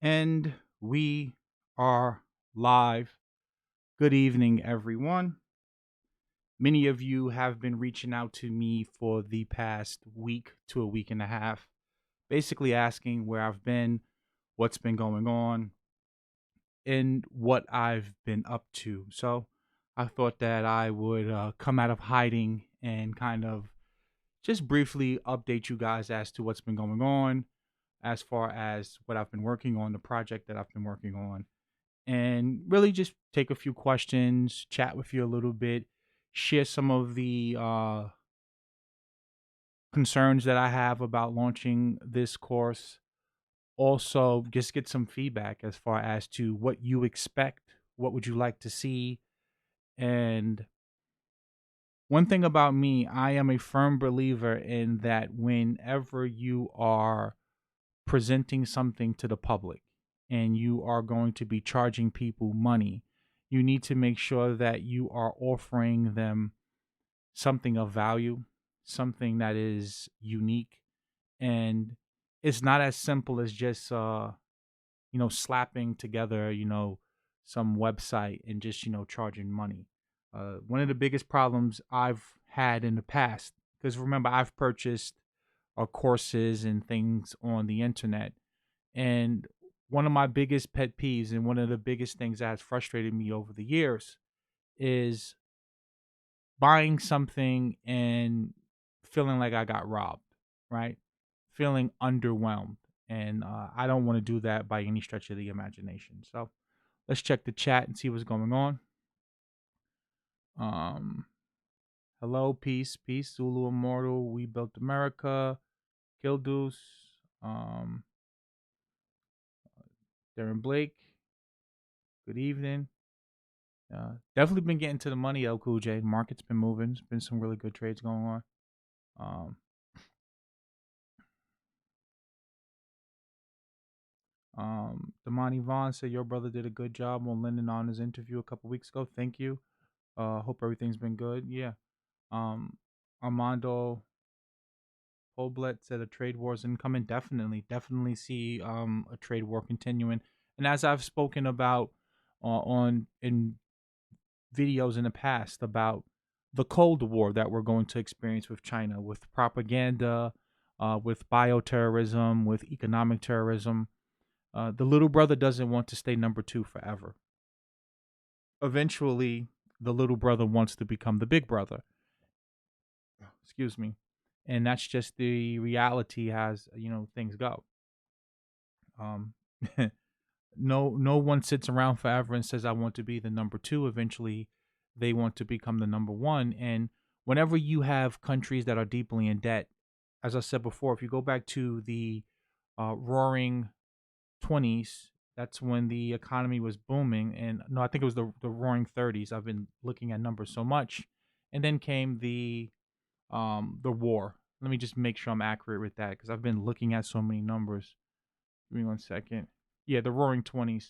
And we are live. Good evening, everyone. Many of you have been reaching out to me for the past week to a week and a half, basically asking where I've been, what's been going on, and what I've been up to. So I thought that I would come out of hiding and kind of just briefly update you guys as to what's been going on, as far as what I've been working on, the project that I've been working on, and really just take a few questions, chat with you a little bit, share some of the concerns that I have about launching this course. Also, just get some feedback as far as to what you expect, what would you like to see. And one thing about me, I am a firm believer in that whenever you are presenting something to the public and you are going to be charging people money, you need to make sure that you are offering them something of value, something that is unique. And it's not as simple as just, slapping together, some website and just, charging money. One of the biggest problems I've had in the past, because remember, I've purchased courses and things on the internet, and one of my biggest pet peeves and one of the biggest things that has frustrated me over the years is buying something and feeling like I got robbed, right? Feeling underwhelmed. And I don't want to do that by any stretch of the imagination. So let's check the chat and see what's going on. Um, Hello, peace, peace, Zulu Immortal, We Built America, Kildoos, um, Darren Blake, good evening. Definitely been getting to the money, El Cool J. Market's been moving. There's been some really good trades going on. Um, Damani Vaughn said your brother did a good job on Lennon on his interview a couple weeks ago. Thank you. Hope everything's been good. Yeah. Um, Armando Hoblet said a trade war is incoming. Definitely see a trade war continuing. And as I've spoken about on in videos in the past about the Cold War that we're going to experience with China, with propaganda, with bioterrorism, with economic terrorism. The little brother doesn't want to stay number two forever. Eventually, the little brother wants to become the big brother. Excuse me. And that's just the reality as things go. Um, no one sits around forever and says I want to be the number two. Eventually, they want to become the number one. And whenever you have countries that are deeply in debt, as I said before, if you go back to the roaring 20s, that's when the economy was booming. And no, I think it was the roaring 30s. I've been looking at numbers so much. And then came the war. Let me just make sure I'm accurate with that because I've been looking at so many numbers. Give me one second. Yeah, the roaring 20s.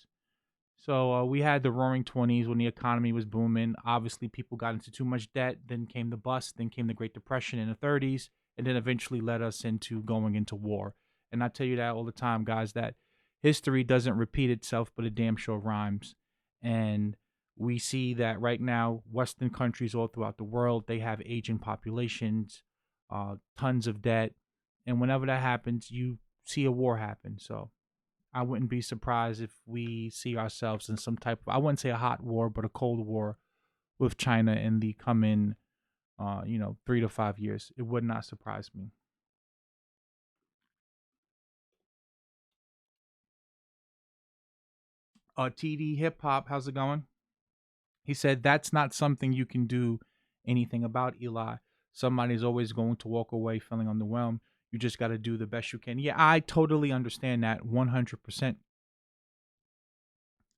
So we had the roaring 20s when the economy was booming. Obviously, people got into too much debt. Then came the bust. Then came the Great Depression in the 30s. And then eventually led us into going into war. And I tell you that all the time, guys, that history doesn't repeat itself, but it damn sure rhymes. And we see that right now, Western countries all throughout the world, they have aging populations, tons of debt. And whenever that happens, you see a war happen. So I wouldn't be surprised if we see ourselves in some type of, I wouldn't say a hot war, but a cold war with China in the coming, 3 to 5 years. It would not surprise me. TD Hip Hop, how's it going? He said that's not something you can do anything about, Eli. Somebody's always going to walk away feeling underwhelmed. You just got to do the best you can. Yeah, I totally understand that 100%.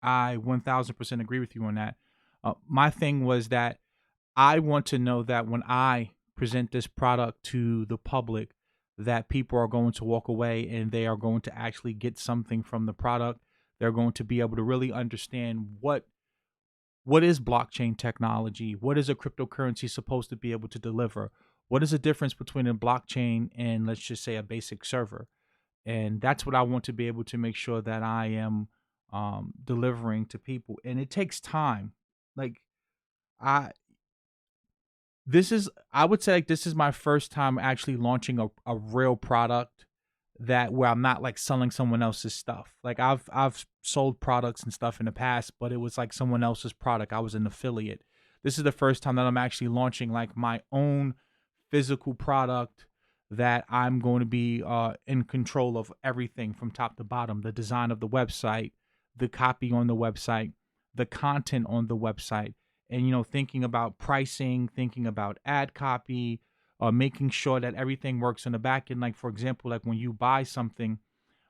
I 1000% agree with you on that. My thing was that I want to know that when I present this product to the public, that people are going to walk away and they are going to actually get something from the product. They're going to be able to really understand what is blockchain technology, what is a cryptocurrency supposed to be able to deliver, what is the difference between a blockchain and, let's just say, a basic server. And that's what I want to be able to make sure that I am delivering to people. And it takes time. Like I I would say like this is my first time actually launching a real product that where I'm not like selling someone else's stuff. Like I've sold products and stuff in the past, but it was like someone else's product. I was an affiliate. This is the first time that I'm actually launching like my own physical product that I'm going to be in control of everything from top to bottom, the design of the website, the copy on the website, the content on the website, and thinking about pricing, thinking about ad copy, making sure that everything works in the back end. Like for example, like when you buy something,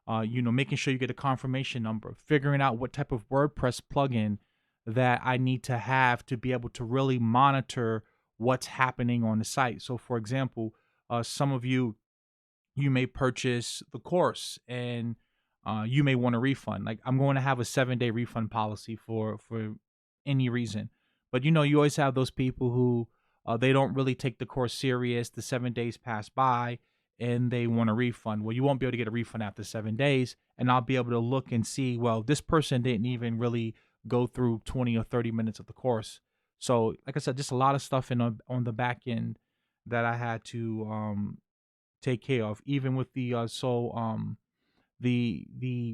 making sure you get a confirmation number, figuring out what type of WordPress plugin that I need to have to be able to really monitor what's happening on the site. So, for example, some of you may purchase the course and you may want a refund. Like I'm going to have a 7-day refund policy for any reason, but you always have those people who they don't really take the course serious. The 7 days pass by and they want a refund. Well, you won't be able to get a refund after 7 days, and I'll be able to look and see. Well, this person didn't even really go through 20 or 30 minutes of the course. So, like I said, just a lot of stuff on the back end that I had to take care of, even with the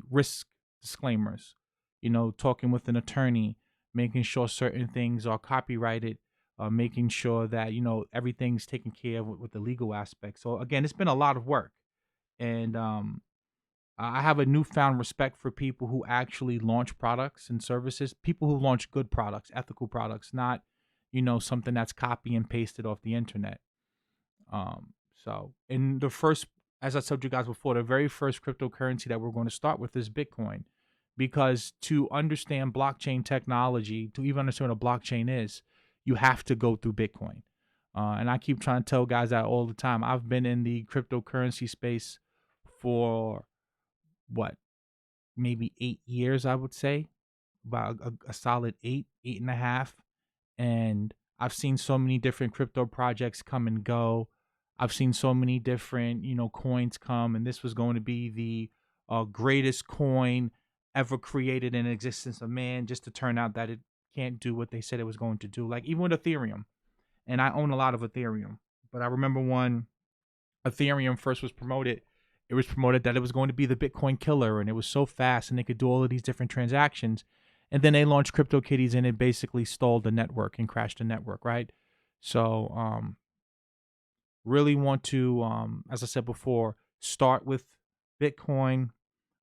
risk disclaimers, talking with an attorney, making sure certain things are copyrighted, making sure that everything's taken care of with the legal aspect. So again, it's been a lot of work, and I have a newfound respect for people who actually launch products and services, people who launch good products, ethical products, not something that's copy and pasted off the internet. So in the first, as I told you guys before, the very first cryptocurrency that we're going to start with is Bitcoin, because to understand blockchain technology, to even understand what a blockchain is, you have to go through Bitcoin. And I keep trying to tell guys that all the time. I've been in the cryptocurrency space for what, maybe 8 years, I would say, about a solid eight and a half. And I've seen so many different crypto projects come and go. I've seen so many different, coins come, and this was going to be the greatest coin ever created in existence of man, just to turn out that it can't do what they said it was going to do. Like even with Ethereum, and I own a lot of Ethereum, but I remember when Ethereum first was promoted, it was promoted that it was going to be the Bitcoin killer, and it was so fast, and they could do all of these different transactions. And then they launched CryptoKitties, and it basically stalled the network and crashed the network, right? So, really want to, as I said before, start with Bitcoin,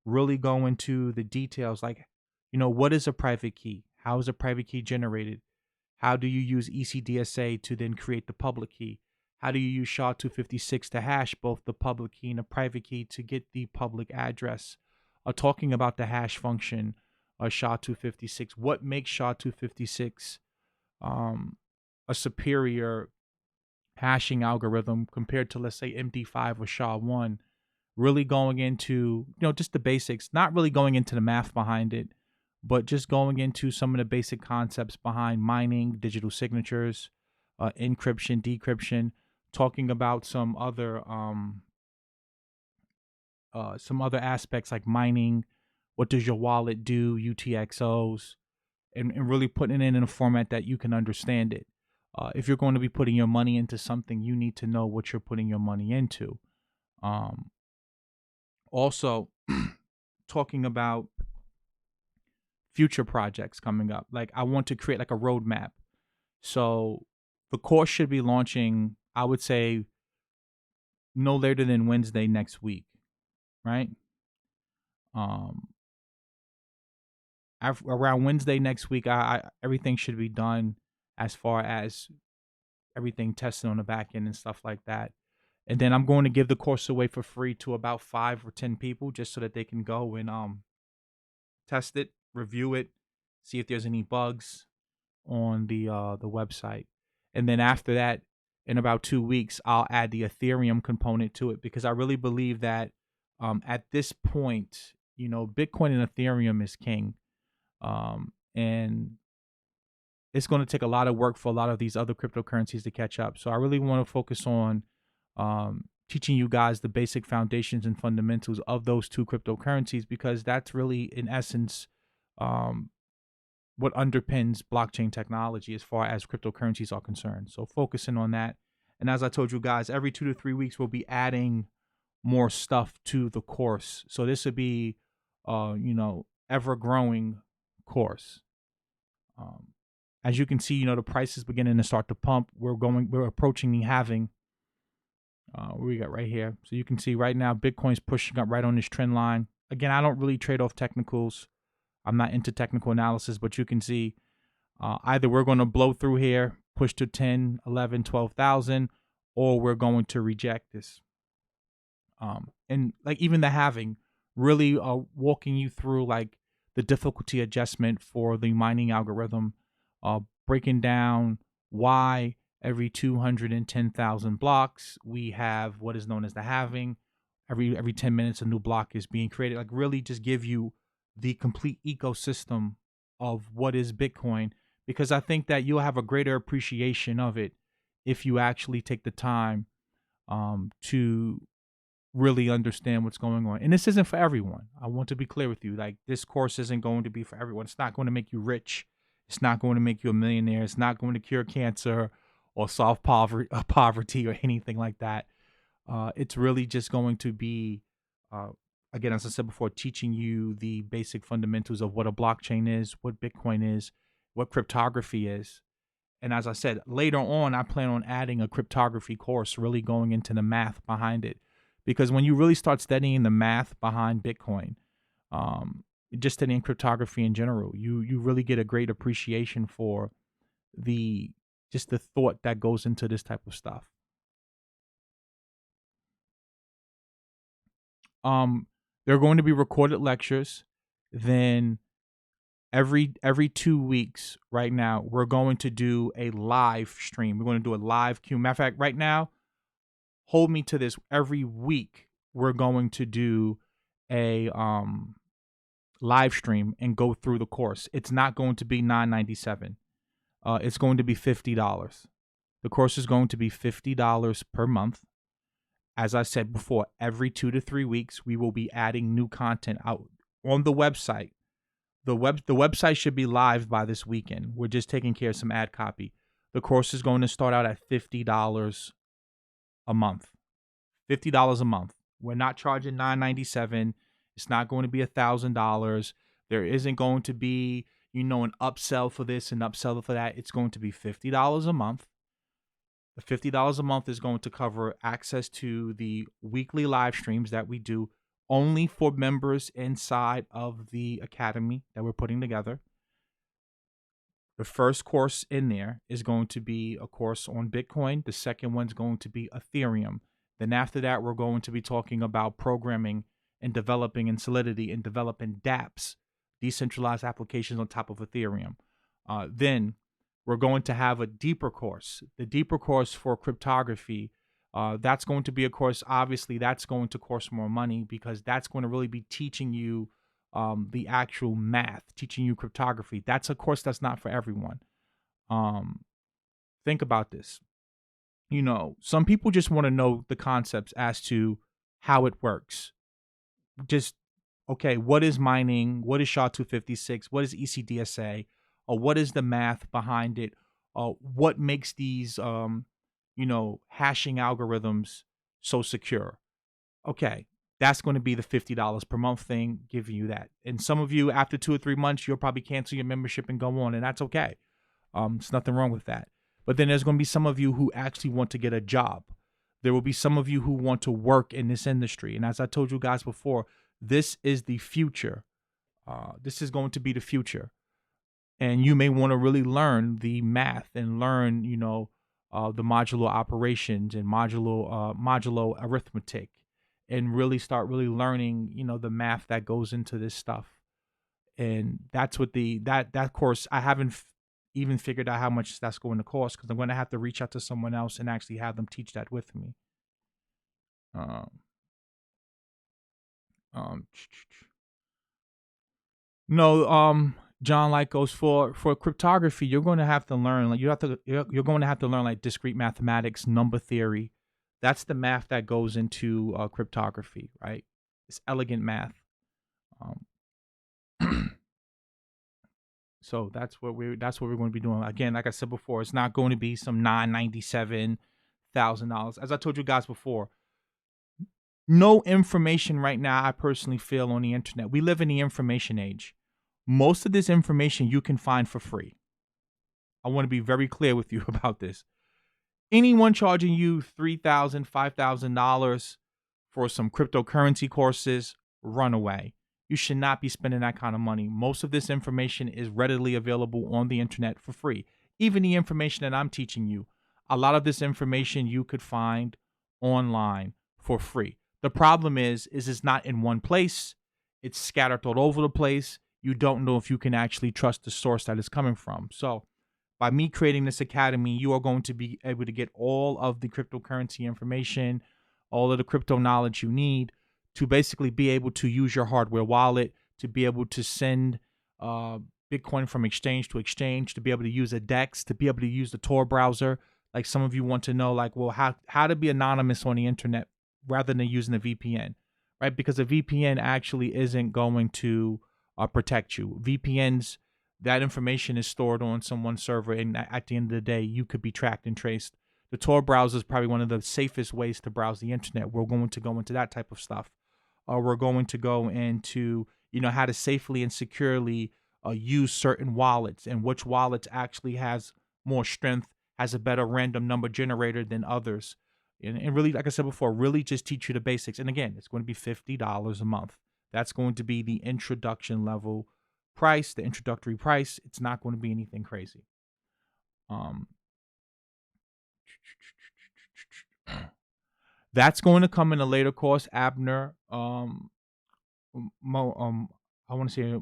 really go into the details, like, what is a private key? How is a private key generated? How do you use ECDSA to then create the public key? How do you use SHA-256 to hash both the public key and the private key to get the public address? Talking about the hash function of SHA-256, what makes SHA-256 a superior hashing algorithm compared to, let's say, MD5 or SHA-1? Really going into, just the basics, not really going into the math behind it, but just going into some of the basic concepts behind mining, digital signatures, encryption, decryption, talking about some other aspects like mining, what does your wallet do, UTXOs, and really putting it in a format that you can understand it. If you're going to be putting your money into something, you need to know what you're putting your money into. Also, talking about future projects coming up. Like I want to create like a roadmap. So the course should be launching, I would say, no later than Wednesday next week, right? Um, around Wednesday next week, I everything should be done as far as everything tested on the back end and stuff like that. And then I'm going to give the course away for free to about 5 or 10 people, just so that they can go and test it, review it, see if there's any bugs on the website. And then after that, in about 2 weeks, I'll add the Ethereum component to it, because I really believe that at this point, Bitcoin and Ethereum is king. And it's going to take a lot of work for a lot of these other cryptocurrencies to catch up. So I really want to focus on teaching you guys the basic foundations and fundamentals of those two cryptocurrencies, because that's really, in essence, um, what underpins blockchain technology as far as cryptocurrencies are concerned. So focusing on that. And as I told you guys, every 2 to 3 weeks, we'll be adding more stuff to the course. So this would be, ever growing course. Um, as you can see, the price is beginning to start to pump. We're approaching the halving. What we got right here. So you can see right now, Bitcoin's pushing up right on this trend line. Again, I don't really trade off technicals. I'm not into technical analysis, but you can see either we're going to blow through here, push to 10, 11, 12,000, or we're going to reject this. And like even the halving, really walking you through like the difficulty adjustment for the mining algorithm, breaking down why every 210,000 blocks we have what is known as the halving. Every 10 minutes a new block is being created. Like really just give you the complete ecosystem of what is Bitcoin, because I think that you'll have a greater appreciation of it if you actually take the time to really understand what's going on. And this isn't for everyone. I want to be clear with you. Like this course isn't going to be for everyone. It's not going to make you rich. It's not going to make you a millionaire. It's not going to cure cancer or solve poverty or anything like that. It's really just going to be, again, as I said before, teaching you the basic fundamentals of what a blockchain is, what Bitcoin is, what cryptography is. And as I said, later on, I plan on adding a cryptography course, really going into the math behind it. Because when you really start studying the math behind Bitcoin, just studying cryptography in general, you really get a great appreciation for the thought that goes into this type of stuff. There are going to be recorded lectures. Then every 2 weeks, right now, we're going to do a live stream. We're going to do a live Q. Matter of fact, right now, hold me to this. Every week, we're going to do a live stream and go through the course. It's not going to be $9.97. It's going to be $50. The course is going to be $50 per month. As I said before, every 2 to 3 weeks, we will be adding new content out on the website. The website should be live by this weekend. We're just taking care of some ad copy. The course is going to start out at $50 a month. $50 a month. We're not charging $9.97. It's not going to be $1,000. There isn't going to be, an upsell for this and upsell for that. It's going to be $50 a month. The $50 a month is going to cover access to the weekly live streams that we do only for members inside of the academy that we're putting together. The first course in there is going to be a course on Bitcoin. The second one's going to be Ethereum. Then after that, we're going to be talking about programming and developing in Solidity and developing dApps, decentralized applications on top of Ethereum. Then we're going to have a deeper course, the deeper course for cryptography. That's going to be a course, obviously, that's going to cost more money because that's going to really be teaching you the actual math, teaching you cryptography. That's a course that's not for everyone. Think about this. Some people just want to know the concepts as to how it works. Just, okay, what is mining? What is SHA-256? What is ECDSA? Or what is the math behind it? What makes these, hashing algorithms so secure? Okay, that's going to be the $50 per month thing, giving you that. And some of you, after 2 or 3 months, you'll probably cancel your membership and go on, and that's okay. There's nothing wrong with that. But then there's going to be some of you who actually want to get a job. There will be some of you who want to work in this industry. And as I told you guys before, this is the future. This is going to be the future. And you may want to really learn the math and learn, the modular operations and modulo arithmetic, and really start really learning, the math that goes into this stuff. And that's what that course, I haven't even figured out how much that's going to cost, because I'm going to have to reach out to someone else and actually have them teach that with me. John like goes for cryptography. You're going to have to learn, like you're going to have to learn like discrete mathematics, number theory. That's the math that goes into cryptography, right? It's elegant math. Um, so that's what we're going to be doing. Again, like I said before, it's not going to be some $997,000. As I told you guys before, no information right now, I personally feel, on the internet. We live in the information age. Most of this information you can find for free. I want to be very clear with you about this. Anyone charging you $3,000, $5,000 for some cryptocurrency courses, run away. You should not be spending that kind of money. Most of this information is readily available on the internet for free. Even the information that I'm teaching you, a lot of this information you could find online for free. The problem is it's not in one place. It's scattered all over the place. You don't know if you can actually trust the source that it's coming from. So by me creating this academy, you are going to be able to get all of the cryptocurrency information, all of the crypto knowledge you need to basically be able to use your hardware wallet, to be able to send uh, Bitcoin from exchange to exchange, to be able to use a DEX, to be able to use the Tor browser. Like some of you want to know, like, well, how to be anonymous on the internet rather than using a VPN, right? Because a VPN actually isn't going to protect you. VPNs, that information is stored on someone's server, and at the end of the day, you could be tracked and traced. The Tor browser is probably one of the safest ways to browse the internet. We're going to go into that type of stuff. We're going to go into, how to safely and securely use certain wallets, and which wallets actually has more strength, has a better random number generator than others. And really, like I said before, really just teach you the basics. And again, it's going to be $50 a month. That's going to be the introduction level price, the introductory price. It's not going to be anything crazy. Um, that's going to come in a later course, Abner. Mo, I want to say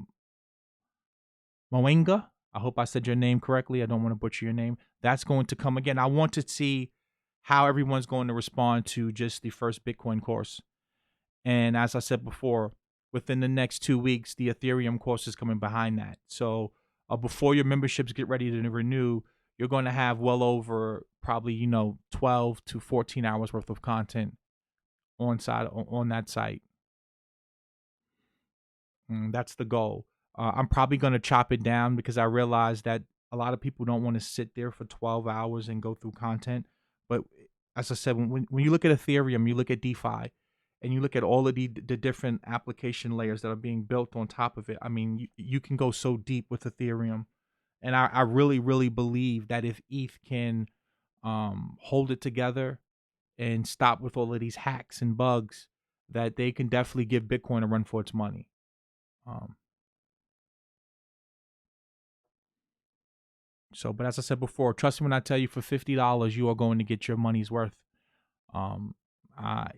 Moenga. I hope I said your name correctly. I don't want to butcher your name. That's going to come again. I want to see how everyone's going to respond to just the first Bitcoin course. And as I said before, within the next 2 weeks, the Ethereum course is coming behind that. So before your memberships get ready to renew, you're going to have well over probably 12 to 14 hours worth of content on that site. That's the goal. I'm probably going to chop it down because I realize that a lot of people don't want to sit there for 12 hours and go through content. But as I said, when you look at Ethereum, you look at DeFi, and you look at all of the different application layers that are being built on top of it. I mean, you can go so deep with Ethereum. And I really, really believe that if ETH can hold it together and stop with all of these hacks and bugs, that they can definitely give Bitcoin a run for its money. Um, but as I said before, trust me when I tell you, for $50, you are going to get your money's worth. Um,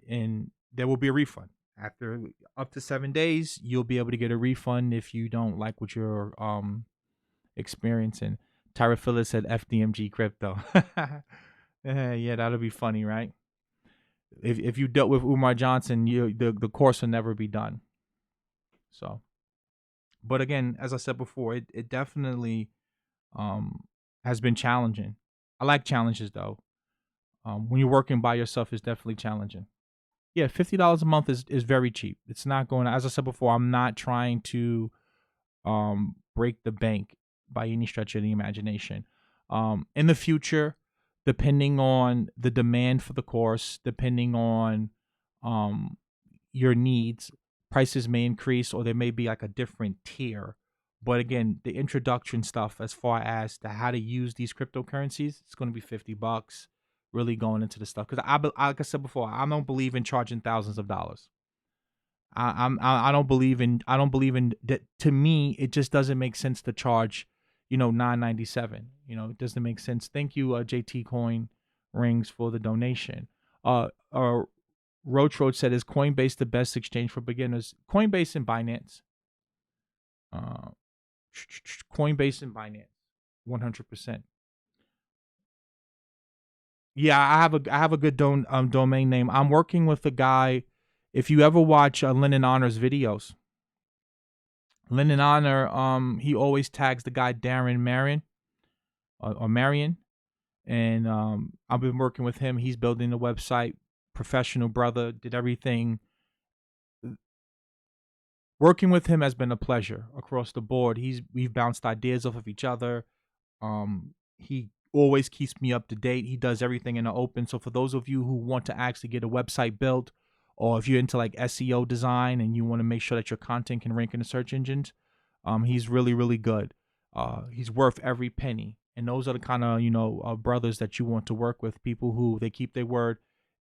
and there will be a refund after up to 7 days. You'll be able to get a refund if you don't like what you're experiencing. Tyra Phillips said FDMG crypto. Yeah, that'll be funny, right? If you dealt with Umar Johnson, the course will never be done. So, but again, as I said before, it definitely has been challenging. I like challenges though. When you're working by yourself, it's definitely challenging. Yeah, $50 a month is very cheap. It's not going. As I said before, I'm not trying to break the bank by any stretch of the imagination. In the future, depending on the demand for the course, depending on your needs, prices may increase, or there may be like a different tier. But again, the introduction stuff, as far as to how to use these cryptocurrencies, it's going to be $50. Really going into the stuff, because like I said before, I don't believe in charging thousands of dollars. I don't believe in that. To me, it just doesn't make sense to charge, $9.97. It doesn't make sense. Thank you, JT Coin Rings, for the donation. Roach said, is Coinbase the best exchange for beginners? Coinbase and Binance. Coinbase and Binance, 100%. Yeah, I have a good domain name. I'm working with a guy. If you ever watch Lennon Honor's videos, Lennon Honor, he always tags the guy Darren Marion or Marion, and I've been working with him. He's building the website. professional brother, did everything. Working with him has been a pleasure across the board. We've bounced ideas off of each other. He always keeps me up to date. He does everything in the open. So for those of you who want to actually get a website built, or if you're into like SEO design and you want to make sure that your content can rank in the search engines, he's really really good. He's worth every penny. And those are the kind of brothers that you want to work with. People who they keep their word,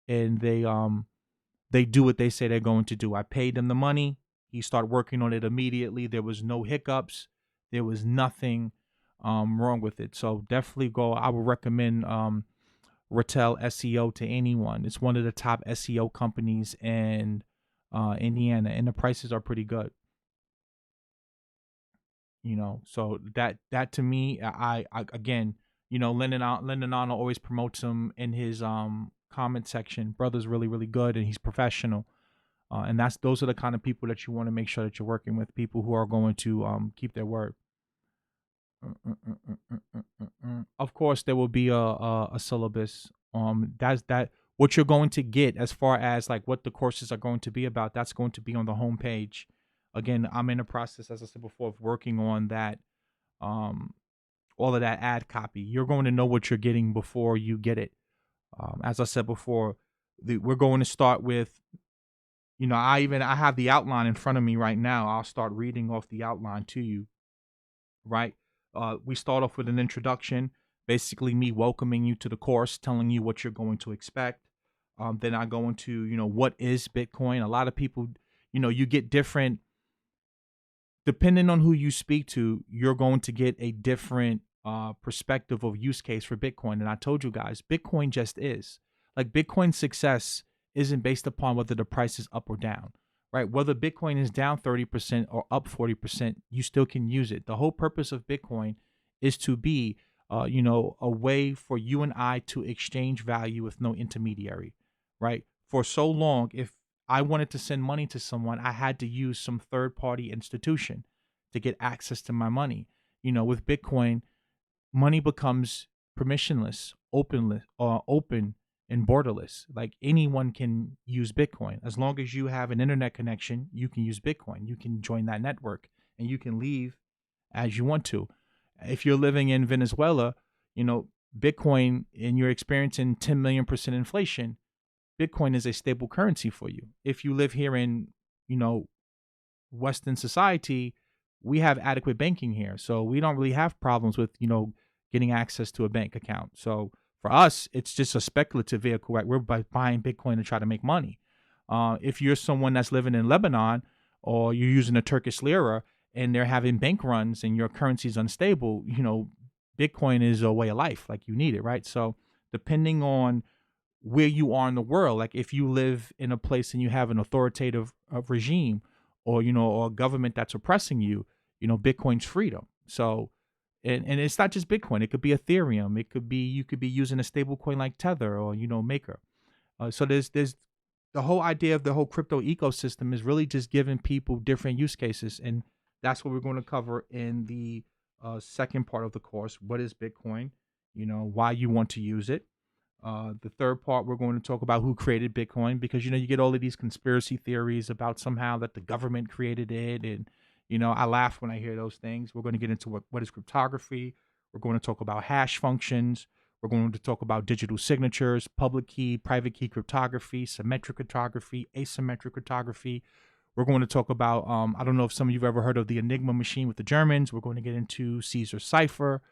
and they do what they say they're going to do. I paid him the money. He started working on it immediately. There was no hiccups. There was nothing wrong with it. So definitely go. I would recommend Rattel SEO to anyone. It's one of the top SEO companies in Indiana, and the prices are pretty good. So that to me, I again, Lennon always promotes him in his comment section. Brother's really really good, and he's professional. And those are the kind of people that you want to make sure that you're working with. People who are going to keep their word. Of course, there will be a syllabus. That's that what you're going to get as far as like what the courses are going to be about. That's going to be on the homepage. Again, I'm in the process, as I said before, of working on that. Um, all of that ad copy. You're going to know what you're getting before you get it. As I said before, we're going to start with. I have the outline in front of me right now. I'll start reading off the outline to you, right? We start off with an introduction, basically me welcoming you to the course, telling you what you're going to expect. Then I go into, what is Bitcoin? A lot of people, you get different, depending on who you speak to, you're going to get a different perspective of use case for Bitcoin. And I told you guys, Bitcoin just is. Like Bitcoin's success isn't based upon whether the price is up or down, right? Whether Bitcoin is down 30% or up 40%, you still can use it. The whole purpose of Bitcoin is to be, a way for you and I to exchange value with no intermediary, right? For so long, if I wanted to send money to someone, I had to use some third party institution to get access to my money. With Bitcoin, money becomes permissionless, open and borderless. Like anyone can use Bitcoin. As long as you have an internet connection, you can use Bitcoin. You can join that network and you can leave as you want to. If you're living in Venezuela, Bitcoin and you're experiencing 10 million% inflation, Bitcoin is a stable currency for you. If you live here in, you know, Western society, we have adequate banking here. So we don't really have problems with, getting access to a bank account. So for us, it's just a speculative vehicle, right? We're buying Bitcoin to try to make money. If you're someone that's living in Lebanon or you're using a Turkish lira and they're having bank runs and your currency is unstable, Bitcoin is a way of life. Like you need it, right? So depending on where you are in the world, like if you live in a place and you have an authoritative regime or, or a government that's oppressing you, Bitcoin's freedom. So, and it's not just Bitcoin. It could be Ethereum. It could be, you could be using a stable coin like Tether or, Maker. So there's the whole idea of the whole crypto ecosystem is really just giving people different use cases. And that's what we're going to cover in the second part of the course. What is Bitcoin? Why you want to use it. The third part, we're going to talk about who created Bitcoin, because you get all of these conspiracy theories about somehow that the government created it, and I laugh when I hear those things. We're going to get into what is cryptography. We're going to talk about hash functions. We're going to talk about digital signatures, public key, private key cryptography, symmetric cryptography, asymmetric cryptography. We're going to talk about I don't know if some of you've ever heard of the Enigma machine with the Germans. We're going to get into Caesar cipher.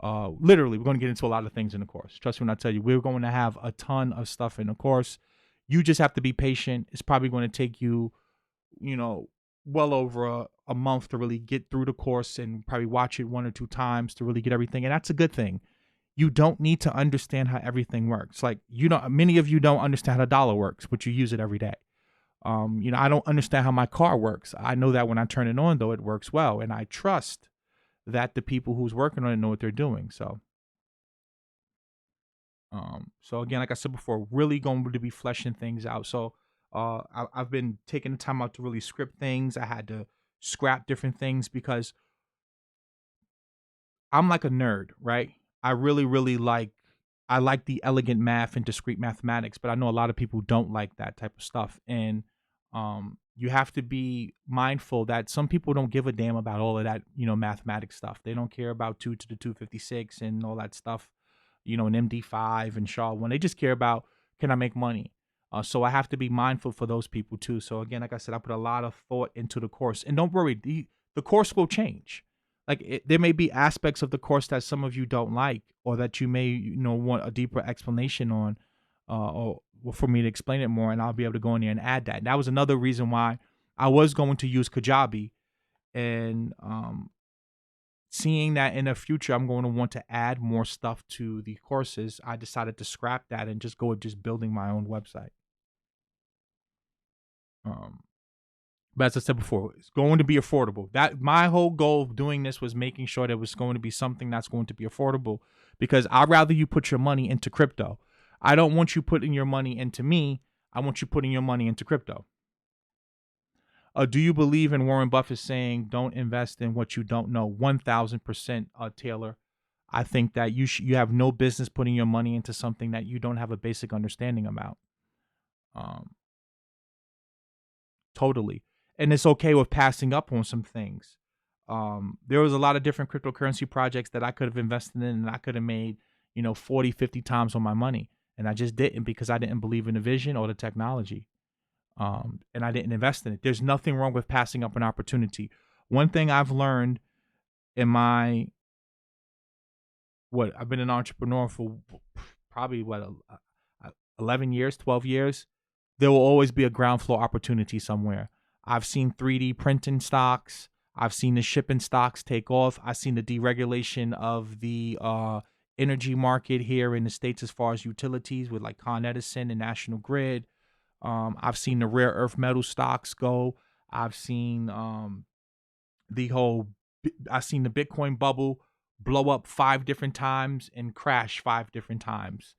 Literally, we're going to get into a lot of things in the course. Trust me when I tell you, we're going to have a ton of stuff in the course. You just have to be patient. It's probably going to take you, well over a month to really get through the course, and probably watch it one or two times to really get everything. And that's a good thing. You don't need to understand how everything works. Like, many of you don't understand how the dollar works, but you use it every day. I don't understand how my car works. I know that when I turn it on, though, it works well. And I trust that the people who's working on it know what they're doing. So again, like I said before, really going to be fleshing things out. So I've been taking the time out to really script things. I had to scrap different things because I'm like a nerd, right? I really, really like. I like the elegant math and discrete mathematics, but I know a lot of people don't like that type of stuff. And you have to be mindful that some people don't give a damn about all of that, mathematics stuff. They don't care about 2 to the 256 and all that stuff, an MD5 and SHA-1. They just care about, can I make money? So I have to be mindful for those people too. So again, like I said, I put a lot of thought into the course, and don't worry, the course will change. Like there may be aspects of the course that some of you don't like, or that you may want a deeper explanation on, or for me to explain it more, and I'll be able to go in there and add that. And that was another reason why I was going to use Kajabi, and seeing that in the future I'm going to want to add more stuff to the courses, I decided to scrap that and just go with just building my own website. But as I said before, it's going to be affordable. That my whole goal of doing this was making sure that it was going to be something that's going to be affordable, because I'd rather you put your money into crypto. I don't want you putting your money into me. I want you putting your money into crypto. Do you believe in Warren Buffett saying, don't invest in what you don't know? 1,000%, Taylor. I think that you have no business putting your money into something that you don't have a basic understanding about. Totally. And it's okay with passing up on some things. There was a lot of different cryptocurrency projects that I could have invested in, and I could have made, 40, 50 times on my money. And I just didn't, because I didn't believe in the vision or the technology. And I didn't invest in it. There's nothing wrong with passing up an opportunity. One thing I've learned in I've been an entrepreneur for probably 11 years, 12 years. There will always be a ground floor opportunity somewhere. I've seen 3D printing stocks. I've seen the shipping stocks take off. I've seen the deregulation of the energy market here in the States as far as utilities with like Con Edison and National Grid. I've seen the rare earth metal stocks go. I've seen I've seen the Bitcoin bubble blow up 5 different times and crash 5 different times.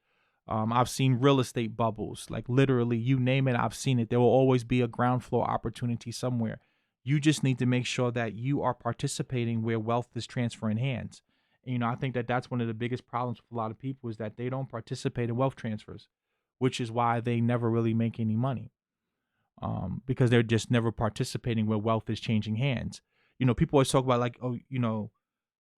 I've seen real estate bubbles, like literally, you name it, I've seen it. There will always be a ground floor opportunity somewhere. You just need to make sure that you are participating where wealth is transferring hands. And, I think that that's one of the biggest problems with a lot of people, is that they don't participate in wealth transfers, which is why they never really make any money, because they're just never participating where wealth is changing hands. People always talk about like,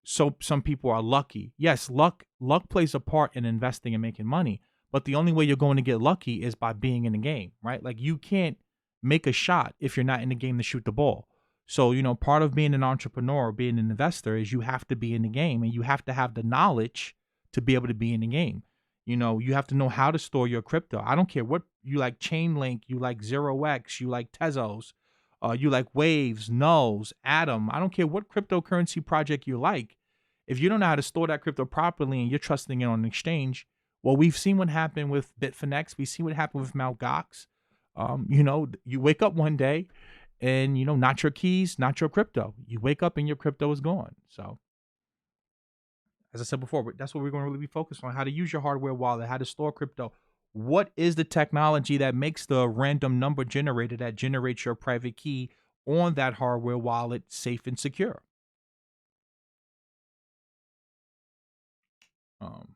so some people are lucky. Yes, luck plays a part in investing and making money, but the only way you're going to get lucky is by being in the game, right? Like you can't make a shot if you're not in the game to shoot the ball. So, part of being an entrepreneur or being an investor is you have to be in the game, and you have to have the knowledge to be able to be in the game. You have to know how to store your crypto. I don't care what you like, Chainlink, you like 0x, you like Tezos, you like Waves, Nulls, Atom. I don't care what cryptocurrency project you like. If you don't know how to store that crypto properly and you're trusting it on an exchange, well, we've seen what happened with Bitfinex. We've seen what happened with Mt. Gox. You wake up one day and, not your keys, not your crypto. You wake up and your crypto is gone. So, as I said before, that's what we're going to really be focused on: how to use your hardware wallet, how to store crypto. What is the technology that makes the random number generator that generates your private key on that hardware wallet safe and secure? Um,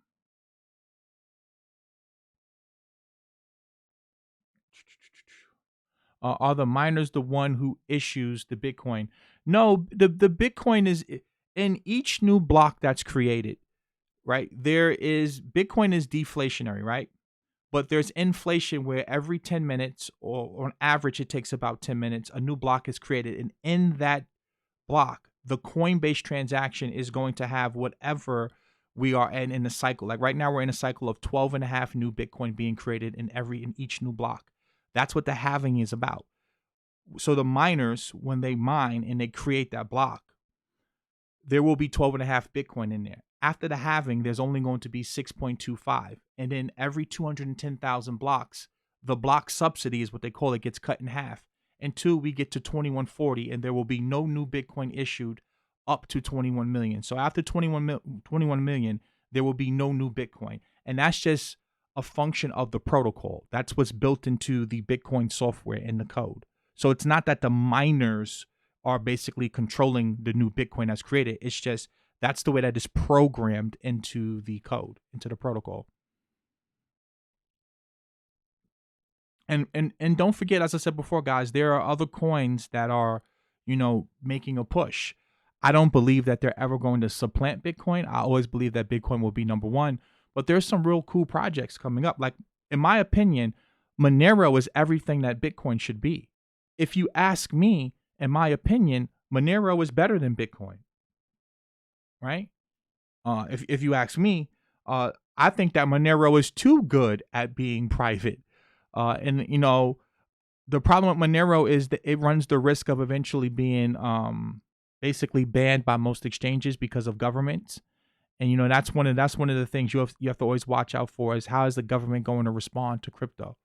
are the miners the one who issues the Bitcoin? No, the Bitcoin is in each new block that's created, right? Bitcoin is deflationary, right? But there's inflation where every 10 minutes, or on average, it takes about 10 minutes, a new block is created. And in that block, the Coinbase transaction is going to have whatever we are in the cycle. Like right now, we're in a cycle of 12 and a half new Bitcoin being created in each new block. That's what the halving is about. So the miners, when they mine and they create that block, there will be 12 and a half Bitcoin in there. After the halving, there's only going to be 6.25. And then every 210,000 blocks, the block subsidy is what they call it, gets cut in half. Until we get to 2140, and there will be no new Bitcoin issued up to 21 million. So after 21 million, there will be no new Bitcoin. And that's just a function of the protocol. That's what's built into the Bitcoin software in the code. So it's not that the miners are basically controlling the new Bitcoin that's created. It's just that's the way that is programmed into the code, into the protocol. And don't forget, as I said before, guys, there are other coins that are, making a push. I don't believe that they're ever going to supplant Bitcoin. I always believe that Bitcoin will be number one. But there's some real cool projects coming up. Like, in my opinion, Monero is everything that Bitcoin should be. If you ask me, in my opinion, Monero is better than Bitcoin, right? If you ask me, I think that Monero is too good at being private. And the problem with Monero is that it runs the risk of eventually being basically banned by most exchanges because of governments. And that's one of the things you have to always watch out for is how is the government going to respond to crypto,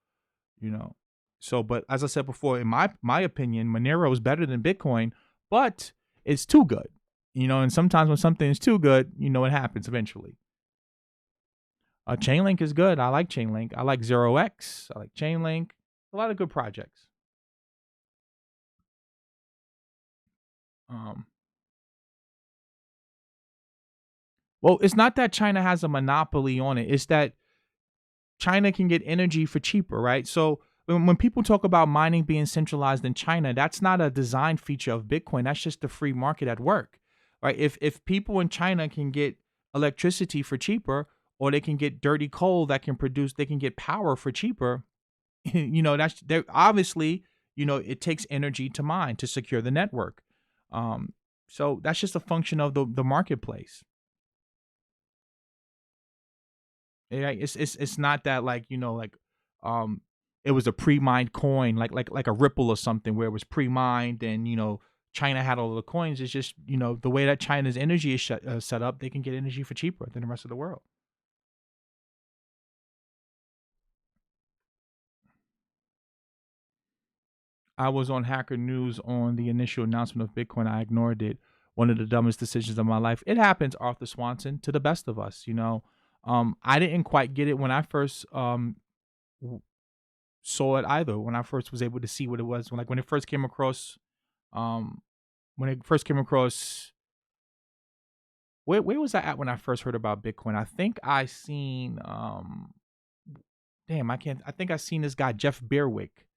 you know. So, but as I said before, in my opinion, Monero is better than Bitcoin, but it's too good, And sometimes when something is too good, it happens eventually. Chainlink is good. I like Chainlink. I like 0x. I like Chainlink. A lot of good projects. Um, well, it's not that China has a monopoly on it. It's that China can get energy for cheaper, right? So when people talk about mining being centralized in China, that's not a design feature of Bitcoin. That's just the free market at work, right? If people in China can get electricity for cheaper, or they can get dirty coal that can produce, they can get power for cheaper. That's they're obviously, it takes energy to mine to secure the network. So that's just a function of the marketplace. Yeah, it's not that, like, um it was a pre-mined coin, like a Ripple or something, where it was pre-mined, and China had all the coins. It's just, the way that China's energy is set up, they can get energy for cheaper than the rest of the world. I was on Hacker News on the initial announcement of Bitcoin. I ignored it. One of the dumbest decisions of my life. It happens, Arthur Swanson, to the best of us. I didn't quite get it when I first saw it either. When I first was able to see what it was, when it first came across, um, where was I at when I first heard about Bitcoin? I think I seen damn, I can't. I think I seen this guy Jeff Berwick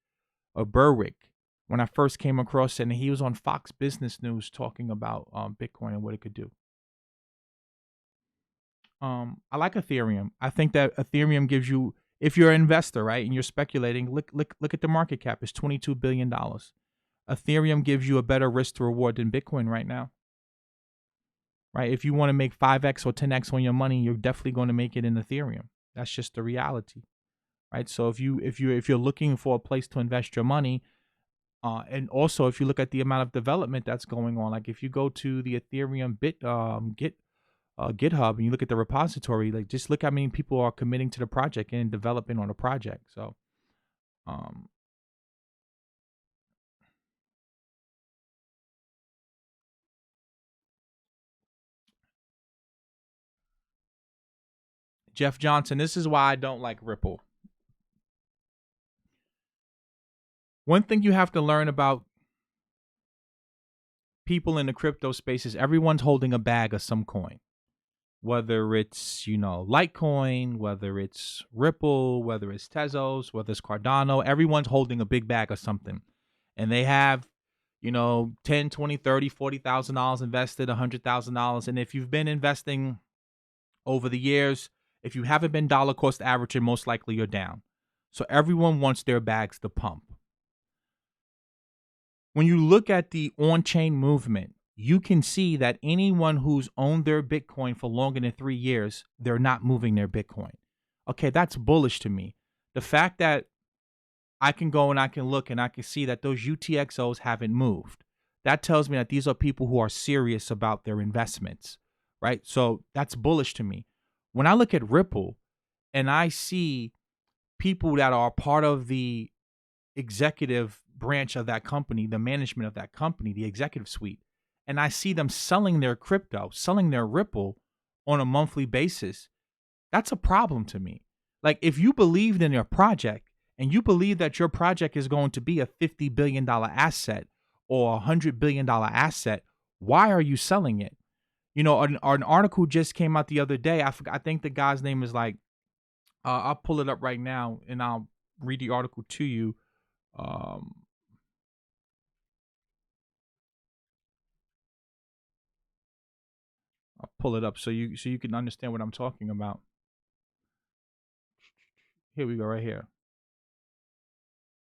when I first came across it, and he was on Fox Business News talking about Bitcoin and what it could do. I like Ethereum. I think that Ethereum gives you, if you're an investor, right, and you're speculating, look at the market cap. It's $22 billion. Ethereum gives you a better risk to reward than Bitcoin right now. Right? If you want to make 5x or 10x on your money, you're definitely going to make it in Ethereum. That's just the reality. Right? So if you're looking for a place to invest your money, and also if you look at the amount of development that's going on, like if you go to the Ethereum GitHub and you look at the repository, like just look how many people are committing to the project and developing on the project. So, um, Jeff Johnson, this is why I don't like Ripple. One thing you have to learn about people in the crypto space is everyone's holding a bag of some coin. Whether it's, Litecoin, whether it's Ripple, whether it's Tezos, whether it's Cardano, everyone's holding a big bag of something. And they have, 10, 20, 30, $40,000 invested, $100,000. And if you've been investing over the years, if you haven't been dollar cost averaging, most likely you're down. So everyone wants their bags to pump. When you look at the on-chain movement, you can see that anyone who's owned their Bitcoin for longer than 3 years, they're not moving their Bitcoin. Okay, that's bullish to me. The fact that I can go and I can look and I can see that those UTXOs haven't moved, that tells me that these are people who are serious about their investments, right? So that's bullish to me. When I look at Ripple and I see people that are part of the executive branch of that company, the management of that company, the executive suite, and I see them selling their crypto, selling their Ripple on a monthly basis, that's a problem to me. Like, if you believed in your project and you believe that your project is going to be a $50 billion asset or a $100 billion asset, why are you selling it? An article just came out the other day. I think the guy's name is like, I'll pull it up right now and I'll read the article to you. Um, I'll pull it up so you can understand what I'm talking about. Here we go, right here.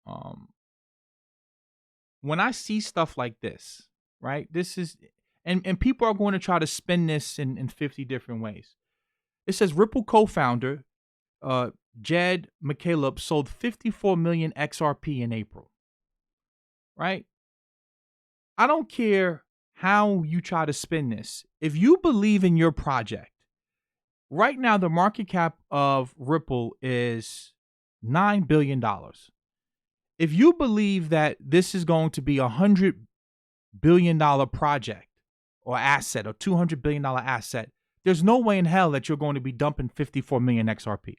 Um, when I see stuff like this, right? This is and people are going to try to spin this in 50 different ways. It says Ripple co-founder uh Jed McCaleb sold 54 million XRP in April, right? I don't care how you try to spin this. If you believe in your project, right now the market cap of Ripple is $9 billion. If you believe that this is going to be $100 billion project or asset or $200 billion asset, there's no way in hell that you're going to be dumping 54 million XRP,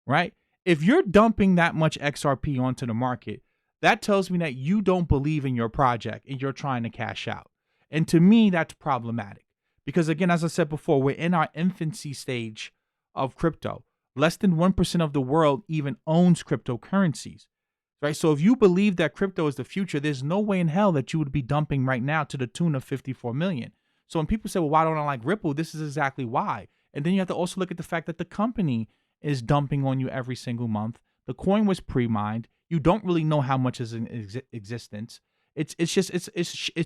right? If you're dumping that much XRP onto the market, that tells me that you don't believe in your project and you're trying to cash out. And to me, that's problematic because, again, as I said before, we're in our infancy stage of crypto. Less than 1% of the world even owns cryptocurrencies, right? So if you believe that crypto is the future, there's no way in hell that you would be dumping right now to the tune of 54 million. So when people say, well, why don't I like Ripple? This is exactly why. And then you have to also look at the fact that the company is dumping on you every single month. The coin was pre-mined. You don't really know how much is in existence. It's just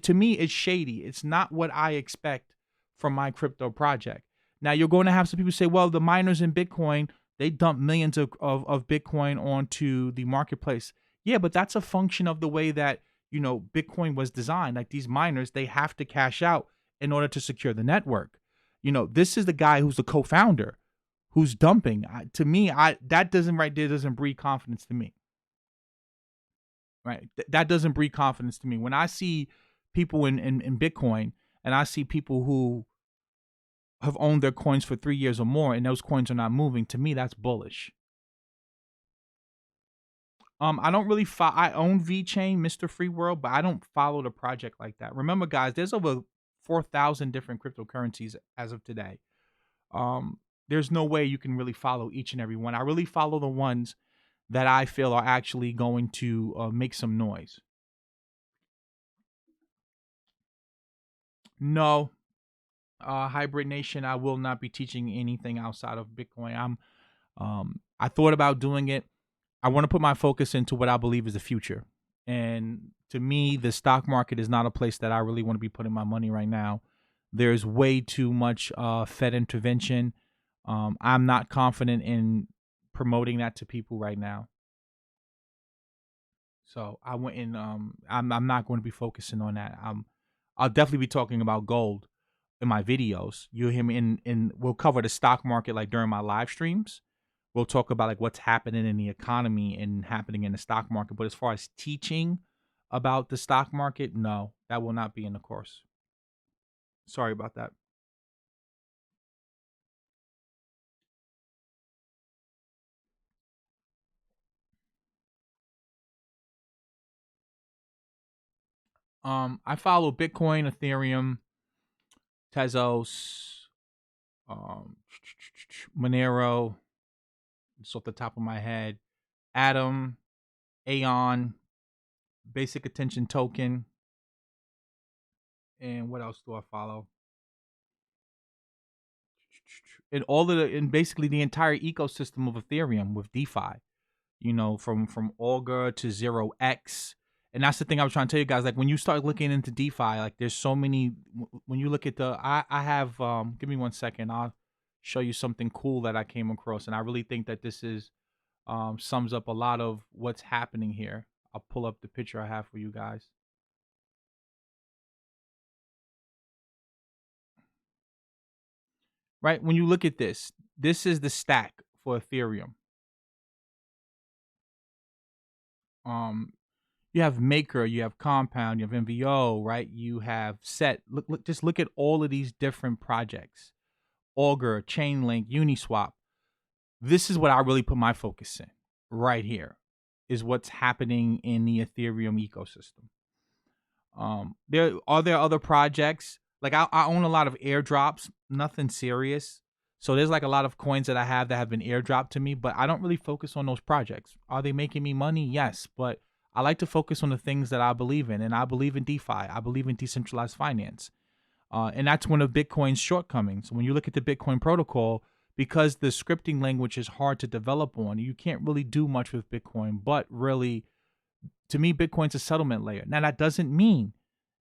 to me it's shady. It's not what I expect from my crypto project. Now you're going to have some people say, well, the miners in Bitcoin, they dump millions of Bitcoin onto the marketplace. Yeah, but that's a function of the way that, Bitcoin was designed. Like these miners, they have to cash out in order to secure the network. This is the guy who's the co-founder who's dumping. To me, that doesn't right there doesn't breed confidence to me. Right? That doesn't breed confidence to me. When I see people in Bitcoin and I see people who have owned their coins for 3 years or more and those coins are not moving, to me that's bullish. I don't really I own VeChain, Mr. Free World, but I don't follow the project like that. Remember, guys, there's over 4,000 different cryptocurrencies as of today. Um, there's no way you can really follow each and every one. I really follow the ones that I feel are actually going to make some noise. No, Hybrid Nation, I will not be teaching anything outside of Bitcoin. I thought about doing it. I want to put my focus into what I believe is the future. And to me, the stock market is not a place that I really want to be putting my money right now. There's way too much Fed intervention. I'm not confident in promoting that to people right now. So I went in. I'm not going to be focusing on that. I'll definitely be talking about gold in my videos. You'll hear me in. We'll cover the stock market like during my live streams. We'll talk about like what's happening in the economy and happening in the stock market. But as far as teaching about the stock market, no, that will not be in the course. Sorry about that. I follow Bitcoin, Ethereum, Tezos, um, Monero. Just off the top of my head, Atom, Aeon, Basic Attention Token, and what else do I follow? And and basically the entire ecosystem of Ethereum with DeFi. From Augur to 0x. And that's the thing I was trying to tell you guys. Like when you start looking into DeFi, like there's so many. When you look at I have. Give me 1 second. I'll show you something cool that I came across, and I really think that this is sums up a lot of what's happening here. I'll pull up the picture I have for you guys. Right when you look at this is the stack for Ethereum. Um, you have Maker, you have Compound, you have MVO, right? You have Set. Just look at all of these different projects. Augur, Chainlink, Uniswap. This is what I really put my focus in right here. Is what's happening in the Ethereum ecosystem. There other projects like I own a lot of airdrops, nothing serious. So there's like a lot of coins that I have that have been airdropped to me, but I don't really focus on those projects. Are they making me money? Yes, but I like to focus on the things that I believe in, and I believe in DeFi. I believe in decentralized finance, and that's one of Bitcoin's shortcomings. When you look at the Bitcoin protocol, because the scripting language is hard to develop on, you can't really do much with Bitcoin. But really, to me, Bitcoin's a settlement layer. Now that doesn't mean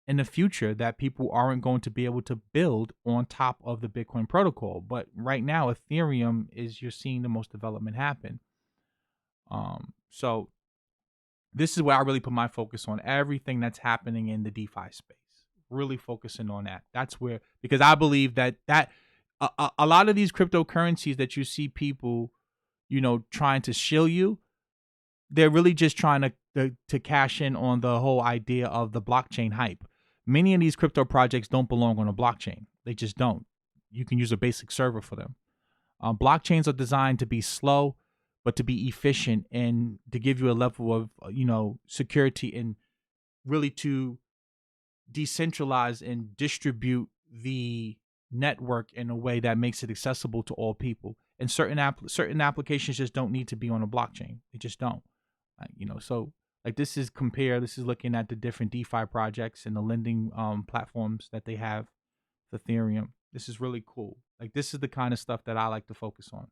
in the future that people aren't going to be able to build on top of the Bitcoin protocol. But right now, Ethereum is you're seeing the most development happen. So this is where I really put my focus on everything that's happening in the DeFi space. Really focusing on that. That's where, because I believe that a lot of these cryptocurrencies that you see people, trying to shill you, they're really just trying to cash in on the whole idea of the blockchain hype. Many of these crypto projects don't belong on a blockchain. They just don't. You can use a basic server for them. Blockchains are designed to be slow, but to be efficient and to give you a level of security, and really to decentralize and distribute the network in a way that makes it accessible to all people. And certain applications just don't need to be on a blockchain. They just don't. So like this is looking at the different DeFi projects and the lending platforms that they have with Ethereum. This is really cool. Like this is the kind of stuff that I like to focus on.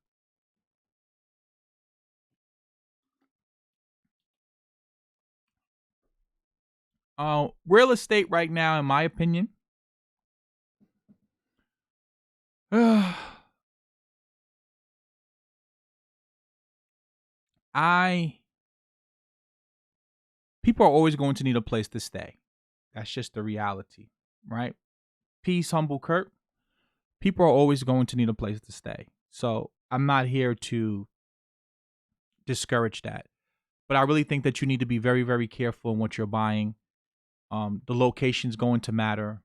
Real estate right now, in my opinion, I people are always going to need a place to stay. That's just the reality, right? Peace, humble Kurt. People are always going to need a place to stay. So I'm not here to discourage that. But I really think that you need to be very, very careful in what you're buying. The location's going to matter.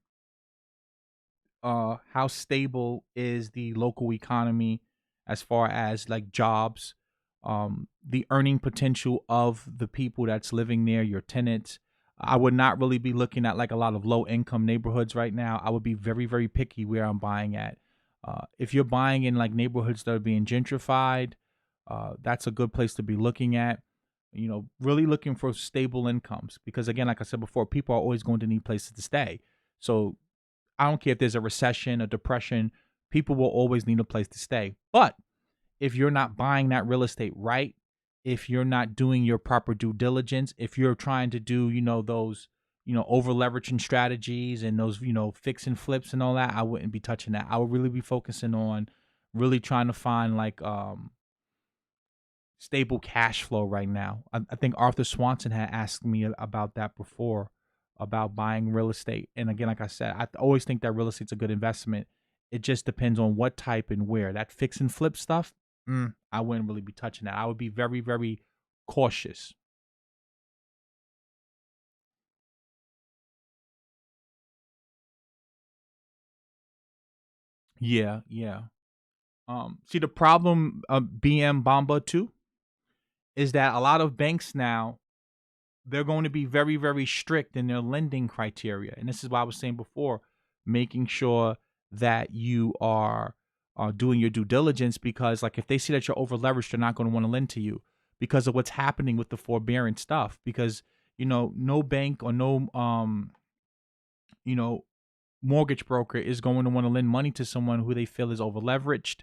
How stable is the local economy as far as like jobs, the earning potential of the people that's living there, your tenants. I would not really be looking at like a lot of low income neighborhoods right now. I would be very, very picky where I'm buying at. If you're buying in like neighborhoods that are being gentrified, that's a good place to be looking at. Really looking for stable incomes, because again, like I said before, people are always going to need places to stay. So I don't care if there's a recession, a depression, people will always need a place to stay. But if you're not buying that real estate right, if you're not doing your proper due diligence, if you're trying to do, those, over leveraging strategies and those, fix and flips and all that, I wouldn't be touching that. I would really be focusing on really trying to find like stable cash flow right now. I think Arthur Swanson had asked me about that before, about buying real estate. And again, like I said, I always think that real estate's a good investment. It just depends on what type and where. That fix and flip stuff, I wouldn't really be touching that. I would be very, very cautious. Yeah, yeah. See the problem of BM Bamba too is that a lot of banks now, they're going to be very, very strict in their lending criteria. And this is what I was saying before, making sure that you are doing your due diligence, because like if they see that you're over leveraged, they're not going to want to lend to you because of what's happening with the forbearance stuff. Because, no bank or no, you know, mortgage broker is going to want to lend money to someone who they feel is over leveraged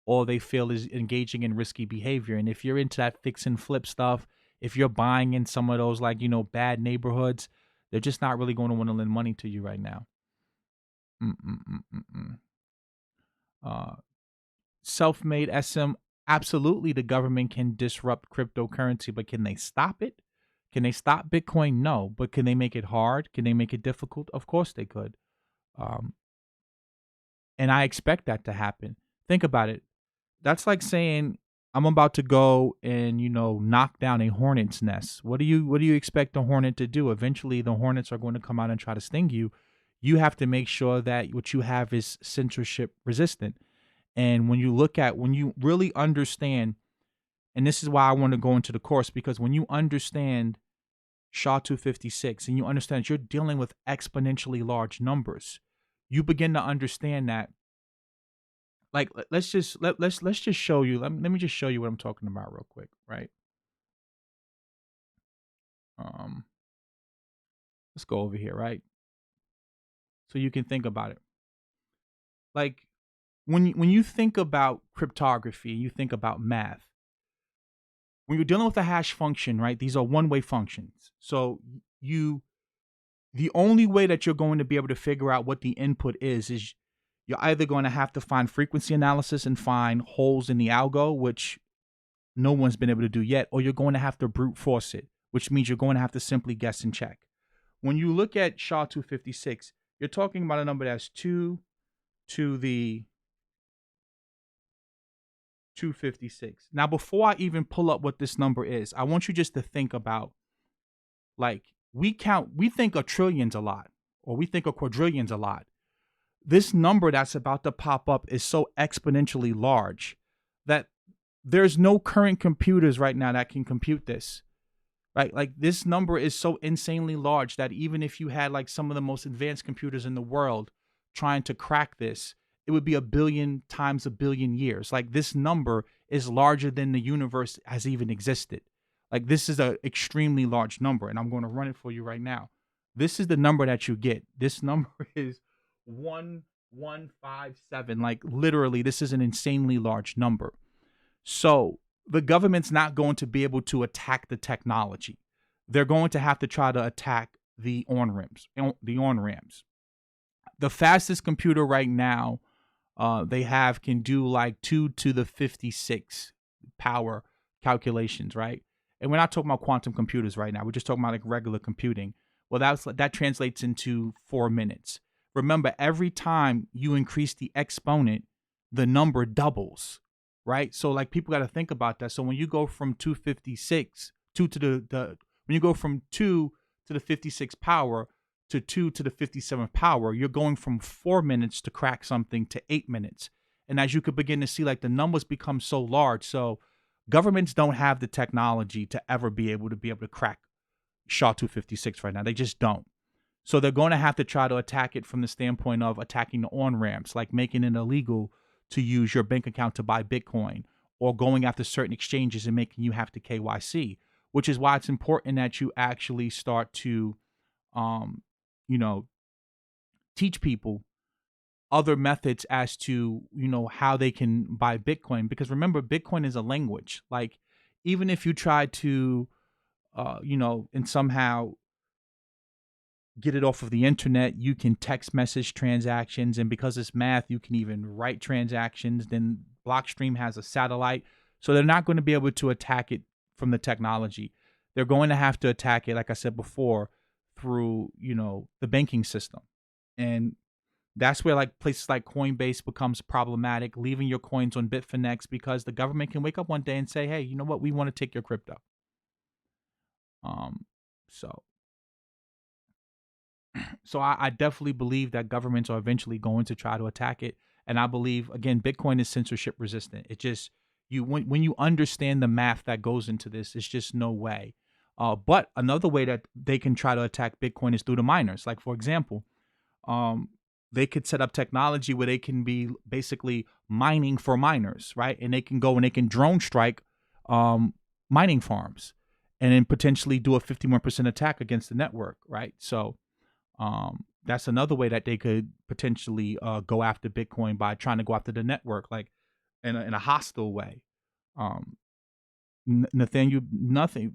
or they feel is engaging in risky behavior. And if you're into that fix and flip stuff, if you're buying in some of those like, bad neighborhoods, they're just not really going to want to lend money to you right now. Mm-mm-mm-mm-mm. Uh, Self-made SM, absolutely the government can disrupt cryptocurrency, but can they stop it? Can they stop Bitcoin? No. But can they make it hard? Can they make it difficult? Of course they could. Um, and I expect that to happen. Think about it. That's like saying I'm about to go and knock down a hornet's nest. What do you expect the hornet to do? Eventually, the hornets are going to come out and try to sting you. You have to make sure that what you have is censorship resistant. And when you really understand, and this is why I want to go into the course, because when you understand SHA-256 and you understand you're dealing with exponentially large numbers, you begin to understand that Like let's just show you. Let me just show you what I'm talking about real quick, right? Um, let's go over here, right? So you can think about it. Like when you think about cryptography, you think about math. When you're dealing with a hash function, right? These are one-way functions. So you the only way that you're going to be able to figure out what the input is you're either going to have to find frequency analysis and find holes in the algo, which no one's been able to do yet, or you're going to have to brute force it, which means you're going to have to simply guess and check. When you look at SHA-256, you're talking about a number that's 2 to the 256. Now, before I even pull up what this number is, I want you just to think about, like, we think of trillions a lot, or we think of quadrillions a lot. This number that's about to pop up is so exponentially large that there's no current computers right now that can compute this. Right? Like, this number is so insanely large that even if you had like some of the most advanced computers in the world trying to crack this, it would be a billion times a billion years. Like, this number is larger than the universe has even existed. Like, this is an extremely large number, and I'm going to run it for you right now. This is the number that you get. This number is 1157. Like, literally, this is an insanely large number. So the government's not going to be able to attack the technology. They're going to have to try to attack the on-ramps. The fastest computer right now they have can do like 2 to the 56 power calculations, right? And we're not talking about quantum computers right now. We're just talking about like regular computing. Well, that translates into 4 minutes. Remember, every time you increase the exponent, the number doubles, right? So like, people got to think about that. So when you go from 256, 2 to the when you go from 2 to the 56 power to 2 to the 57th power, you're going from 4 minutes to crack something to 8 minutes. And as you could begin to see, like, the numbers become so large. So governments don't have the technology to ever be able to crack SHA-256 right now. They just don't. So they're going to have to try to attack it from the standpoint of attacking the on-ramps, like making it illegal to use your bank account to buy Bitcoin, or going after certain exchanges and making you have to KYC, which is why it's important that you actually start to, you know, teach people other methods as to, how they can buy Bitcoin. Because remember, Bitcoin is a language. Like, even if you try to, and somehow get it off of the internet, you can text message transactions. And because it's math, you can even write transactions. Then Blockstream has a satellite. So they're not going to be able to attack it from the technology. They're going to have to attack it, like I said before, through, the banking system. And that's where like places like Coinbase becomes problematic, leaving your coins on Bitfinex, because the government can wake up one day and say, hey, you know what? We want to take your crypto. Um, so So I definitely believe that governments are eventually going to try to attack it. And I believe, again, Bitcoin is censorship resistant. It just, when you understand the math that goes into this, it's just no way. But another way that they can try to attack Bitcoin is through the miners. Like, for example, they could set up technology where they can be basically mining for miners, right? And they can go and they can drone strike mining farms, and then potentially do a 51% attack against the network, right? So that's another way that they could potentially go after Bitcoin, by trying to go after the network, like in a hostile way. Um, Nathaniel, nothing.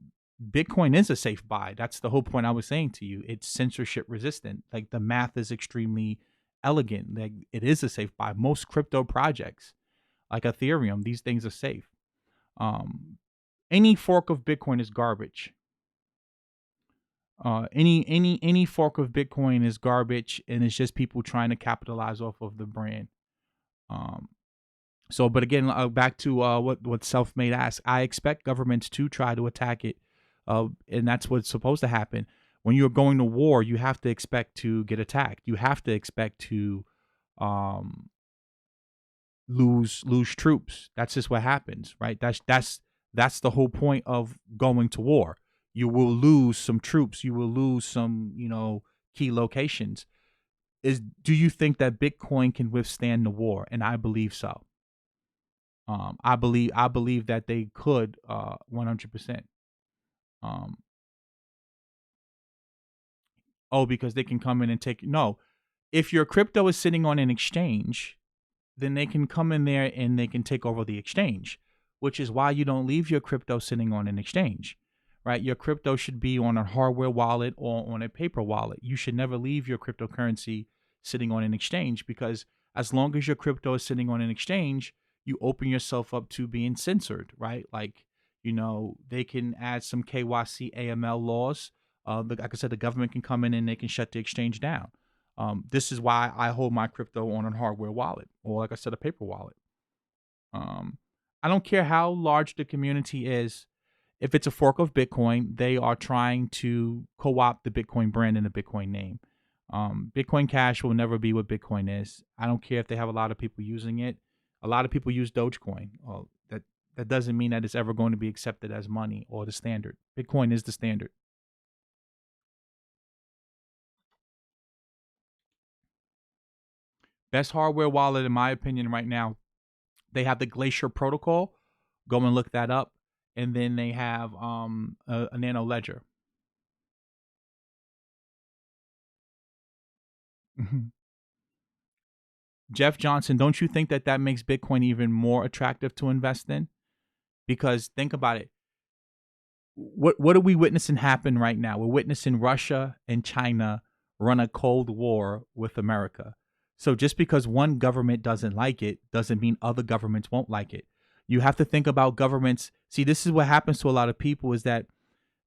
Bitcoin is a safe buy. That's the whole point I was saying to you. It's censorship resistant. Like, the math is extremely elegant. Like, it is a safe buy. Most crypto projects, like Ethereum, these things are safe. Any fork of Bitcoin is garbage. Any fork of Bitcoin is garbage, and it's just people trying to capitalize off of the brand. But again, back to what Selfmade asked. I expect governments to try to attack it, and that's what's supposed to happen. When you're going to war, you have to expect to get attacked. You have to expect to lose troops. That's just what happens, right? That's the whole point of going to war. You will lose some troops. You will lose some, key locations. Do you think that Bitcoin can withstand the war? And I believe so. I believe that they could 100%. Um, oh, because they can come in and take no. If your crypto is sitting on an exchange, then they can come in there and they can take over the exchange, which is why you don't leave your crypto sitting on an exchange, right? Your crypto should be on a hardware wallet or on a paper wallet. You should never leave your cryptocurrency sitting on an exchange because as long as your crypto is sitting on an exchange, you open yourself up to being censored, right? Like, they can add some KYC AML laws. Like I said, the government can come in and they can shut the exchange down. This is why I hold my crypto on a hardware wallet or, like I said, a paper wallet. Um, I don't care how large the community is. If it's a fork of Bitcoin, they are trying to co-opt the Bitcoin brand and the Bitcoin name. Bitcoin Cash will never be what Bitcoin is. I don't care if they have a lot of people using it. A lot of people use Dogecoin. Well, that doesn't mean that it's ever going to be accepted as money or the standard. Bitcoin is the standard. Best hardware wallet, in my opinion, right now. They have the Glacier protocol. Go and look that up. And then they have a Nano Ledger. Jeff Johnson, don't you think that that makes Bitcoin even more attractive to invest in? Because think about it. What are we witnessing happen right now? We're witnessing Russia and China run a cold war with America. So just because one government doesn't like it doesn't mean other governments won't like it. You have to think about governments. See, this is what happens to a lot of people is that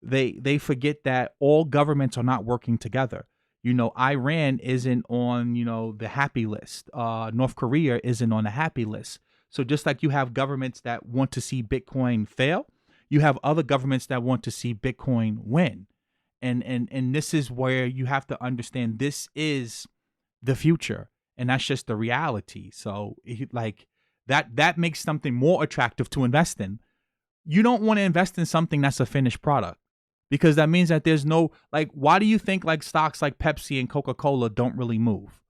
they forget that all governments are not working together. Iran isn't on, the happy list. North Korea isn't on the happy list. So just like you have governments that want to see Bitcoin fail, you have other governments that want to see Bitcoin win. And this is where you have to understand this is the future, and that's just the reality. So like that makes something more attractive to invest in. You don't want to invest in something that's a finished product because that means that there's no, like, why do you think like stocks like Pepsi and Coca-Cola don't really move,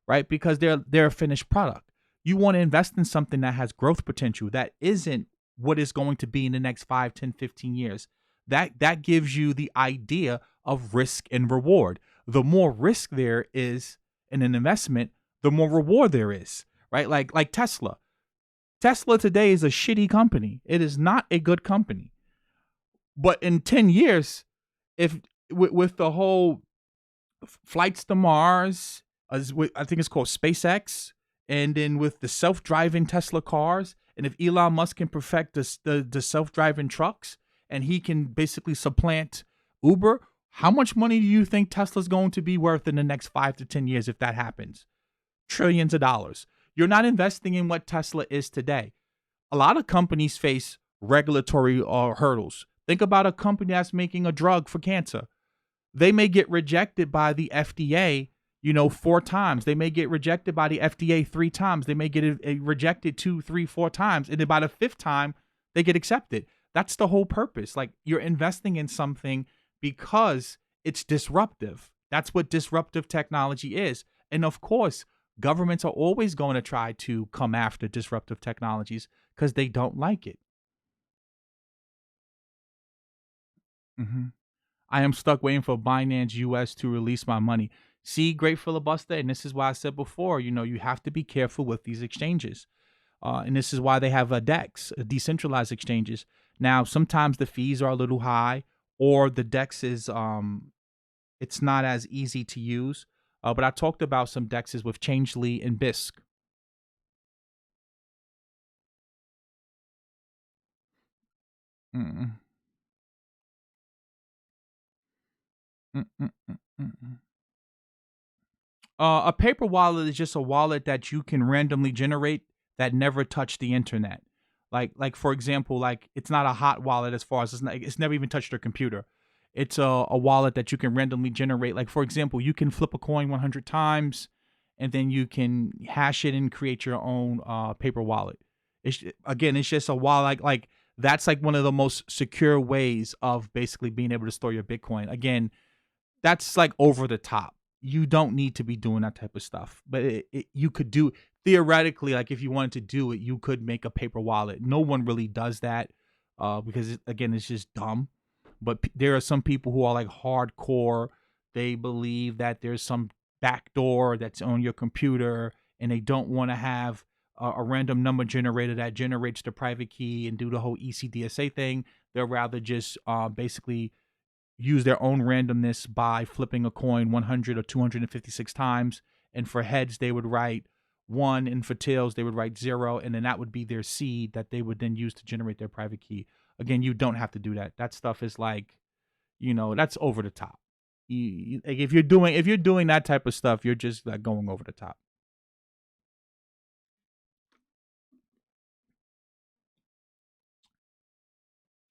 right? Because they're a finished product. You want to invest in something that has growth potential that isn't what is going to be in the next 5, 10, 15 years. That gives you the idea of risk and reward. The more risk there is in an investment, the more reward there is, right? Like Tesla. Tesla today is a shitty company. It is not a good company. But in 10 years, if with the whole flights to Mars, I think it's called SpaceX, and then with the self-driving Tesla cars, and if Elon Musk can perfect the self-driving trucks, and he can basically supplant Uber, how much money do you think Tesla's going to be worth in the next 5 to 10 years if that happens? Trillions of dollars. You're not investing in what Tesla is today. A lot of companies face regulatory hurdles. Think about a company that's making a drug for cancer. They may get rejected by the FDA, 4 times. They may get rejected by the FDA 3 times. They may get rejected 2, 3, 4 times. And then by the 5th time, they get accepted. That's the whole purpose. Like, you're investing in something because it's disruptive. That's what disruptive technology is. And of course, governments are always going to try to come after disruptive technologies because they don't like it. hmm I am stuck waiting for Binance US to release my money. See, great filibuster. And this is why I said before, you have to be careful with these exchanges. And this is why they have a DEX, decentralized exchanges. Now, sometimes the fees are a little high, or the DEX is it's not as easy to use. But I talked about some DEXs with Changelly and Bisq. Mm-mm, mm-mm, mm-mm. A paper wallet is just a wallet that you can randomly generate that never touched the internet. Like for example, like it's not a hot wallet as far as it's never even touched your computer. It's a wallet that you can randomly generate. Like for example, you can flip a coin 100 times, and then you can hash it and create your own paper wallet. It's just a wallet. Like that's like one of the most secure ways of basically being able to store your Bitcoin. Again, that's like over the top. you don't need to be doing that type of stuff. But you could do theoretically, like if you wanted to do it, you could make a paper wallet. No one really does that because again, it's just dumb. But there are some people who are like hardcore. They believe that there's some backdoor that's on your computer, and they don't want to have a random number generator that generates the private key and do the whole ECDSA thing. They'll rather just basically use their own randomness by flipping a coin 100 or 256 times. And for heads, they would write 1, and for tails, they would write 0, and then that would be their seed that they would then use to generate their private key. Again, you don't have to do that. That stuff is like, that's over the top. Like if you're doing that type of stuff, you're just like going over the top.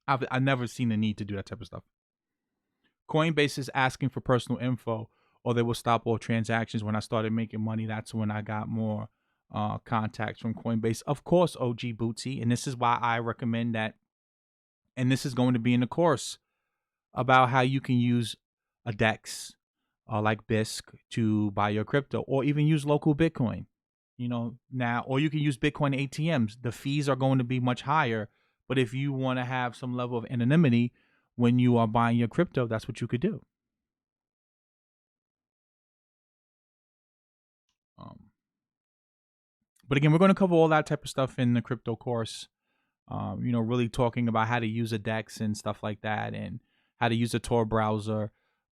I've never seen the need to do that type of stuff. Coinbase is asking for personal info, or they will stop all transactions. When I started making money, that's when I got more contacts from Coinbase. Of course, OG Bootsy, and this is why I recommend that. And this is going to be in the course about how you can use a DEX like BISC to buy your crypto, or even use local Bitcoin. Now, or you can use Bitcoin ATMs. The fees are going to be much higher, but if you want to have some level of anonymity when you are buying your crypto, that's what you could do. But again, we're going to cover all that type of stuff in the crypto course. Really talking about how to use a DEX and stuff like that, and how to use a Tor browser.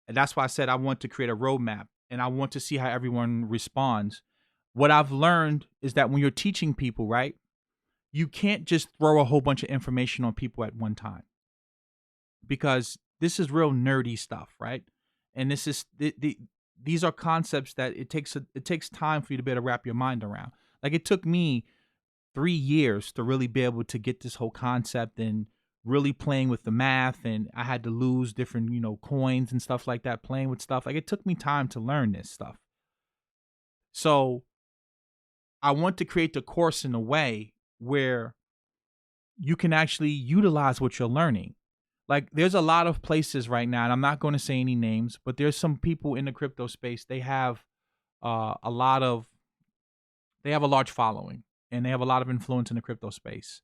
And that's why I said I want to create a roadmap, and I want to see how everyone responds. What I've learned is that when you're teaching people, right, you can't just throw a whole bunch of information on people at one time, because this is real nerdy stuff, right? And this is these are concepts that it takes time for you to be able to wrap your mind around. Like it took me 3 years to really be able to get this whole concept and really playing with the math, and I had to lose different, coins and stuff like that, playing with stuff. Like it took me time to learn this stuff. So I want to create the course in a way where you can actually utilize what you're learning. Like there's a lot of places right now, and I'm not going to say any names, but there's some people in the crypto space. They have a large following, and they have a lot of influence in the crypto space.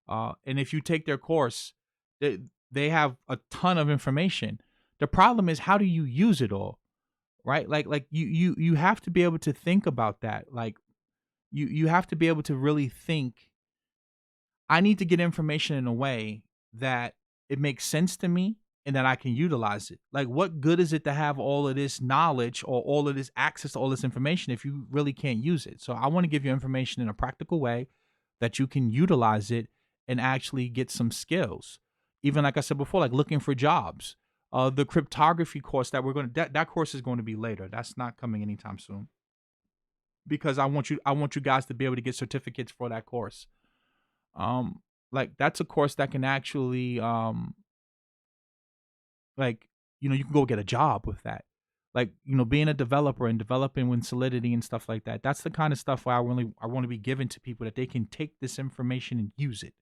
And if you take their course, they have a ton of information. The problem is, how do you use it all, right? Like you have to be able to think about that. Like you have to be able to really think. I need to get information in a way that it makes sense to me and that I can utilize it. Like, what good is it to have all of this knowledge or all of this access to all this information if you really can't use it? So I want to give you information in a practical way that you can utilize it and actually get some skills. Even like I said before, like looking for jobs. The cryptography course that we're going to that course is going to be later. That's not coming anytime soon. Because I want you guys to be able to get certificates for that course. Like that's a course that can actually you can go get a job with that. Like, being a developer and developing with Solidity and stuff like that. That's the kind of stuff where I want to be given to people, that they can take this information and use it.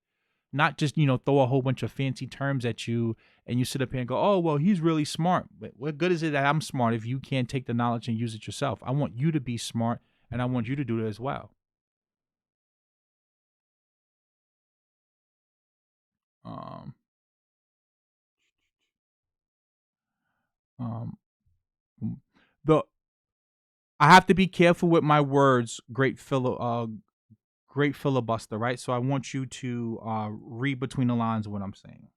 Not just, throw a whole bunch of fancy terms at you and you sit up here and go, oh, well, he's really smart. But what good is it that I'm smart if you can't take the knowledge and use it yourself? I want you to be smart, and I want you to do it as well. Um, um, the I have to be careful with my words. Great filibuster, right? So I want you to read between the lines of what I'm saying.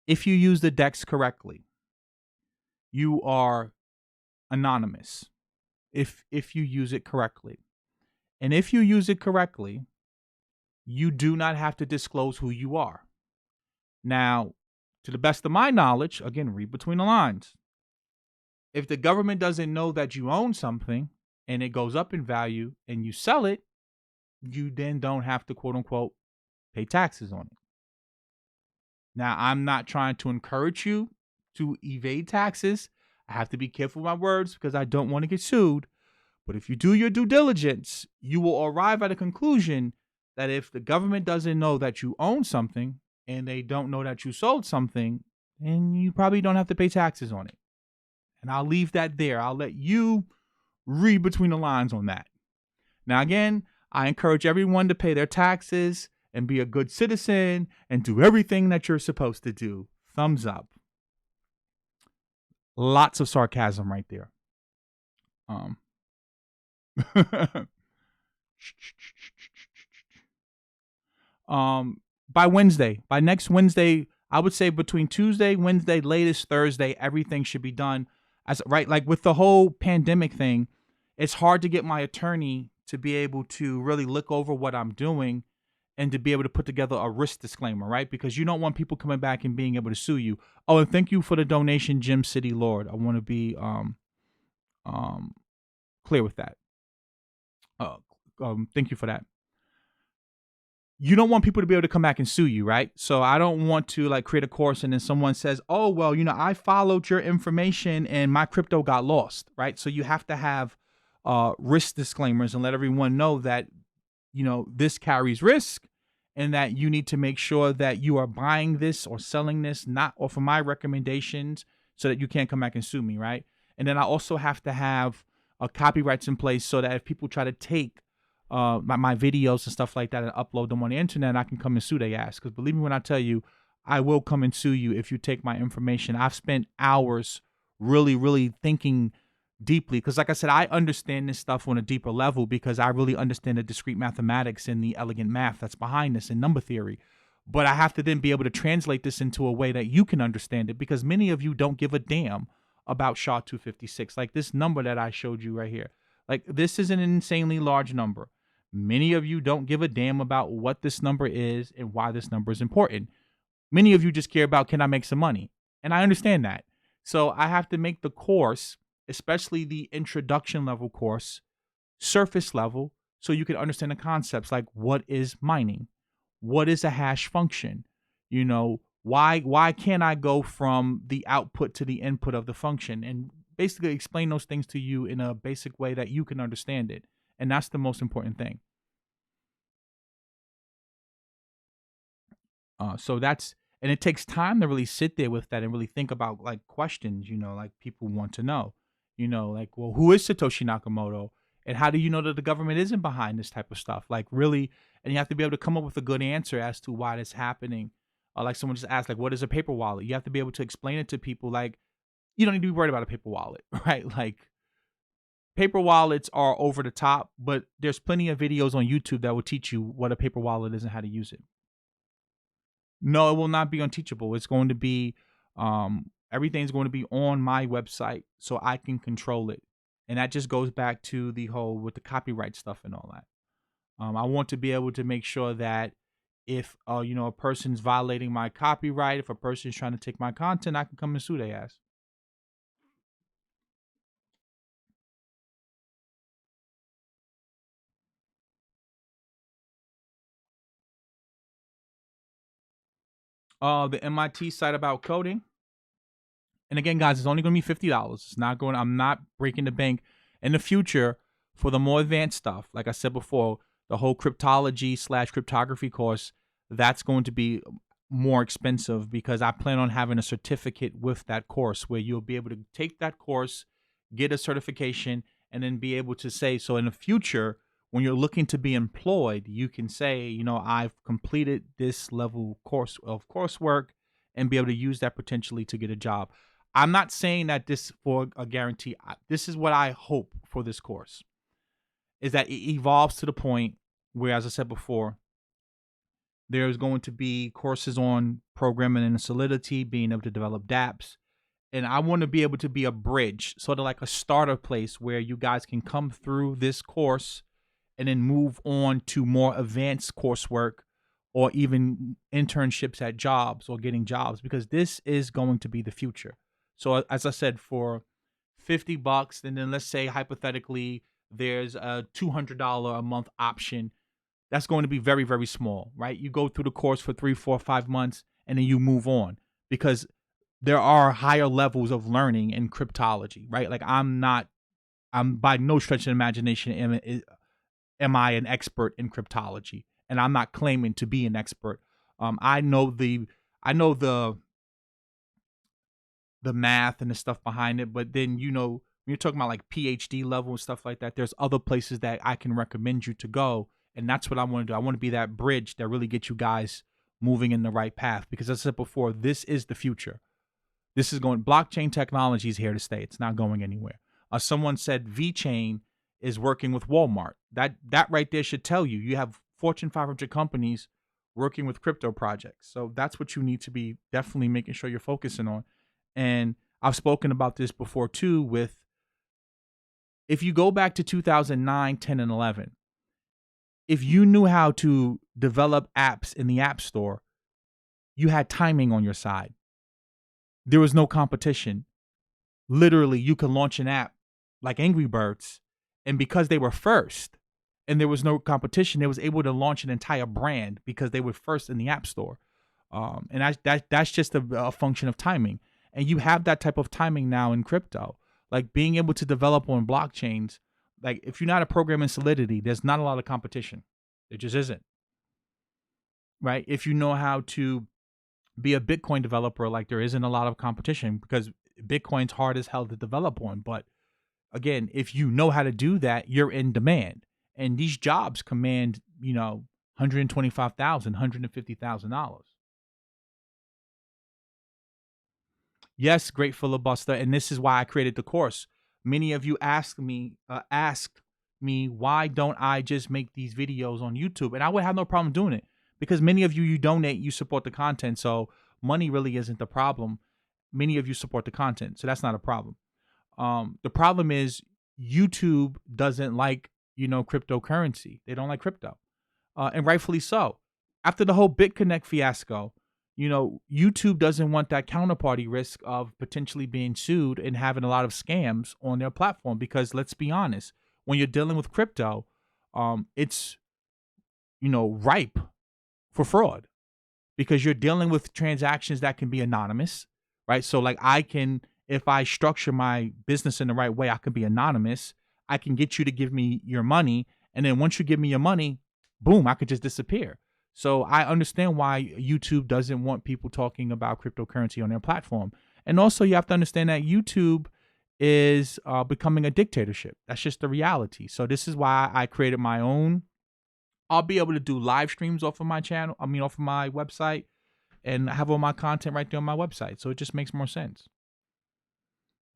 If you use the DEX correctly, you are anonymous. If you use it correctly, and if you use it correctly, you do not have to disclose who you are. Now, to the best of my knowledge, again, read between the lines. If the government doesn't know that you own something and it goes up in value and you sell it, you then don't have to, quote unquote, pay taxes on it. Now, I'm not trying to encourage you to evade taxes. I have to be careful with my words because I don't want to get sued. But if you do your due diligence, you will arrive at a conclusion that if the government doesn't know that you own something and they don't know that you sold something, then you probably don't have to pay taxes on it. And I'll leave that there. I'll let you read between the lines on that. Now, again, I encourage everyone to pay their taxes and be a good citizen and do everything that you're supposed to do. Thumbs up. Lots of sarcasm right there. Um, by Wednesday, by next Wednesday, I would say between Tuesday, Wednesday, latest Thursday, everything should be done. As right, like with the whole pandemic thing, it's hard to get my attorney to be able to really look over what I'm doing and to be able to put together a risk disclaimer, right? Because you don't want people coming back and being able to sue you. Oh, and thank you for the donation, Jim City Lord. I want to be um clear with that. Thank you for that. You don't want people to be able to come back and sue you, right? So I don't want to like create a course and then someone says, oh, well, I followed your information and my crypto got lost, right? So you have to have risk disclaimers and let everyone know that, this carries risk and that you need to make sure that you are buying this or selling this, not off of my recommendations so that you can't come back and sue me, right? And then I also have to have copyrights in place so that if people try to take my videos and stuff like that and upload them on the internet, I can come and sue their ass. Because believe me when I tell you, I will come and sue you if you take my information. I've spent hours really, really thinking deeply because, like I said, I understand this stuff on a deeper level because I really understand the discrete mathematics and the elegant math that's behind this and number theory. But I have to then be able to translate this into a way that you can understand it because many of you don't give a damn about SHA-256. Like this number that I showed you right here. Like this is an insanely large number. Many of you don't give a damn about what this number is and why this number is important. Many of you just care about, can I make some money? And I understand that. So I have to make the course, especially the introduction level course, surface level, so you can understand the concepts like what is mining? What is a hash function? Why can't I go from the output to the input of the function? And basically explain those things to you in a basic way that you can understand it. And that's the most important thing. And it takes time to really sit there with that and really think about like questions, like people want to know, like, well, who is Satoshi Nakamoto? And how do you know that the government isn't behind this type of stuff? Like really, and you have to be able to come up with a good answer as to why that's happening. Like someone just asked, like, what is a paper wallet? You have to be able to explain it to people. Like, you don't need to be worried about a paper wallet, right? Like, paper wallets are over the top, but there's plenty of videos on YouTube that will teach you what a paper wallet is and how to use it. No, it will not be unteachable. It's going to be, everything's going to be on my website so I can control it. And that just goes back to the whole with the copyright stuff and all that. I want to be able to make sure that if, a person's violating my copyright, if a person's trying to take my content, I can come and sue their ass. The MIT site about coding. And again, guys, it's only going to be $50. It's not going. I'm not breaking the bank. In the future, for the more advanced stuff, like I said before, the whole cryptology/cryptography course, that's going to be more expensive because I plan on having a certificate with that course where you'll be able to take that course, get a certification, and then be able to say, so in the future, when you're looking to be employed, you can say, I've completed this level course of coursework and be able to use that potentially to get a job. I'm not saying that this for a guarantee. This is what I hope for this course is that it evolves to the point where, as I said before, there's going to be courses on programming and Solidity, being able to develop dApps. And I want to be able to be a bridge, sort of like a starter place where you guys can come through this course and then move on to more advanced coursework or even internships at jobs or getting jobs, because this is going to be the future. So as I said, for $50, and then let's say hypothetically there's a $200 a month option, that's going to be very, very small, right? You go through the course for 3, 4, 5 months, and then you move on because there are higher levels of learning in cryptology, right? Like I'm by no stretch of imagination am I an expert in cryptology, and I'm not claiming to be an expert. I know the the math and the stuff behind it. But then, when you're talking about like PhD level and stuff like that, there's other places that I can recommend you to go. And that's what I want to do. I want to be that bridge that really gets you guys moving in the right path. Because as I said before, this is the future. This is going, blockchain technology is here to stay. It's not going anywhere. Someone said VeChain is working with Walmart. That right there should tell you have Fortune 500 companies working with crypto projects. So that's what you need to be definitely making sure you're focusing on. And I've spoken about this before too with, if you go back to 2009, 10, and 11, if you knew how to develop apps in the App Store, you had timing on your side. There was no competition. Literally, you could launch an app like Angry Birds, and because they were first and there was no competition, they was able to launch an entire brand because they were first in the App Store. And that's just a function of timing. And you have that type of timing now in crypto. Like being able to develop on blockchains, like if you're not a program in Solidity, there's not a lot of competition. It just isn't. Right? If you know how to be a Bitcoin developer, like there isn't a lot of competition because Bitcoin's hard as hell to develop on. But again, if you know how to do that, you're in demand. And these jobs command, $125,000, $150,000. Yes, great filibuster, and this is why I created the course. Many of you asked me, why don't I just make these videos on YouTube? And I would have no problem doing it because many of you donate, you support the content, so money really isn't the problem. Many of you support the content, so that's not a problem. The problem is YouTube doesn't like cryptocurrency. They don't like crypto, and rightfully so. After the whole BitConnect fiasco, YouTube doesn't want that counterparty risk of potentially being sued and having a lot of scams on their platform because let's be honest, when you're dealing with crypto, it's, ripe for fraud because you're dealing with transactions that can be anonymous, right? So like if I structure my business in the right way, I can be anonymous. I can get you to give me your money. And then once you give me your money, boom, I could just disappear. So I understand why YouTube doesn't want people talking about cryptocurrency on their platform. And also you have to understand that YouTube is becoming a dictatorship. That's just the reality. So this is why I created my own. I'll be able to do live streams off of my channel. Off of my website and have all my content right there on my website. So it just makes more sense.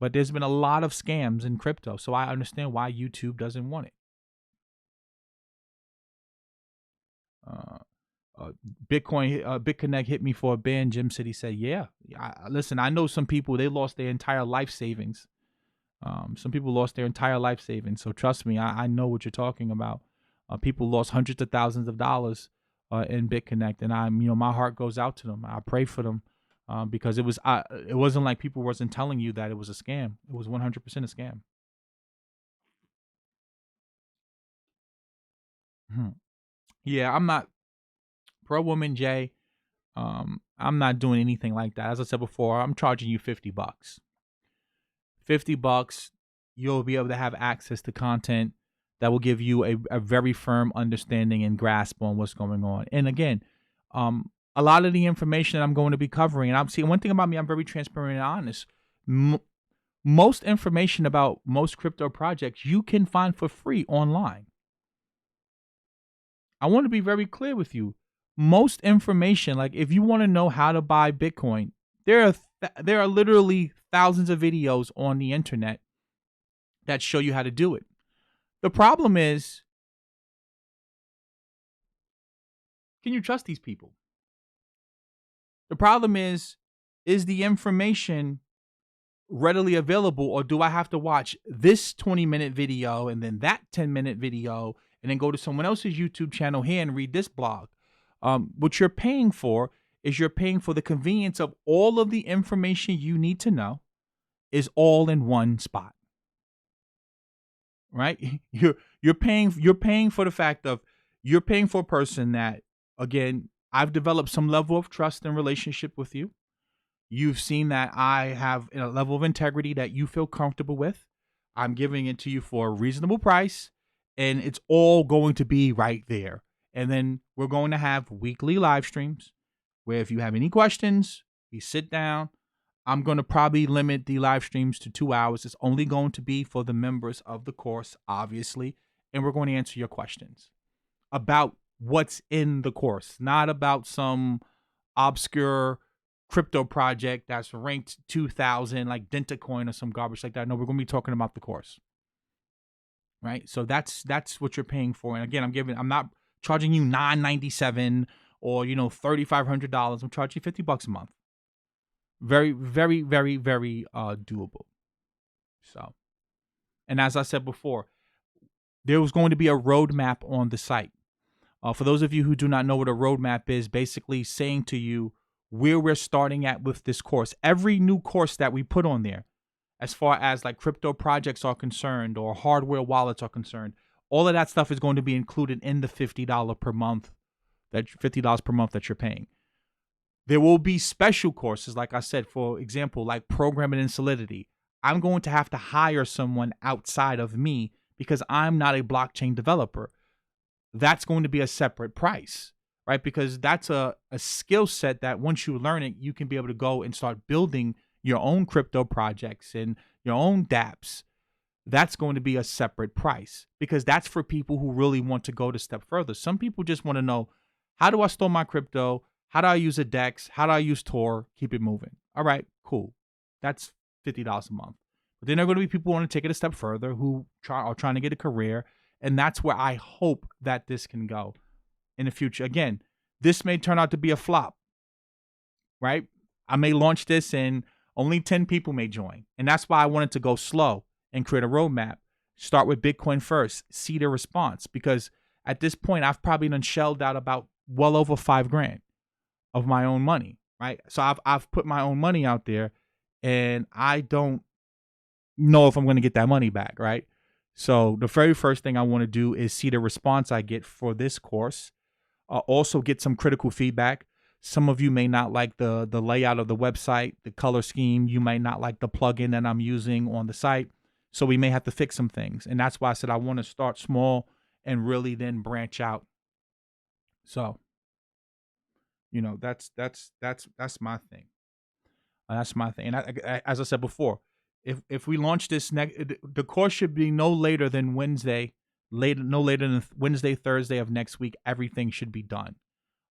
But there's been a lot of scams in crypto. So I understand why YouTube doesn't want it. BitConnect hit me for a ban. Jim City said, yeah. Listen, I know some people, they lost their entire life savings. Some people lost their entire life savings. So trust me, I know what you're talking about. People lost hundreds of thousands of dollars in BitConnect. And my heart goes out to them. I pray for them because it wasn't like people wasn't telling you that it was a scam. It was 100% a scam. Yeah, I'm not pro woman, Jay. I'm not doing anything like that. As I said before, I'm charging you $50. $50, you'll be able to have access to content that will give you a very firm understanding and grasp on what's going on. And again, a lot of the information that I'm going to be covering, and I'm seeing one thing about me, I'm very transparent and honest. Most information about most crypto projects you can find for free online. I want to be very clear with you. Most information, like if you want to know how to buy Bitcoin, there are literally thousands of videos on the internet that show you how to do it. The problem is, can you trust these people? The problem is the information readily available, or do I have to watch this 20-minute video and then that 10-minute video and then go to someone else's YouTube channel here and read this blog? What you're paying for is you're paying for the convenience of all of the information you need to know is all in one spot. Right? You're paying for the fact of you're paying for a person that, again, I've developed some level of trust and relationship with you. You've seen that I have a level of integrity that you feel comfortable with. I'm giving it to you for a reasonable price, and it's all going to be right there. And then we're going to have weekly live streams where if you have any questions, we sit down. I'm going to probably limit the live streams to 2 hours. It's only going to be for the members of the course, obviously. And we're going to answer your questions about what's in the course, not about some obscure crypto project that's ranked 2000 like Dentacoin or some garbage like that. No, we're going to be talking about the course. Right? So that's what you're paying for. And again, I'm not charging you $9.97 or $3,500. I'm charging you $50 a month. Very, very, very, very doable. So, and as I said before, there was going to be a roadmap on the site. For those of you who do not know what a roadmap is, basically saying to you where we're starting at with this course. Every new course that we put on there, as far as like crypto projects are concerned or hardware wallets are concerned, all of that stuff is going to be included in the $50 per month, that $50 per month that you're paying. There will be special courses, like I said, for example, like programming and Solidity. I'm going to have to hire someone outside of me because I'm not a blockchain developer. That's going to be a separate price, right? Because that's a skill set that once you learn it, you can be able to go and start building your own crypto projects and your own dApps. That's going to be a separate price because that's for people who really want to go the step further. Some people just want to know, how do I store my crypto? How do I use a DEX? How do I use Tor? Keep it moving. All right, cool. That's $50 a month. But then there are going to be people who want to take it a step further who are trying to get a career. And that's where I hope that this can go in the future. Again, this may turn out to be a flop, right? I may launch this and only 10 people may join. And that's why I wanted to go slow and create a roadmap. Start with Bitcoin first, see the response. Because at this point, I've probably done shelled out about well over $5,000 of my own money, right? So I've put my own money out there and I don't know if I'm going to get that money back, right? So the very first thing I want to do is see the response I get for this course. Also get some critical feedback. Some of you may not like the layout of the website, the color scheme. You might not like the plugin that I'm using on the site. So we may have to fix some things. And that's why I said I want to start small and really then branch out. So, that's my thing. That's my thing. And as I said before, if we launch this the course should be no later than Wednesday, no later than Wednesday, Thursday of next week. Everything should be done.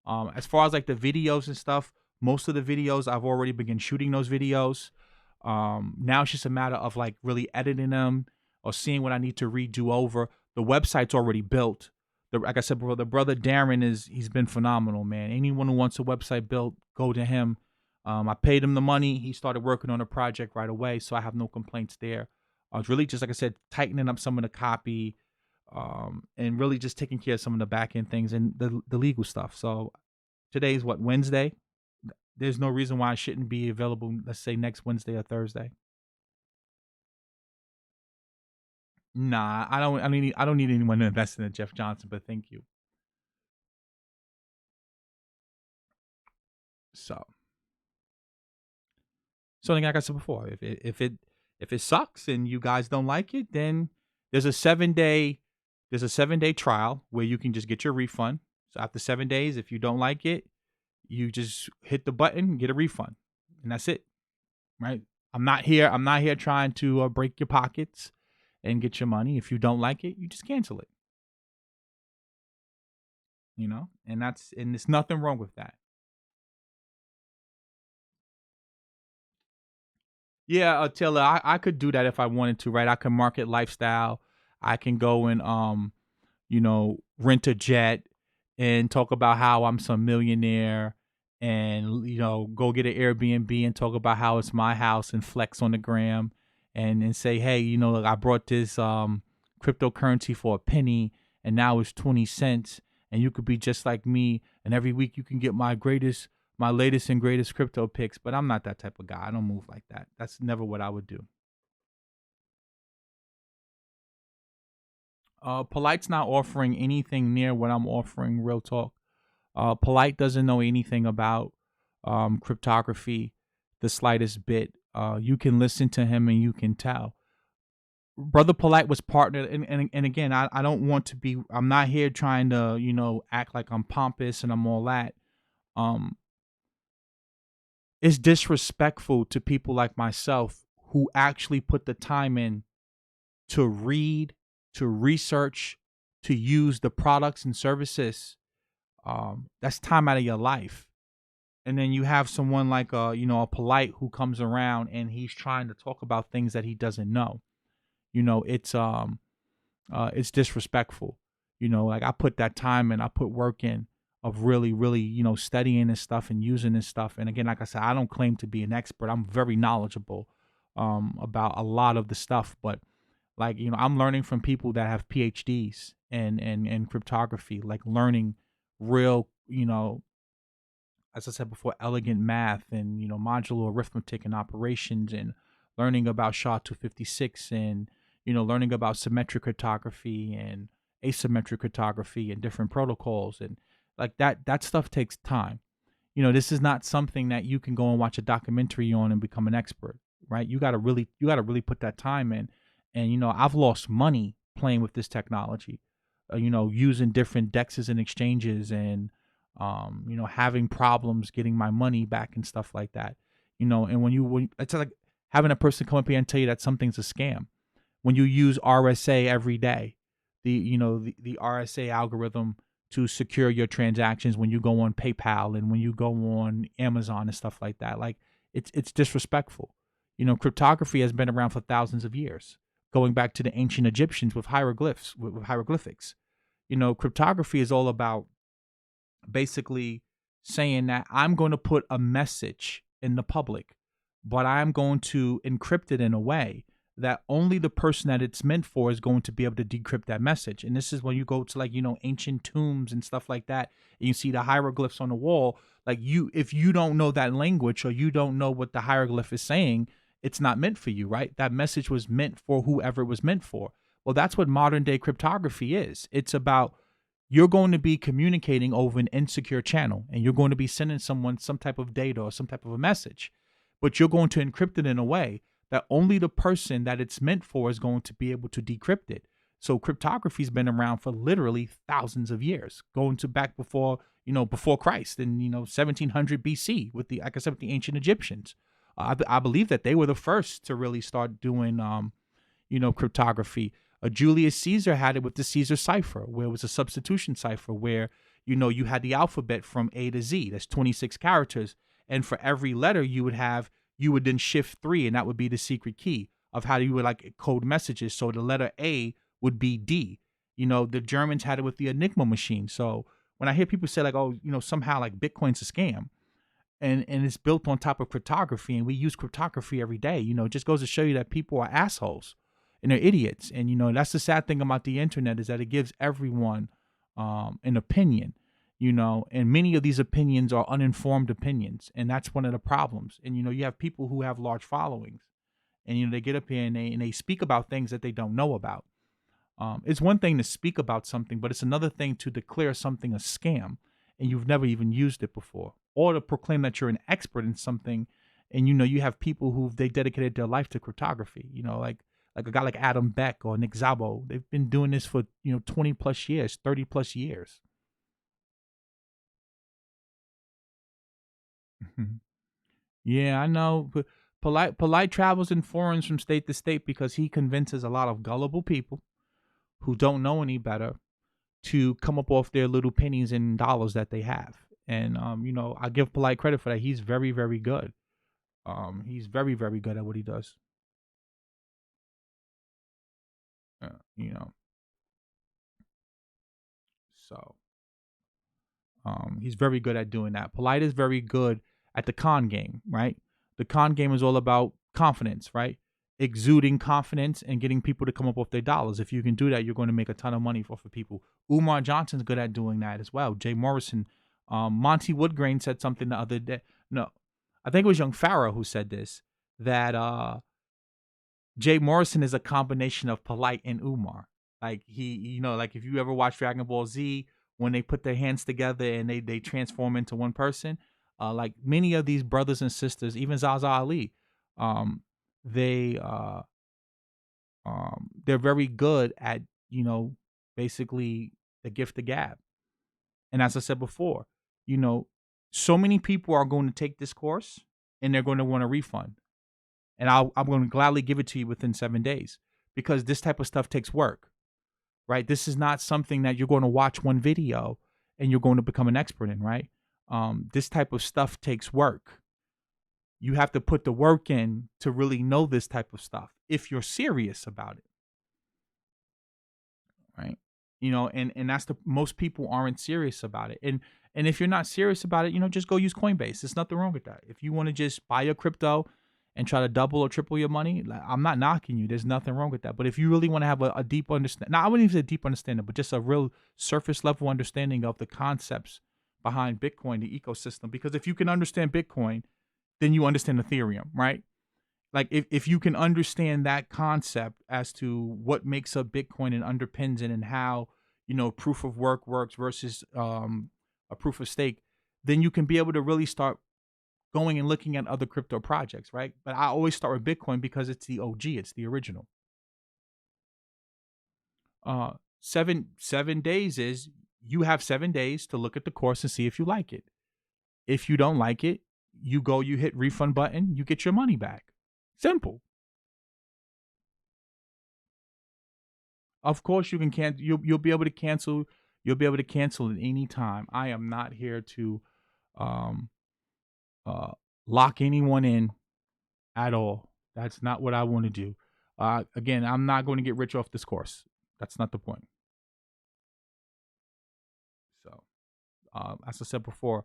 As far as like the videos and stuff, most of the videos I've already begun shooting those videos. Now it's just a matter of like really editing them or seeing what I need to redo over. The website's already built. Like I said before, the brother Darren he's been phenomenal, man. Anyone who wants a website built, go to him. I paid him the money. He started working on a project right away, so I have no complaints there. I was really just, like I said, tightening up some of the copy, and really just taking care of some of the back end things and the legal stuff. So today's Wednesday. There's no reason why I shouldn't be available. Let's say next Wednesday or Thursday. Nah, I don't. I don't need anyone to invest in Jeff Johnson, but thank you. So like I said before, if it sucks and you guys don't like it, then there's a 7-day trial where you can just get your refund. So after 7 days, if you don't like it, you just hit the button, get a refund, and that's it. Right? I'm not here trying to break your pockets and get your money. If you don't like it, you just cancel it. And there's nothing wrong with that. Yeah, Taylor, I could do that if I wanted to, right? I can market lifestyle. I can go and rent a jet and talk about how I'm some millionaire and go get an Airbnb and talk about how it's my house and flex on the gram and say, hey, look, I brought this cryptocurrency for a penny and now it's 20 cents and you could be just like me and every week you can get my latest and greatest crypto picks. But I'm not that type of guy. I don't move like that. That's never what I would do. Polite's not offering anything near what I'm offering. Real talk. Polite doesn't know anything about cryptography, the slightest bit. You can listen to him and you can tell. Brother Polite was partnered, and again, I don't want to be. I'm not here trying to act like I'm pompous and I'm all that. Um, It's disrespectful to people like myself who actually put the time in to read, to research, to use the products and services. That's time out of your life. And then you have someone like a polite who comes around and he's trying to talk about things that he doesn't know. It's disrespectful. Like I put that time in, I put work in of really, really, studying this stuff and using this stuff. And again, like I said, I don't claim to be an expert. I'm very knowledgeable about a lot of the stuff, but like, I'm learning from people that have PhDs and cryptography, like learning real, as I said before, elegant math and modular arithmetic and operations, and learning about SHA-256, and learning about symmetric cryptography and asymmetric cryptography and different protocols, and like that stuff takes time. This is not something that you can go and watch a documentary on and become an expert, right? You got to really put that time in. And I've lost money playing with this technology, using different dexes and exchanges, and having problems getting my money back and stuff like that. And when it's like having a person come up here and tell you that something's a scam when you use RSA every day, the RSA algorithm to secure your transactions when you go on PayPal and when you go on Amazon and stuff like that. Like it's disrespectful. Cryptography has been around for thousands of years, going back to the ancient Egyptians with hieroglyphs, with hieroglyphics. Cryptography is all about basically saying that I'm going to put a message in the public, but I'm going to encrypt it in a way that only the person that it's meant for is going to be able to decrypt that message. And this is when you go to like, ancient tombs and stuff like that, and you see the hieroglyphs on the wall. Like if you don't know that language or you don't know what the hieroglyph is saying, it's not meant for you, right? That message was meant for whoever it was meant for. Well, that's what modern day cryptography is. It's about you're going to be communicating over an insecure channel, and you're going to be sending someone some type of data or some type of a message, but you're going to encrypt it in a way that only the person that it's meant for is going to be able to decrypt it. So cryptography's been around for literally thousands of years, going to back before Christ in 1700 BC with the, like I said, with the ancient Egyptians. I believe that they were the first to really start doing cryptography. Julius Caesar had it with the Caesar cipher, where it was a substitution cipher, where you had the alphabet from A to Z. That's 26 characters, and for every letter you would then shift 3, and that would be the secret key of how you would like code messages. So the letter A would be D. The Germans had it with the Enigma machine. So when I hear people say like, oh, somehow like Bitcoin's a scam, and it's built on top of cryptography, and we use cryptography every day, it just goes to show you that people are assholes and they're idiots. And that's the sad thing about the internet, is that it gives everyone an opinion, and many of these opinions are uninformed opinions, and that's one of the problems. And you have people who have large followings, and they get up here and they speak about things that they don't know about. It's one thing to speak about something, but it's another thing to declare something a scam and you've never even used it before, or to proclaim that you're an expert in something. And you have people who they dedicated their life to cryptography. Like a guy like Adam Beck or Nick Szabo. They've been doing this for 20 plus years, 30 plus years. Yeah, I know. But polite travels in forums from state to state because he convinces a lot of gullible people who don't know any better to come up off their little pennies and dollars that they have. And I give Polite credit for that. He's very, very good. He's very, very good at what he does. Uh, you know, so he's very good at doing that. Polite is very good at the con game, right? The con game is all about confidence, right? Exuding confidence and getting people to come up with their dollars. If you can do that, you're going to make a ton of money off of people. Umar Johnson's good at doing that as well. Jay Morrison, Monty Woodgrain said something the other day. No, I think it was Young Pharaoh who said this, that Jay Morrison is a combination of Polite and Umar. Like like if you ever watch Dragon Ball Z, when they put their hands together and they transform into one person, like many of these brothers and sisters, even Zaza Ali, um, they they're very good at basically the gift of gab. And as I said before, you know, so many people are going to take this course and they're going to want a refund. And I'm going to gladly give it to you within 7 days, because this type of stuff takes work, right? This is not something that you're going to watch one video and you're going to become an expert in, right? This type of stuff takes work. You have to put the work in to really know this type of stuff if you're serious about it, right? And that's the most people aren't serious about it. And if you're not serious about it, just go use Coinbase. There's nothing wrong with that. If you want to just buy your crypto and try to double or triple your money, I'm not knocking you. There's nothing wrong with that. But if you really want to have a deep understanding, now I wouldn't even say deep understanding, but just a real surface level understanding of the concepts behind Bitcoin, the ecosystem. Because if you can understand Bitcoin, then you understand Ethereum, right? Like if you can understand that concept as to what makes up Bitcoin and underpins it, and how proof of work works versus a proof of stake, then you can be able to really start going and looking at other crypto projects, right? But I always start with Bitcoin because it's the OG, it's the original. 7 days is, you have 7 days to look at the course and see if you like it. If you don't like it, you hit refund button, you get your money back. Simple. Of course, you can cancel. You'll be able to cancel. You'll be able to cancel at any time. I am not here to um, lock anyone in at all. That's not what I want to do. Again, I'm not going to get rich off this course. That's not the point. So, as I said before,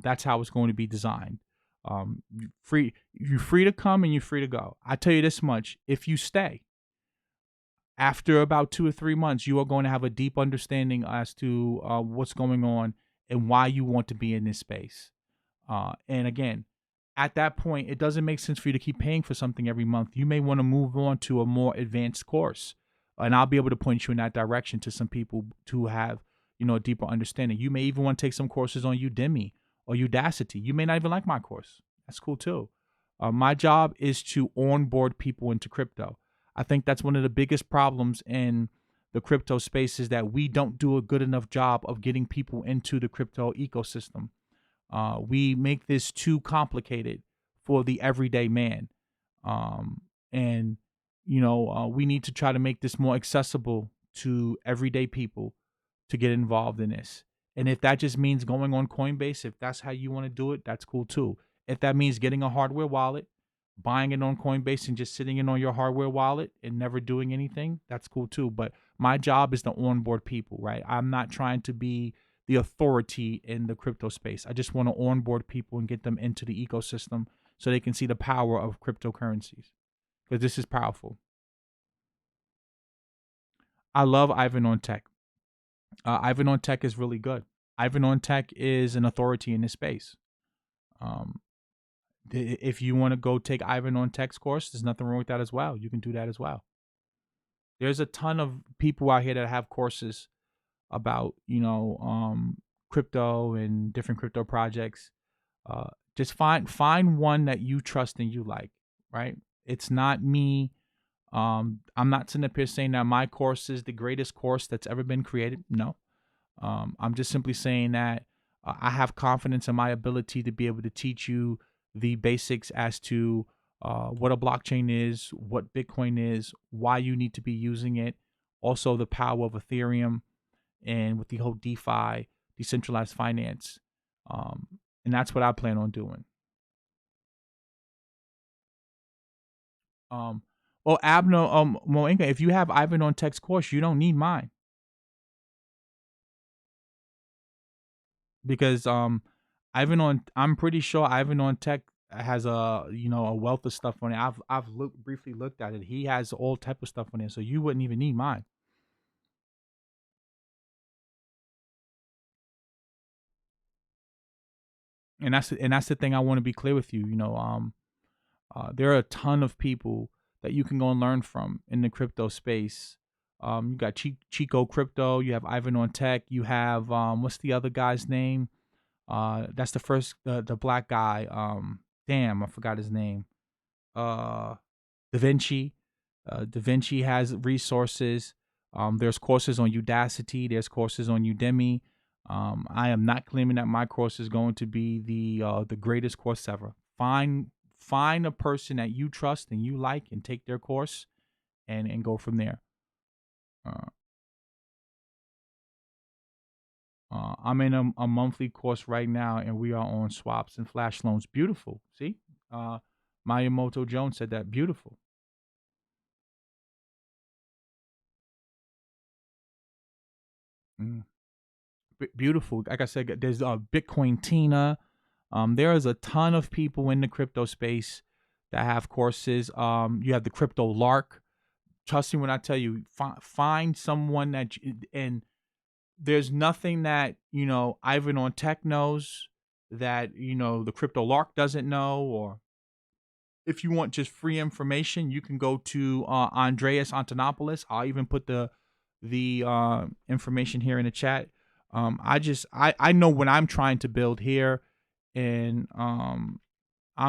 that's how it's going to be designed. You're free to come and you're free to go. I tell you this much: if you stay, after about 2 or 3 months, you are going to have a deep understanding as to what's going on and why you want to be in this space. And again, at that point, it doesn't make sense for you to keep paying for something every month. You may want to move on to a more advanced course, and I'll be able to point you in that direction to some people to have, a deeper understanding. You may even want to take some courses on Udemy or Udacity. You may not even like my course. That's cool too. My job is to onboard people into crypto. I think that's one of the biggest problems in the crypto space, is that we don't do a good enough job of getting people into the crypto ecosystem. We make this too complicated for the everyday man. And we need to try to make this more accessible to everyday people to get involved in this. And if that just means going on Coinbase, if that's how you want to do it, that's cool too. If that means getting a hardware wallet, buying it on Coinbase and just sitting it on your hardware wallet and never doing anything, that's cool too. But my job is to onboard people, right? I'm not trying to be the authority in the crypto space. I just want to onboard people and get them into the ecosystem so they can see the power of cryptocurrencies, because this is powerful. I love Ivan on Tech. Ivan on Tech is really good. Ivan on Tech is an authority in this space. If you want to go take Ivan on Tech's course, there's nothing wrong with that as well. You can do that as well. There's a ton of people out here that have courses about, crypto and different crypto projects. Just find one that you trust and you like, right? It's not me. I'm not sitting up here saying that my course is the greatest course that's ever been created. No. I'm just simply saying that I have confidence in my ability to be able to teach you the basics as to what a blockchain is, what Bitcoin is, why you need to be using it, also the power of Ethereum, and with the whole DeFi, decentralized finance. And that's what I plan on doing. Well, Abner, Moenga, if you have Ivan on Tech's course, you don't need mine, because I'm pretty sure Ivan on Tech has a wealth of stuff on it. I've briefly looked at it. He has all type of stuff on it, so you wouldn't even need mine. And that's the thing I want to be clear with you. There are a ton of people that you can go and learn from in the crypto space. You got Chico Crypto, you have Ivan on Tech, you have what's the other guy's name? That's the first the black guy. Damn, I forgot his name. Da Vinci. Da Vinci has resources. There's courses on Udacity. There's courses on Udemy. I am not claiming that my course is going to be the greatest course ever. Find a person that you trust and you like, and take their course, and go from there. Uh, I'm in a monthly course right now, and we are on swaps and flash loans. Beautiful. See, uh, Mayamoto Jones said that. Beautiful. Mm. Beautiful. Like I said, there's Bitcoin Tina. There is a ton of people in the crypto space that have courses. You have the Crypto Lark. Trust me when I tell you, find someone and there's nothing that Ivan on Tech knows that the Crypto Lark doesn't know. Or if you want just free information, you can go to Andreas Antonopoulos. I'll even put the information here in the chat. I know what I'm trying to build here, and I'm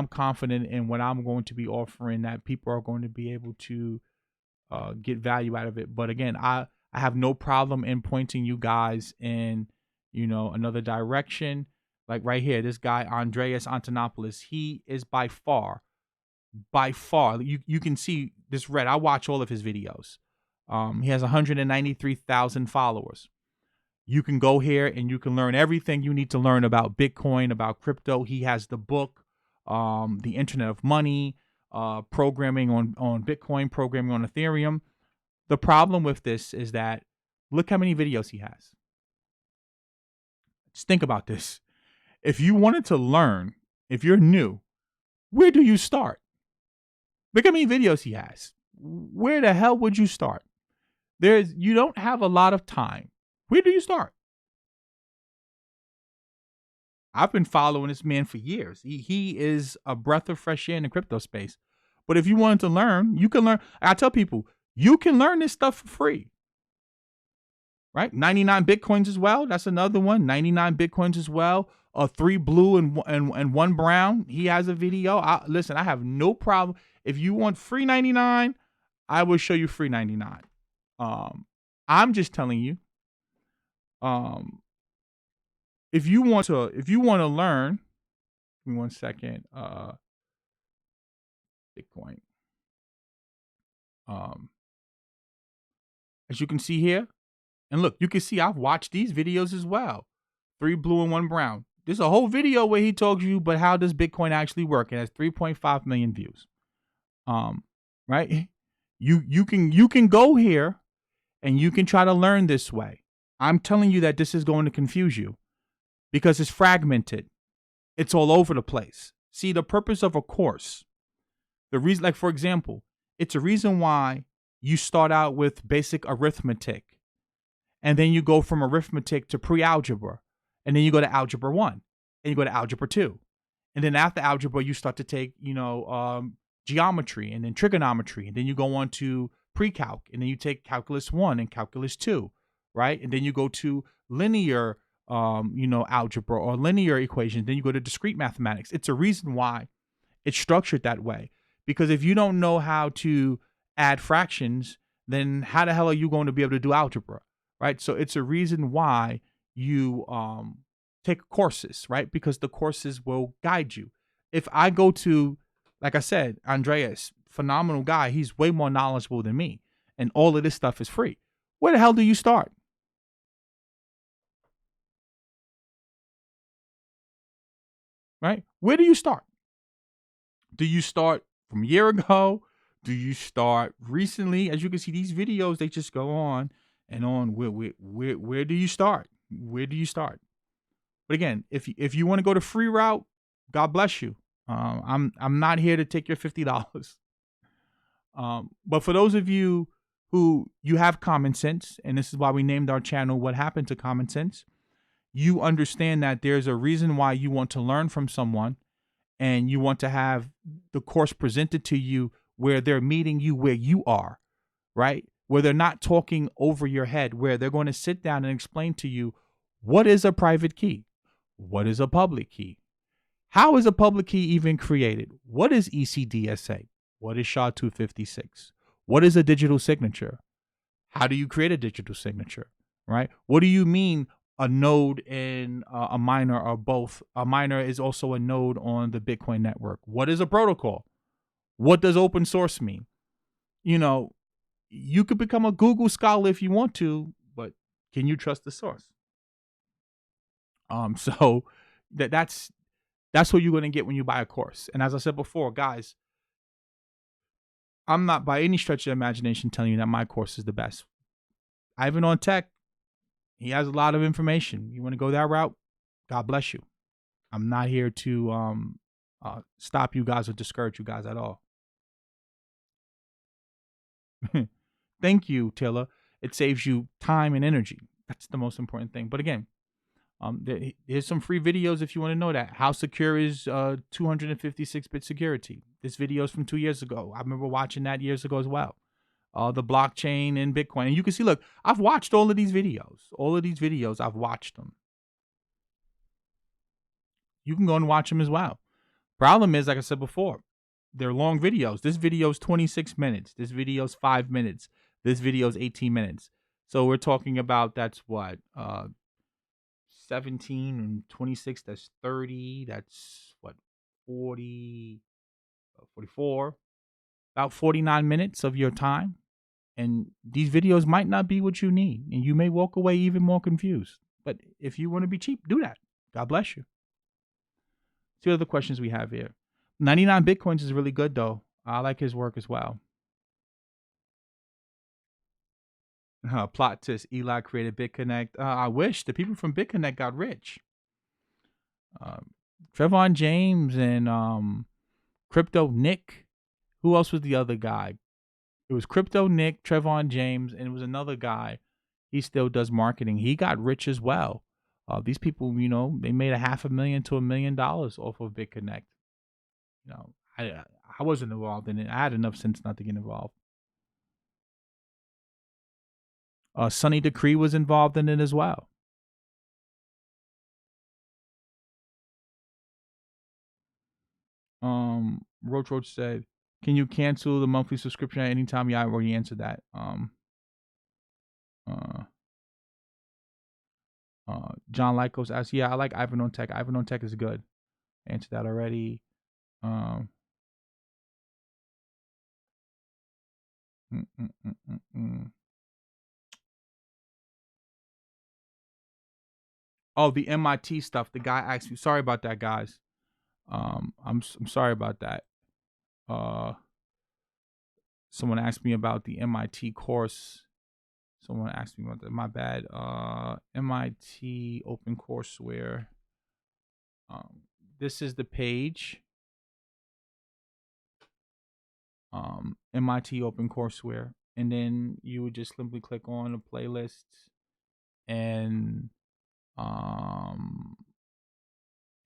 confident in what I'm going to be offering, that people are going to be able to get value out of it. But again, I have no problem in pointing you guys in another direction. Like right here, this guy Andreas Antonopoulos, he is by far, you can see this red. I watch all of his videos. He has 193,000 followers. You can go here and you can learn everything you need to learn about Bitcoin, about crypto. He has the book, The Internet of Money, programming on Bitcoin, programming on Ethereum. The problem with this is that look how many videos he has. Just think about this. If you wanted to learn, if you're new, where do you start? Look how many videos he has. Where the hell would you start? You don't have a lot of time. Where do you start? I've been following this man for years. He is a breath of fresh air in the crypto space. But if you wanted to learn, you can learn. I tell people, you can learn this stuff for free. Right? 99 Bitcoins as well. That's another one. 99 Bitcoins as well. 3 blue and 1 brown. He has a video. Listen, I have no problem. If you want free 99, I will show you free 99. I'm just telling you. If you want to learn, give me 1 second. Bitcoin. As you can see here, and look, you can see I've watched these videos as well. 3 blue and 1 brown. There's a whole video where he talks to you, but how does Bitcoin actually work? It has 3.5 million views. Right? You can go here and you can try to learn this way. I'm telling you that this is going to confuse you because it's fragmented. It's all over the place. See, the purpose of a course, the reason, like for example, it's a reason why you start out with basic arithmetic, and then you go from arithmetic to pre-algebra, and then you go to algebra 1, and you go to algebra 2. And then after algebra, you start to take, geometry and then trigonometry, and then you go on to pre-calc, and then you take calculus 1 and calculus 2, right? And then you go to linear, algebra or linear equations. Then you go to discrete mathematics. It's a reason why it's structured that way. Because if you don't know how to add fractions, then how the hell are you going to be able to do algebra, right? So it's a reason why you take courses, right? Because the courses will guide you. If I go to, like I said, Andreas, phenomenal guy. He's way more knowledgeable than me. And all of this stuff is free. Where the hell do you start? Right? Where do you start? Do you start from a year ago? Do you start recently? As you can see, these videos, they just go on and on. Where do you start? Where do you start? But again, if you want to go the free route, God bless you. I'm not here to take your $50. But for those of you who you have common sense, and this is why we named our channel What Happened to Common Sense, you understand that there's a reason why you want to learn from someone, and you want to have the course presented to you where they're meeting you where you are, right? Where they're not talking over your head, where they're going to sit down and explain to you, what is a private key? What is a public key? How is a public key even created? What is ECDSA? What is SHA-256? What is a digital signature? How do you create a digital signature, right? What do you mean a node and a miner are both. A miner is also a node on the Bitcoin network. What is a protocol? What does open source mean? You know, you could become a Google scholar if you want to, but can you trust the source? So that's what you're going to get when you buy a course. And as I said before, guys, I'm not by any stretch of imagination telling you that my course is the best. Ivan on Tech, he has a lot of information. You want to go that route? God bless you. I'm not here to stop you guys or discourage you guys at all. Thank you, Taylor. It saves you time and energy. That's the most important thing. But again, there's some free videos if you want to know that. How secure is 256-bit security? This video is from 2 years ago. I remember watching that years ago as well. The blockchain and Bitcoin. And you can see, look, I've watched all of these videos. All of these videos, I've watched them. You can go and watch them as well. Problem is, like I said before, they're long videos. This video is 26 minutes. This video is 5 minutes. This video is 18 minutes. So we're talking about, that's what, 17 and 26, that's 30. That's what, 40, 44, about 49 minutes of your time. And these videos might not be what you need. And you may walk away even more confused. But if you want to be cheap, do that. God bless you. See what other questions we have here. 99 Bitcoins is really good, though. I like his work as well. Plot twist, Eli created BitConnect. I wish the people from BitConnect got rich. Trevon James and Crypto Nick. Who else was the other guy? It was Crypto Nick, Trevon James, and it was another guy. He still does marketing. He got rich as well. These people, you know, they made $500,000 to $1 million off of BitConnect. You know, I wasn't involved in it. I had enough sense not to get involved. Sonny Decree was involved in it as well. Roach said, "Can you cancel the monthly subscription at any time?" Yeah, I already answered that. John Lycos asked, "Yeah, I like Ivan on Tech. Ivan on Tech is good." Answered that already. Oh, the MIT stuff. The guy asked me. Sorry about that, guys. I'm sorry about that. Someone asked me about the MIT course. Someone asked me about that. My bad. MIT OpenCourseWare. This is the page. MIT OpenCourseWare, and then you would just simply click on the playlists, and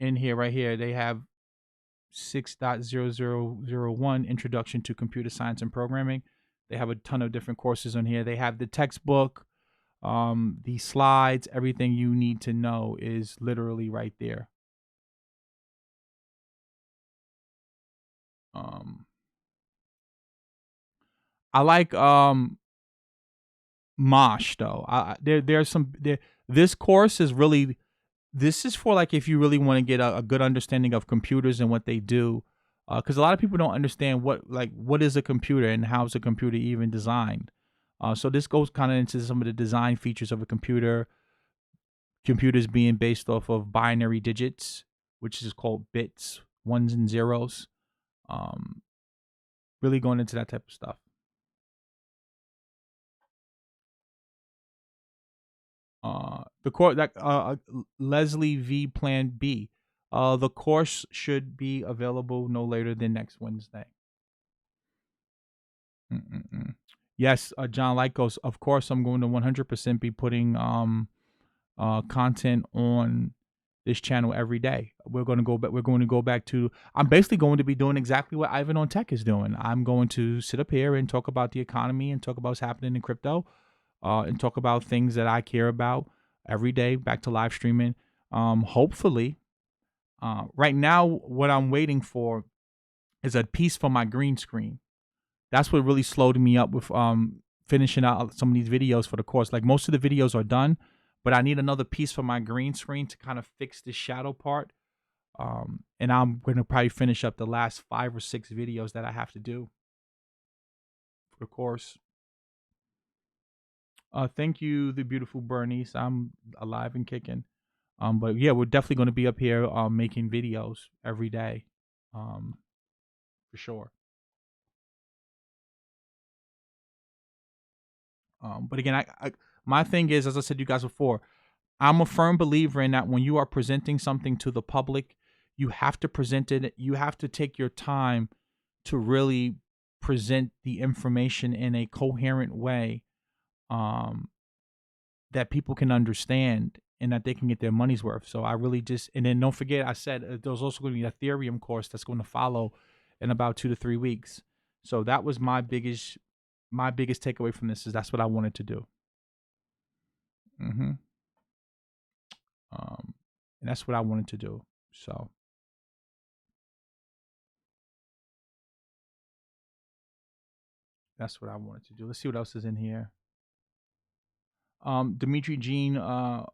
in here, right here, they have 6.0001 Introduction to Computer Science and Programming. They have a ton of different courses on here. They have the textbook, the slides, everything you need to know is literally right there. I like Mosh though. There's some there. This course is really, this is for like if you really want to get a good understanding of computers and what they do, because a lot of people don't understand what is a computer and how is a computer even designed. So this goes kind of into some of the design features of a computer. Computers being based off of binary digits, which is called bits, ones and zeros. Really going into that type of stuff. The course that Leslie V Plan B. The course should be available no later than next Wednesday. Yes, John Lycos. Of course, I'm going to 100% be putting content on this channel every day. We're going to go back. We're going to go back to. I'm basically going to be doing exactly what Ivan on Tech is doing. I'm going to sit up here and talk about the economy and talk about what's happening in crypto, and talk about things that I care about every day. Back to live streaming. Hopefully, right now, what I'm waiting for is a piece for my green screen. That's what really slowed me up with finishing out some of these videos for the course. Like most of the videos are done, but I need another piece for my green screen to kind of fix the shadow part. And I'm gonna probably finish up the last 5 or 6 videos that I have to do for the course. Thank you, the beautiful Bernice. I'm alive and kicking. But yeah, we're definitely going to be up here making videos every day, um, for sure. But again, my thing is, as I said to you guys before, I'm a firm believer in that when you are presenting something to the public, you have to present it. You have to take your time to really present the information in a coherent way, um, that people can understand and that they can get their money's worth. So I really just, and then don't forget, I said there's also going to be an Ethereum course that's going to follow in about 2 to 3 weeks. So that was my biggest takeaway from this is that's what I wanted to do. hmm Um, and that's what I wanted to do. So that's what I wanted to do. Let's see what else is in here. Dimitri Jean, I'm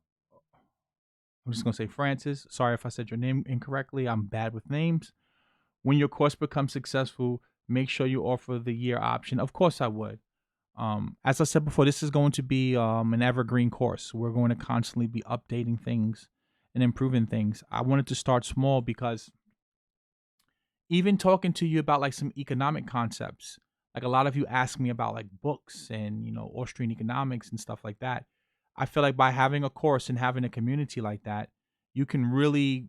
just gonna say Francis. Sorry if I said your name incorrectly. I'm bad with names. When your course becomes successful, make sure you offer the year option. Of course, I would. As I said before, this is going to be an evergreen course. We're going to constantly be updating things and improving things. I wanted to start small because even talking to you about like some economic concepts, like a lot of you ask me about like books and Austrian economics and stuff like that. I feel like by having a course and having a community like that, you can really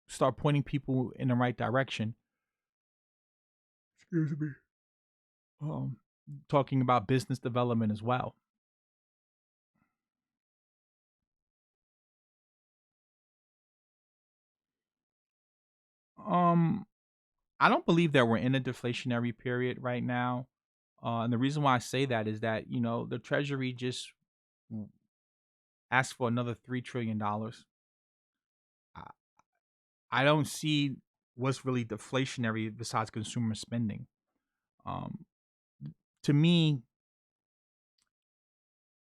start pointing people in the right direction. Excuse me. Um, Talking about business development as well. Um, I don't believe that we're in a deflationary period right now. And the reason why I say that is that, the Treasury just asked for another $3 trillion. I, I don't see what's really deflationary besides consumer spending. Um, to me,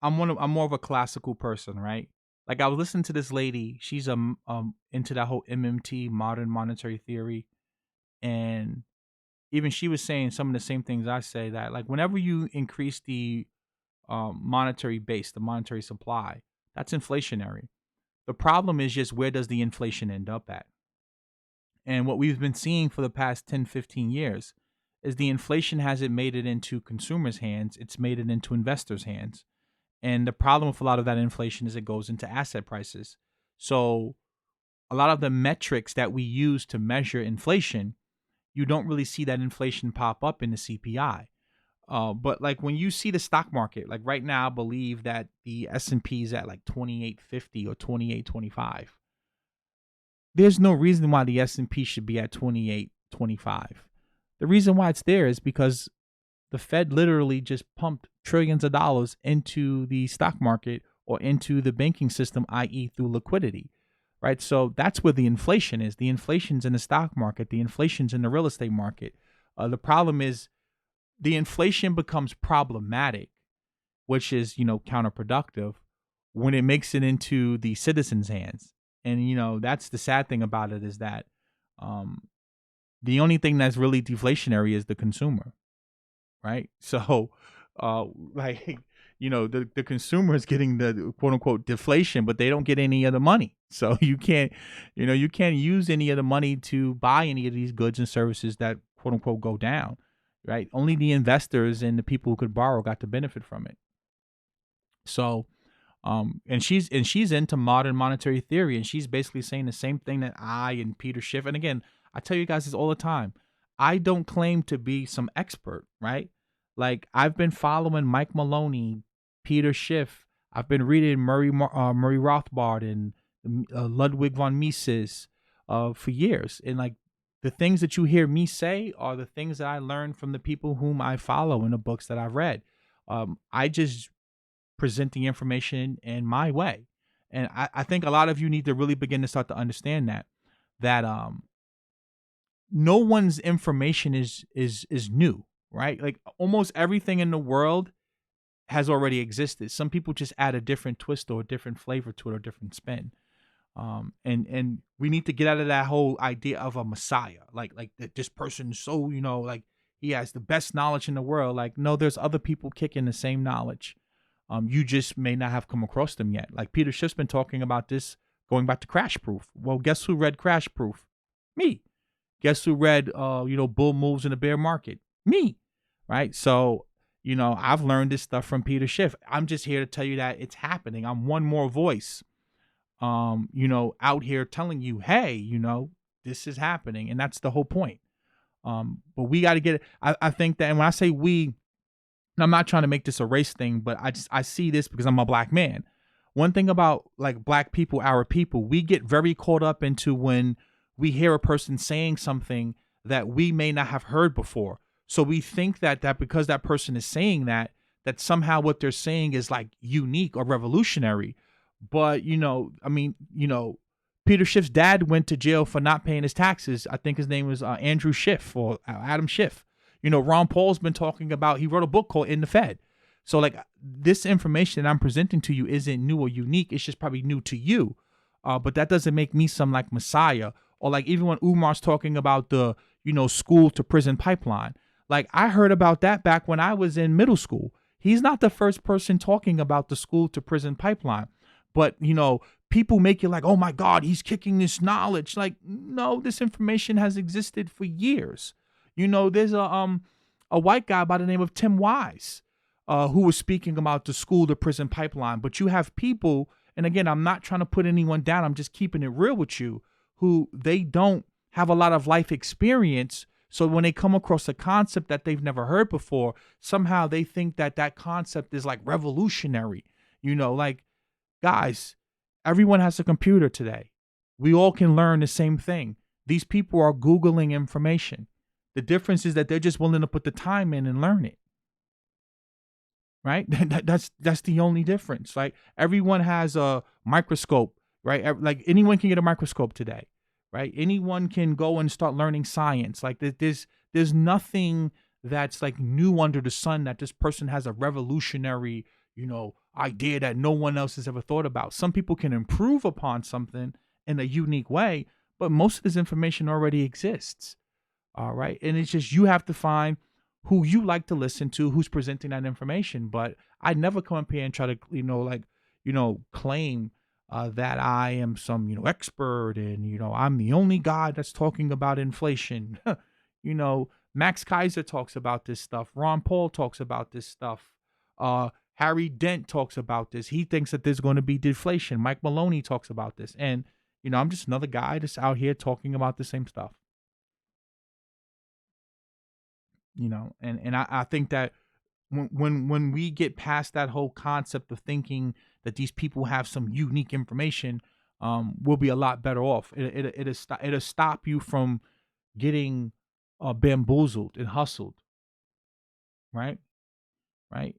I'm more of a classical person, right? Like I was listening to this lady. She's into that whole MMT, modern monetary theory, and even she was saying some of the same things I say, that like whenever you increase the monetary base, the monetary supply, that's inflationary. The problem is just where does the inflation end up at? And what we've been seeing for the past 10, 15 years is the inflation hasn't made it into consumers' hands, it's made it into investors' hands. And the problem with a lot of that inflation is it goes into asset prices. So a lot of the metrics that we use to measure inflation, you don't really see that inflation pop up in the CPI. But like when you see the stock market, like right now, I believe that the S&P is at like 2850 or 2825. There's no reason why the S&P should be at 2825. The reason why it's there is because the Fed literally just pumped trillions of dollars into the stock market or into the banking system, i.e., through liquidity, right? So that's where the inflation is. The inflation's in the stock market, the inflation's in the real estate market. The problem is the inflation becomes problematic, which is, counterproductive when it makes it into the citizens' hands. And, that's the sad thing about it is that um, the only thing that's really deflationary is the consumer, right? So, like, the consumer is getting the quote unquote deflation, but they don't get any of the money. So you can't use any of the money to buy any of these goods and services that quote unquote go down, right? Only the investors and the people who could borrow got to benefit from it. So, and she's into modern monetary theory, and she's basically saying the same thing that I and Peter Schiff. And again, I tell you guys this all the time. I don't claim to be some expert, right? Like I've been following Mike Maloney, Peter Schiff. I've been reading Murray Rothbard and Ludwig von Mises for years, and like the things that you hear me say are the things that I learned from the people whom I follow in the books that I've read. I just present the information in my way. And I think a lot of you need to really begin to start to understand that no one's information is new, right? Like almost everything in the world has already existed. Some people just add a different twist or a different flavor to it or a different spin. And we need to get out of that whole idea of a messiah, like that this person is so, like he has the best knowledge in the world. Like, no, there's other people kicking the same knowledge. You just may not have come across them yet. Like Peter Schiff's been talking about this, going back to Crash Proof. Well, guess who read Crash Proof? Me. Guess who read Bull Moves in the Bear Market? Me. Right? So, I've learned this stuff from Peter Schiff. I'm just here to tell you that it's happening. I'm one more voice out here telling you, hey, this is happening. And that's the whole point. But we got to get it. I think that, and when I say we, and I'm not trying to make this a race thing, but I see this because I'm a black man. One thing about like black people, our people, we get very caught up into when we hear a person saying something that we may not have heard before. So we think that because that person is saying that somehow what they're saying is like unique or revolutionary. But, Peter Schiff's dad went to jail for not paying his taxes. I think his name was Andrew Schiff or Adam Schiff. Ron Paul's been talking about, he wrote a book called In the Fed. So like this information that I'm presenting to you isn't new or unique. It's just probably new to you. But that doesn't make me some like messiah, or like even when Umar's talking about the, school to prison pipeline. Like I heard about that back when I was in middle school. He's not the first person talking about the school to prison pipeline. But, people make it like, oh my God, he's kicking this knowledge. Like, no, this information has existed for years. There's a white guy by the name of Tim Wise, who was speaking about the school to prison pipeline. But you have people, and again, I'm not trying to put anyone down. I'm just keeping it real with you, who they don't have a lot of life experience. So when they come across a concept that they've never heard before, somehow they think that concept is like revolutionary, like, guys, everyone has a computer today. We all can learn the same thing. These people are Googling information. The difference is that they're just willing to put the time in and learn it. Right? That's the only difference. Like everyone has a microscope, right? Like anyone can get a microscope today, right? Anyone can go and start learning science. Like there's nothing that's like new under the sun that this person has a revolutionary, idea that no one else has ever thought about. Some people can improve upon something in a unique way, but most of this information already exists. All right. And it's just, you have to find who you like to listen to, who's presenting that information. But I never come up here and try to, claim that I am some, expert and, I'm the only guy that's talking about inflation. Max Kaiser talks about this stuff. Ron Paul talks about this stuff. Harry Dent talks about this. He thinks that there's going to be deflation. Mike Maloney talks about this. And, I'm just another guy that's out here talking about the same stuff. And I think that when we get past that whole concept of thinking that these people have some unique information, we'll be a lot better off. It'll stop you from getting bamboozled and hustled. Right? Right?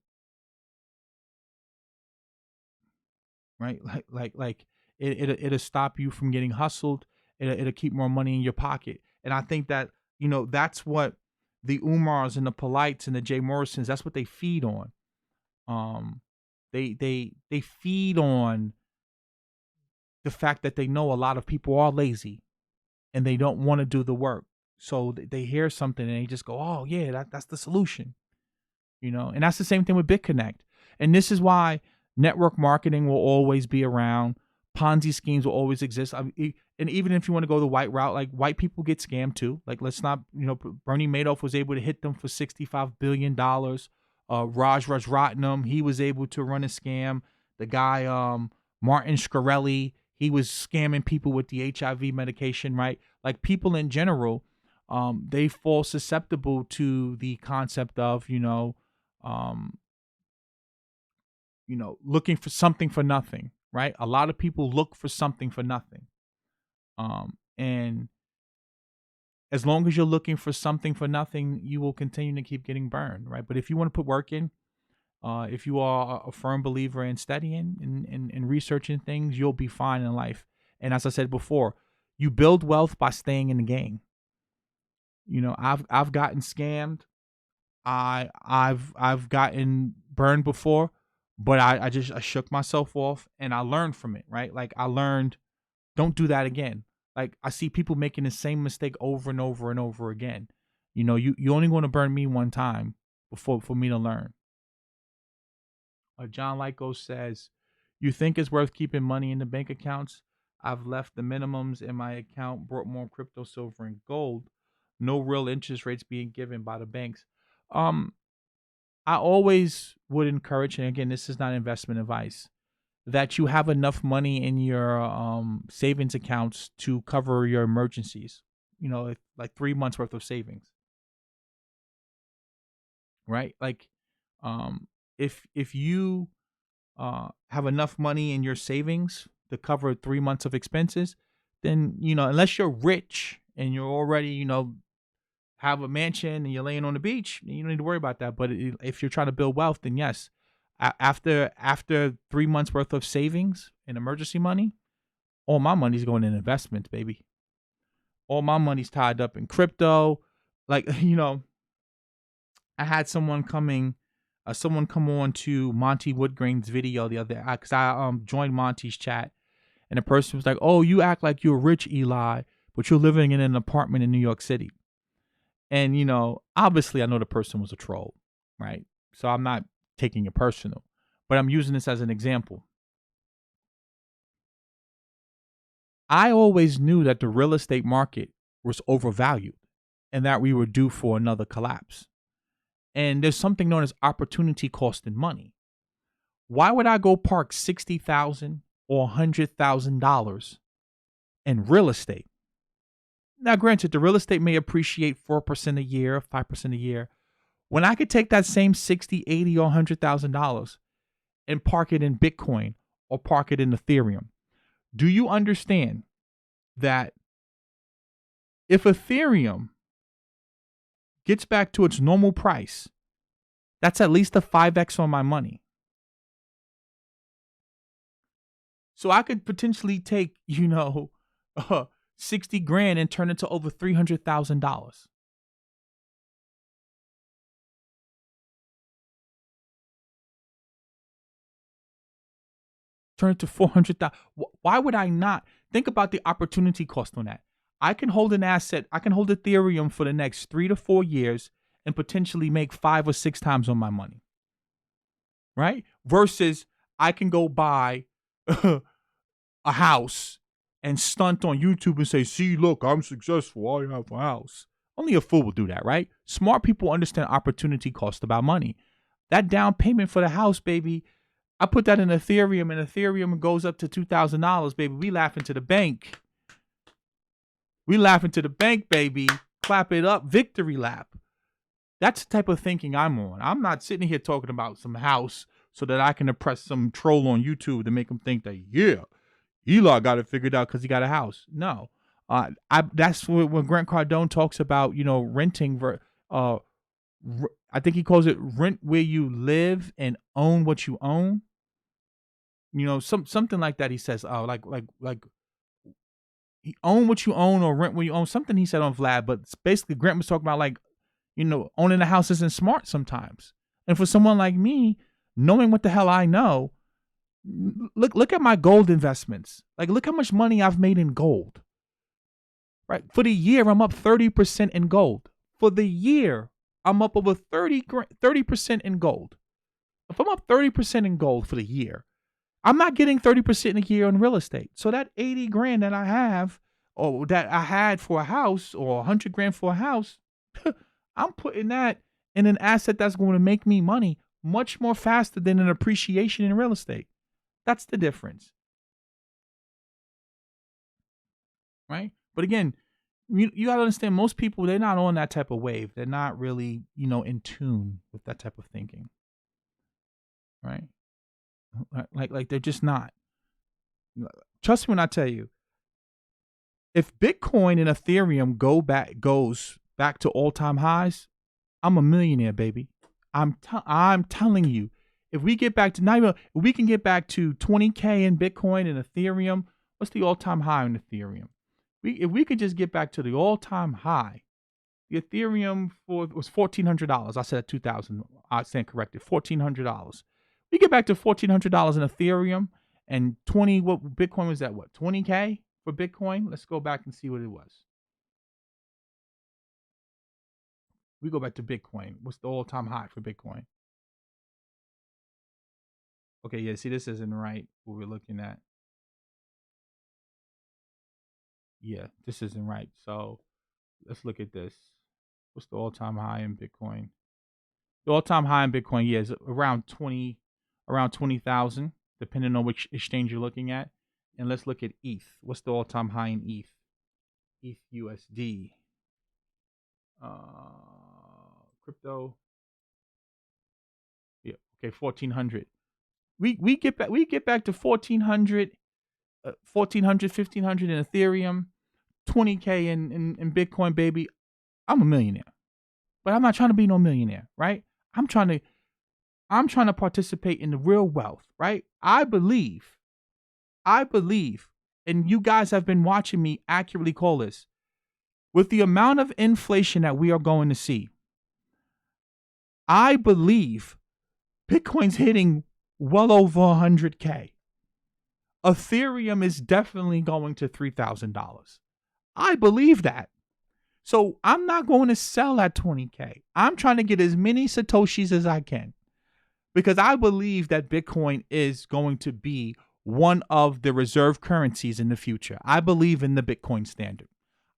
Right? Like it'll stop you from getting hustled. It'll keep more money in your pocket. And I think that, that's what the Umars and the Polites and the Jay Morrisons, that's what they feed on. They feed on the fact that they know a lot of people are lazy and they don't want to do the work. So they hear something and they just go, oh yeah, that's the solution. And that's the same thing with BitConnect. And this is why network marketing will always be around. Ponzi schemes will always exist. And even if you want to go the white route, like white people get scammed too. Like let's not, Bernie Madoff was able to hit them for $65 billion. Raj Rajratnam, he was able to run a scam. The guy, Martin Shkreli, he was scamming people with the HIV medication, right? Like people in general, they fall susceptible to the concept of, looking for something for nothing, right? A lot of people look for something for nothing. And as long as you're looking for something for nothing, you will continue to keep getting burned, right? But if you want to put work in, if you are a firm believer in studying and researching things, you'll be fine in life. And as I said before, you build wealth by staying in the game. I've gotten scammed. I've gotten burned before, but I shook myself off and I learned from it, right? Like I learned, don't do that again. Like I see people making the same mistake over and over and over again. You only want to burn me one time before for me to learn. John Lyko says, "You think it's worth keeping money in the bank accounts? I've left the minimums in my account, brought more crypto, silver, and gold. No real interest rates being given by the banks." Um, I always would encourage, and again, this is not investment advice, that you have enough money in your savings accounts to cover your emergencies. Like 3 months worth of savings, right? Like, if you have enough money in your savings to cover 3 months of expenses, then unless you're rich and you're already have a mansion and you're laying on the beach, you don't need to worry about that. But if you're trying to build wealth, then yes, after 3 months worth of savings and emergency money, all my money's going in investments, baby. All my money's tied up in crypto. Like I had someone come on to Monty Woodgrain's video the other day because I joined Monty's chat, and the person was like, "Oh, you act like you're rich, Eli, but you're living in an apartment in New York City." And obviously, I know the person was a troll, right? So I'm not taking it personal, but I'm using this as an example. I always knew that the real estate market was overvalued and that we were due for another collapse. And there's something known as opportunity cost in money. Why would I go park $60,000 or $100,000 in real estate? Now, granted, the real estate may appreciate 4% a year, 5% a year. When I could take that same $60, $80, or $100,000 and park it in Bitcoin or park it in Ethereum, do you understand that if Ethereum gets back to its normal price, that's at least a 5x on my money? So I could potentially take, 60 grand and turn it to over $300,000. Turn it to 400,000. Why would I not? Think about the opportunity cost on that. I can hold an asset. I can hold Ethereum for the next 3 to 4 years and potentially make 5 or 6 times on my money. Right? Versus I can go buy a house and stunt on YouTube and say, "See, look, I'm successful. I have a house." Only a fool will do that, right? Smart people understand opportunity cost about money. That down payment for the house, baby, I put that in Ethereum, and Ethereum goes up to $2,000, baby. We laughing to the bank. We laughing to the bank, baby. Clap it up. Victory lap. That's the type of thinking I'm on. I'm not sitting here talking about some house so that I can impress some troll on YouTube to make them think that, yeah, Eli got it figured out because he got a house. No. That's when Grant Cardone talks about, renting. I think he calls it rent where you live and own what you own. Something like that. He says, like you own what you own or rent where you own. Something he said on Vlad, but basically Grant was talking about like, owning a house isn't smart sometimes. And for someone like me, knowing what the hell I know, look at my gold investments. Like, look how much money I've made in gold. Right? For the year, I'm up 30% in gold. For the year, I'm up over 30% in gold. If I'm up 30% in gold for the year, I'm not getting 30% a year in real estate. So that 80 grand that I have, or that I had for a house, or 100 grand for a house, I'm putting that in an asset that's going to make me money much more faster than an appreciation in real estate. That's the difference. Right? But again, you got to understand, most people, they're not on that type of wave. They're not really, in tune with that type of thinking. Right? Like they're just not. Trust me when I tell you, if Bitcoin and Ethereum goes back to all-time highs, I'm a millionaire, baby. I'm telling you, if we get back to if we can get back to 20K in Bitcoin and Ethereum, what's the all-time high in Ethereum? If we could just get back to the all-time high, The Ethereum was $1,400. I said 2,000. I stand corrected. $1,400. We get back to $1,400 in Ethereum and 20. What Bitcoin was that? What 20K for Bitcoin? Let's go back and see what it was. We go back to Bitcoin. What's the all-time high for Bitcoin? Okay, yeah. See, this isn't right. What we're looking at. Yeah, this isn't right. So let's look at this. What's the all-time high in Bitcoin? The all-time high in Bitcoin, yeah, is around 20,000, depending on which exchange you're looking at. And let's look at ETH. What's the all-time high in ETH? ETH USD. Crypto. Yeah, okay, 1,400. We get back to 1,400, 1,500 in Ethereum, 20K in Bitcoin, baby. I'm a millionaire, but I'm not trying to be no millionaire, right? I'm trying to participate in the real wealth, right? I believe, and you guys have been watching me accurately call this, with the amount of inflation that we are going to see, I believe Bitcoin's hitting well over 100K. Ethereum is definitely going to $3,000. I believe that. So I'm not going to sell at 20K. I'm trying to get as many Satoshis as I can because I believe that Bitcoin is going to be one of the reserve currencies in the future. I believe in the Bitcoin standard.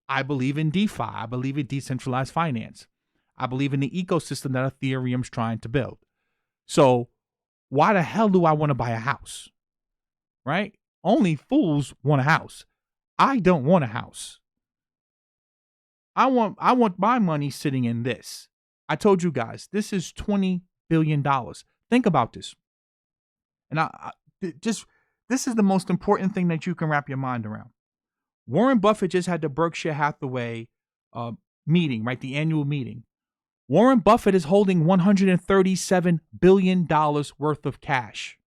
I believe in DeFi. I believe in decentralized finance. I believe in the ecosystem that Ethereum's trying to build. So why the hell do I want to buy a house? Right? Only fools want a house. I don't want a house. I want my money sitting in this. I told you guys, this is $20 billion. Think about this. And this is the most important thing that you can wrap your mind around. Warren Buffett just had the Berkshire Hathaway meeting, right? The annual meeting. Warren Buffett is holding $137 billion worth of cash.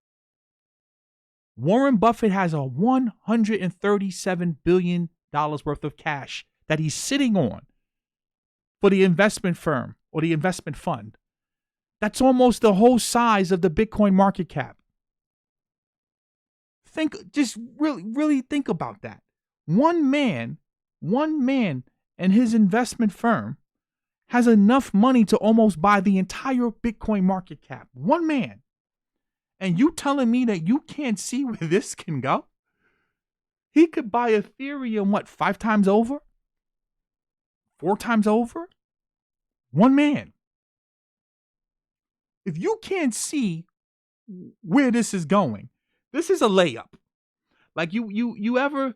Warren Buffett has a $137 billion worth of cash that he's sitting on for the investment firm or the investment fund. That's almost the whole size of the Bitcoin market cap. Just really think about that. One man and his investment firm has enough money to almost buy the entire Bitcoin market cap. One man. And you telling me that you can't see where this can go? He could buy Ethereum, 5 times over? 4 times over? One man. If you can't see where this is going, this is a layup. Like you ever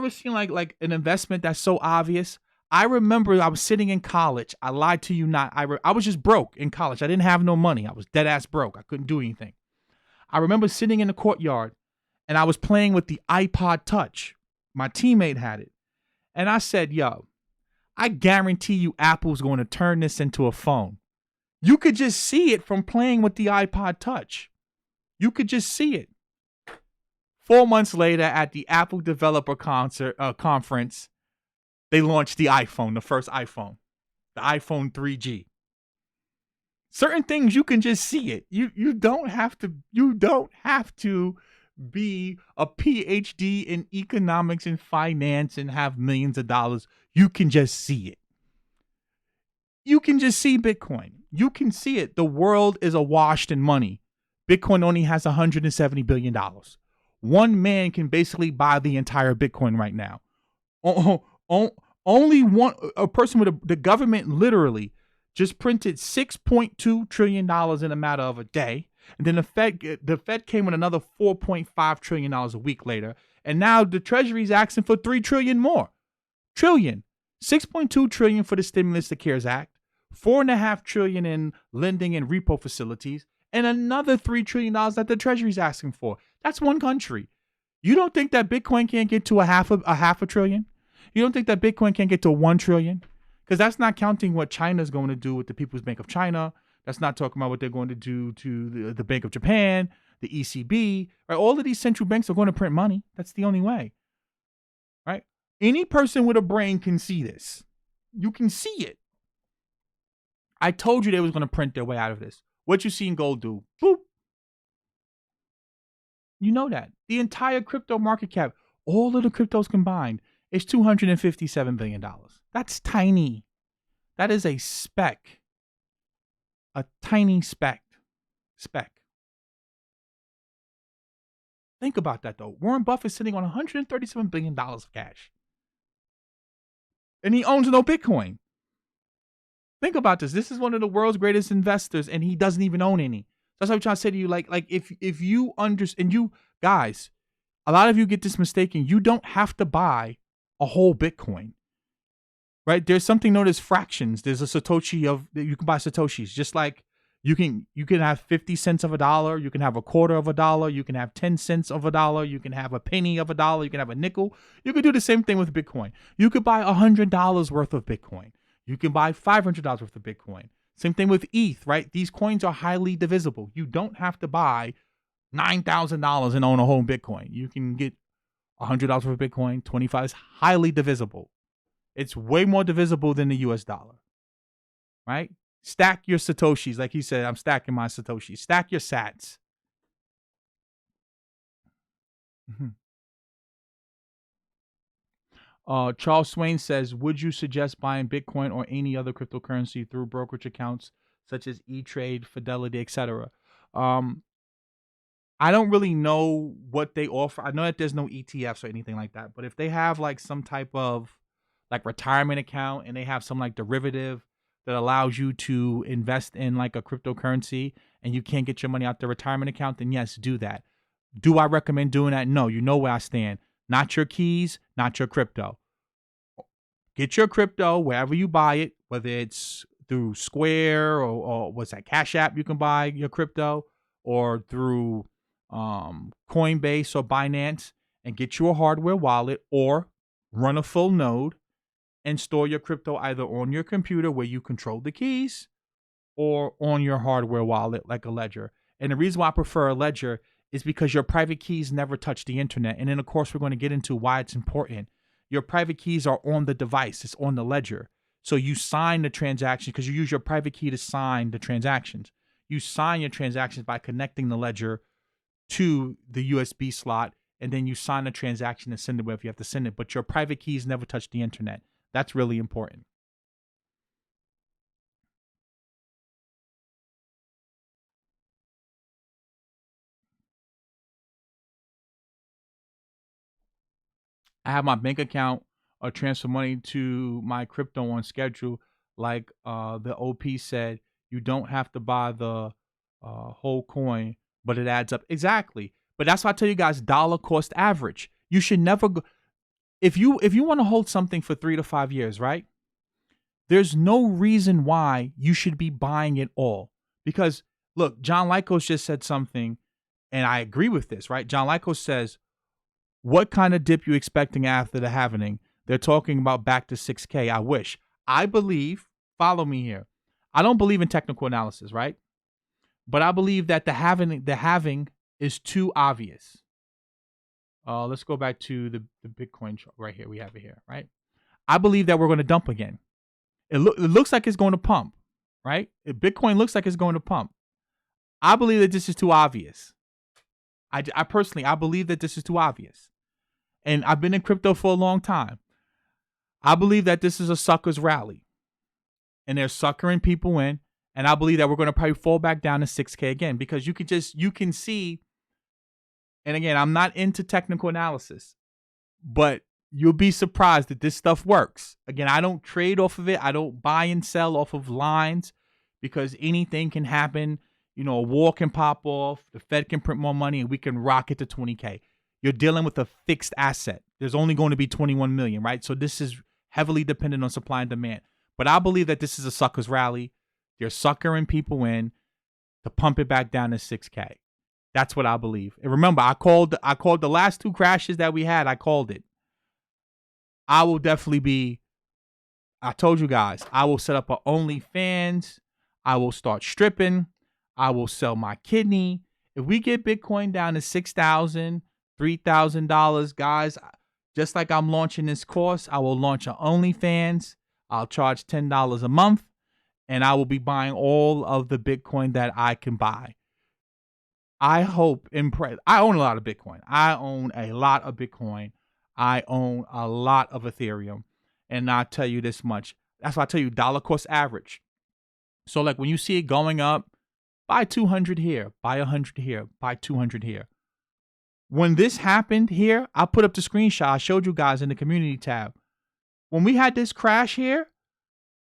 seen like an investment that's so obvious? I remember I was sitting in college. I lied to you not. I was just broke in college. I didn't have no money. I was dead ass broke. I couldn't do anything. I remember sitting in the courtyard and I was playing with the iPod Touch. My teammate had it. And I said, yo, I guarantee you Apple's going to turn this into a phone. You could just see it from playing with the iPod Touch. You could just see it. 4 months later at the Apple Developer Conference, they launched the iPhone, the first iPhone, the iPhone 3G. Certain things you can just see it. You don't have to be a PhD in economics and finance and have millions of dollars. You can just see it. You can just see Bitcoin. You can see it. The world is awash in money. Bitcoin only has $170 billion. One man can basically buy the entire Bitcoin right now. Only a person with the government literally just printed $6.2 trillion in a matter of a day. And then the Fed came with another $4.5 trillion a week later. And now the Treasury's asking for $3 trillion more. Trillion. 6.2 trillion for the stimulus, the CARES Act, 4.5 trillion in lending and repo facilities, and another $3 trillion that the Treasury's asking for. That's one country. You don't think that Bitcoin can't get to a half a trillion? You don't think that Bitcoin can't get to 1 trillion? Because that's not counting what China's going to do with the People's Bank of China. That's not talking about what they're going to do to the Bank of Japan, the ECB. Right? All of these central banks are going to print money. That's the only way. Right? Any person with a brain can see this. You can see it. I told you they was going to print their way out of this. What you seen gold do? Boop. You know that. The entire crypto market cap, all of the cryptos combined, is $257 billion. That's tiny. That is a speck. A tiny speck. Think about that, though. Warren Buffett's sitting on $137 billion of cash. And he owns no Bitcoin. Think about this. This is one of the world's greatest investors, and he doesn't even own any. That's what I'm trying to say to you. Like if you understand, you guys, a lot of you get this mistaken. You don't have to buy a whole Bitcoin, right? There's something known as fractions. There's a Satoshi you can buy Satoshis. Just like you can have 50 cents of a dollar. You can have a quarter of a dollar. You can have 10 cents of a dollar. You can have a penny of a dollar. You can have a nickel. You can do the same thing with Bitcoin. You could buy $100 worth of Bitcoin. You can buy $500 worth of Bitcoin. Same thing with ETH, right? These coins are highly divisible. You don't have to buy $9,000 and own a whole Bitcoin. You can get $100 worth of Bitcoin. 25 is highly divisible. It's way more divisible than the US dollar, right? Stack your Satoshis. Like he said, I'm stacking my Satoshis. Stack your sats. Charles Swain says, would you suggest buying Bitcoin or any other cryptocurrency through brokerage accounts such as E-Trade, Fidelity, etc.? I don't really know what they offer. I know that there's no ETFs or anything like that, but if they have like some type of like retirement account and they have some like derivative that allows you to invest in like a cryptocurrency and you can't get your money out the retirement account, then yes, do that. Do I recommend doing that? No, you know where I stand. Not your keys, not your crypto. Get your crypto wherever you buy it, whether it's through Square or what's that, Cash App, you can buy your crypto, or through Coinbase or Binance, and get you a hardware wallet or run a full node and store your crypto either on your computer where you control the keys or on your hardware wallet like a ledger. And the reason why I prefer a ledger is because your private keys never touch the internet. And then, of course, we're going to get into why it's important. Your private keys are on the device. It's on the ledger. So you sign the transaction because you use your private key to sign the transactions. You sign your transactions by connecting the ledger to the USB slot, and then you sign the transaction and send it wherever you have to send it. But your private keys never touch the internet. That's really important. I have my bank account or transfer money to my crypto on schedule. Like the OP said, you don't have to buy the whole coin, but it adds up. Exactly. But that's why I tell you guys, dollar cost average. You should never go. If you want to hold something for 3 to 5 years, right? There's no reason why you should be buying it all. Because look, John Lycos just said something, and I agree with this, right? John Lycos says, what kind of dip you expecting after the halving? They're talking about back to 6K. I wish. I believe, follow me here. I don't believe in technical analysis, right? But I believe that the halving is too obvious. Let's go back to the Bitcoin chart right here. We have it here, right? I believe that we're going to dump again. It looks like it's going to pump, right? Bitcoin looks like it's going to pump. I believe that this is too obvious. I personally, I believe that this is too obvious. And I've been in crypto for a long time. I believe that this is a sucker's rally. And they're suckering people in. And I believe that we're going to probably fall back down to 6K again. Because you can see, and again, I'm not into technical analysis, but you'll be surprised that this stuff works. Again, I don't trade off of it. I don't buy and sell off of lines because anything can happen. You know, a war can pop off, the Fed can print more money, and we can rocket to 20K. You're dealing with a fixed asset. There's only going to be 21 million, right? So this is heavily dependent on supply and demand. But I believe that this is a sucker's rally. They're suckering people in to pump it back down to 6K. That's what I believe. And remember, I called the last 2 crashes that we had. I called it. I will definitely be, I told you guys, I will set up a OnlyFans. I will start stripping. I will sell my kidney. If we get Bitcoin down to $6,000, $3,000, guys, just like I'm launching this course, I will launch an OnlyFans. I'll charge $10 a month, and I will be buying all of the Bitcoin that I can buy. I hope and pray. I own a lot of Bitcoin. I own a lot of Bitcoin. I own a lot of Ethereum. And I'll tell you this much. That's why I tell you dollar cost average. So like when you see it going up, buy 200 here, buy 100 here, buy 200 here. When this happened here, I put up the screenshot I showed you guys in the community tab. When we had this crash here,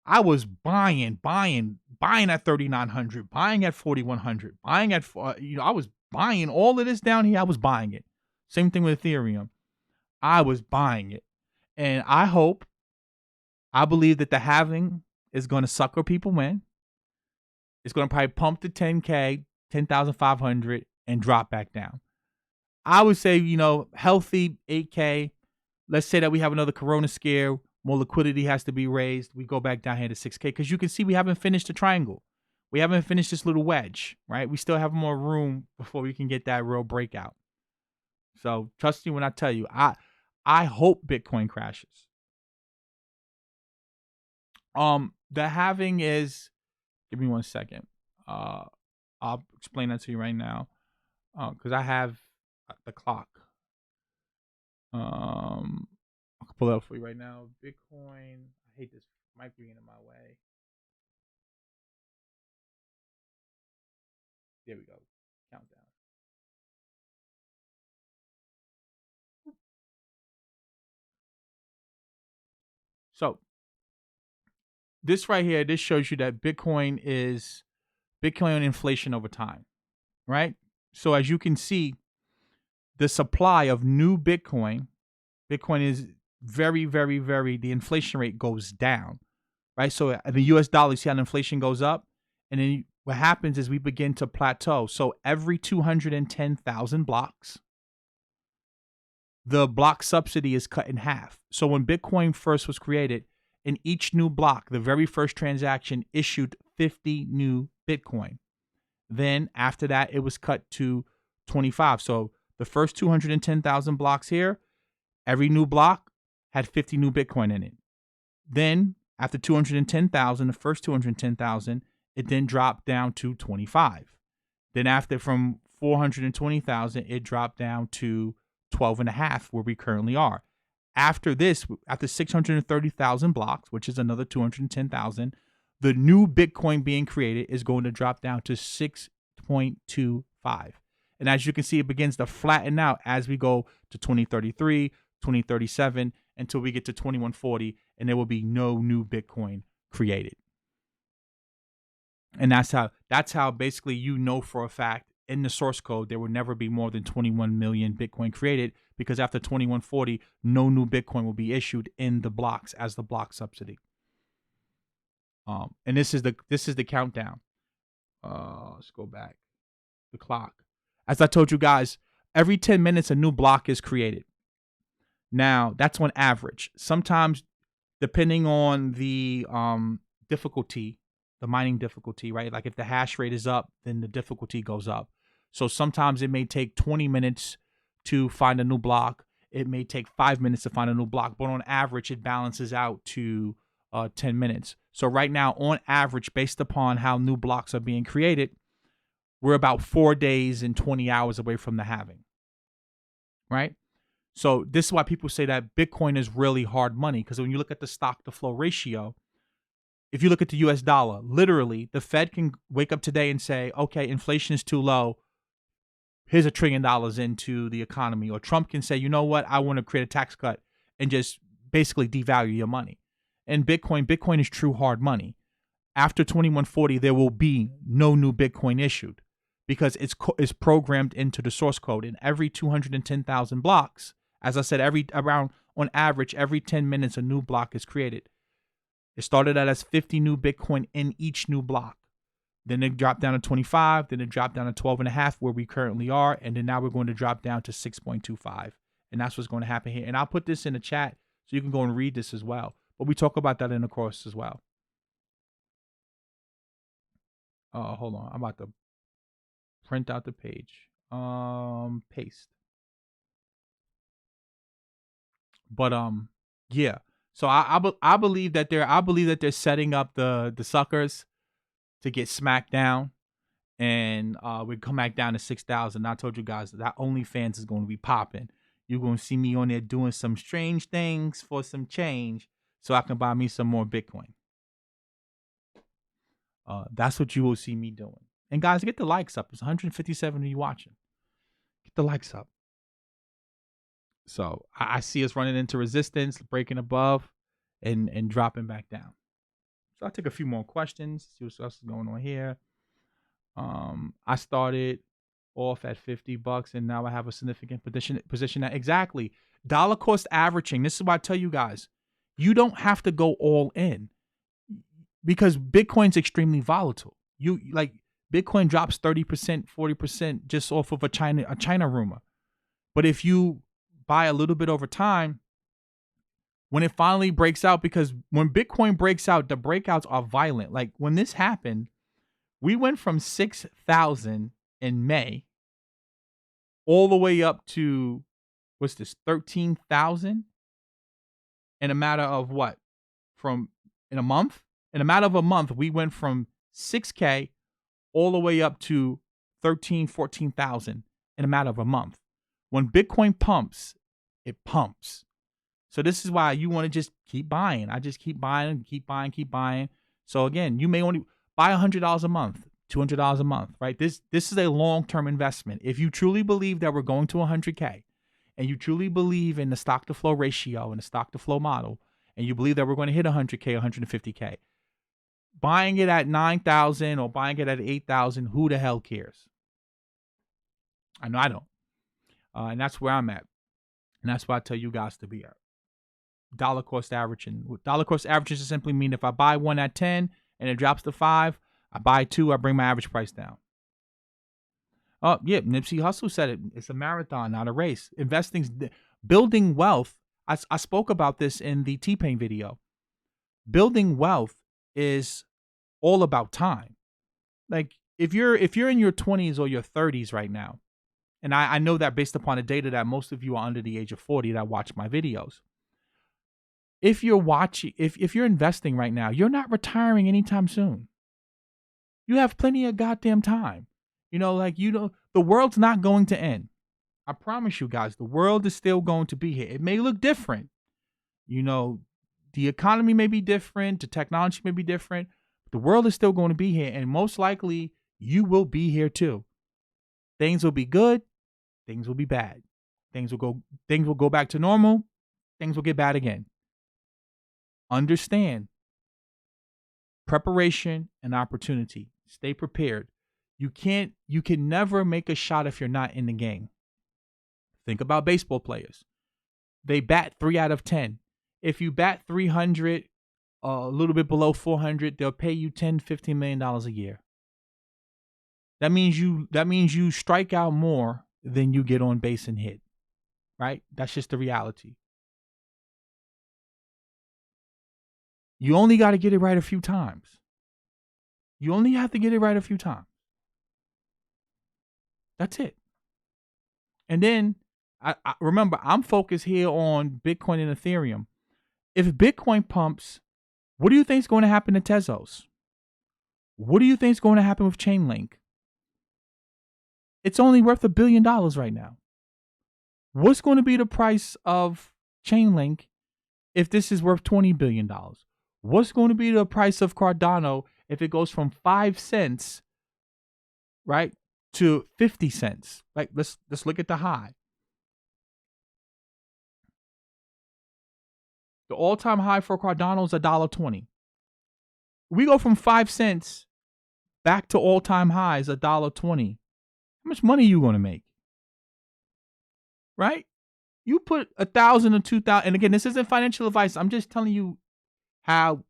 I was buying at 3,900, buying at 4,100, buying at, I was buying all of this down here. I was buying it. Same thing with Ethereum. I was buying it. And I believe that the halving is going to sucker people in. It's going to probably pump to 10K, 10,500 and drop back down. I would say, healthy 8K. Let's say that we have another corona scare. More liquidity has to be raised. We go back down here to 6K because you can see we haven't finished the triangle. We haven't finished this little wedge, right? We still have more room before we can get that real breakout. So trust me when I tell you, I hope Bitcoin crashes. The halving is, give me 1 second. I'll explain that to you right now. Because I have the clock. I'll pull it up for you right now. Bitcoin. I hate this mic being in my way. There we go. Countdown. So this right here, this shows you that Bitcoin is Bitcoin inflation over time, right? So as you can see, the supply of new Bitcoin is very, very, very, the inflation rate goes down, right? So the US dollar, you see how the inflation goes up? And then what happens is we begin to plateau. So every 210,000 blocks, the block subsidy is cut in half. So when Bitcoin first was created, in each new block, the very first transaction issued 50 new Bitcoin. Then after that, it was cut to 25. So the first 210,000 blocks here, every new block had 50 new Bitcoin in it. Then after 210,000, the first 210,000, it then dropped down to 25. Then after from 420,000, it dropped down to 12 and a half where we currently are. After this, after 630,000 blocks, which is another 210,000, the new Bitcoin being created is going to drop down to 6.25. And as you can see, it begins to flatten out as we go to 2033, 2037, until we get to 2140, and there will be no new Bitcoin created. And that's how basically for a fact in the source code there will never be more than 21 million Bitcoin created, because after 2140, no new Bitcoin will be issued in the blocks as the block subsidy. And this is the countdown. Let's go back. The clock. As I told you guys, every 10 minutes a new block is created. Now, that's on average. Sometimes, depending on the difficulty, the mining difficulty, right? Like if the hash rate is up, then the difficulty goes up. So sometimes it may take 20 minutes to find a new block. It may take 5 minutes to find a new block. But on average, it balances out to 10 minutes. So right now, on average, based upon how new blocks are being created, we're about 4 days and 20 hours away from the halving, right? So this is why people say that Bitcoin is really hard money, because when you look at the stock to flow ratio, if you look at the US dollar, literally the Fed can wake up today and say, okay, inflation is too low. Here's $1 trillion into the economy. Or Trump can say, you know what? I want to create a tax cut and just basically devalue your money. And Bitcoin is true hard money. After 2140, there will be no new Bitcoin issued because it's programmed into the source code. And every 210,000 blocks, as I said, on average, every 10 minutes, a new block is created. It started out as 50 new Bitcoin in each new block. Then it dropped down to 25. Then it dropped down to 12 and a half where we currently are. And then now we're going to drop down to 6.25. And that's what's going to happen here. And I'll put this in the chat so you can go and read this as well. But we talk about that in the course as well. Hold on. I'm about to print out the page. Paste. But yeah. So I believe that they're setting up the suckers. to get smacked down, and we come back down to 6,000. I told you guys that OnlyFans is going to be popping. You're going to see me on there doing some strange things for some change so I can buy me some more Bitcoin. That's what you will see me doing. And guys, get the likes up. It's 157 of you watching. Get the likes up. So I see us running into resistance, breaking above, and dropping back down. So I'll take a few more questions, see what else is going on here. I started off at $50 and now I have a significant position at exactly dollar cost averaging. This is why I tell you guys, you don't have to go all in because Bitcoin's extremely volatile. You like Bitcoin drops 30%, 40% just off of a China rumor. But if you buy a little bit over time, when it finally breaks out, because when Bitcoin breaks out, the breakouts are violent. Like when this happened, we went from 6,000 in May all the way up to, what's this, 13,000 in a matter of what? In a month? In a matter of a month, we went from 6K all the way up to 13, 14,000 in a matter of a month. When Bitcoin pumps, it pumps. So this is why you want to just keep buying. I just keep buying, keep buying, keep buying. So again, you may only buy $100 a month, $200 a month, right? This is a long-term investment. If you truly believe that we're going to 100K and you truly believe in the stock to flow ratio and the stock to flow model, and you believe that we're going to hit 100K, 150K, buying it at 9,000 or buying it at 8,000, who the hell cares? I know I don't. And that's where I'm at. And that's why I tell you guys to be at. Dollar cost averaging. Dollar cost averaging just simply mean if I buy one at 10 and it drops to 5, I buy 2, I bring my average price down. Oh, yeah, Nipsey Hussle said it. It's a marathon, not a race. Building wealth. I spoke about this in the T-Pain video. Building wealth is all about time. Like if you're in your 20s or your 30s right now, and I know that based upon the data that most of you are under the age of 40 that watch my videos. If you're investing right now, you're not retiring anytime soon. You have plenty of goddamn time. The world's not going to end. I promise you guys, the world is still going to be here. It may look different. The economy may be different. The technology may be different. But the world is still going to be here. And most likely, you will be here too. Things will be good. Things will be bad. Things will go back to normal. Things will get bad again. Understand preparation and opportunity. Stay prepared. You can never make a shot if you're not in the game. Think about baseball players. They bat 3 out of 10. If you bat 300, a little bit below 400, they'll pay you $10, $15 million a year. That means you strike out more than you get on base and hit. Right? That's just the reality. You only got to get it right a few times. You only have to get it right a few times. That's it. And then, I remember, I'm focused here on Bitcoin and Ethereum. If Bitcoin pumps, what do you think is going to happen to Tezos? What do you think is going to happen with Chainlink? It's only worth $1 billion right now. What's going to be the price of Chainlink if this is worth $20 billion? What's going to be the price of Cardano if it goes from 5 cents, right, to 50 cents? Right? Let's look at the high. The all-time high for Cardano is $1.20. We go from 5 cents back to all-time highs $1.20. How much money are you going to make? Right? You put 1,000 or 2,000, and again, this isn't financial advice. I'm just telling you how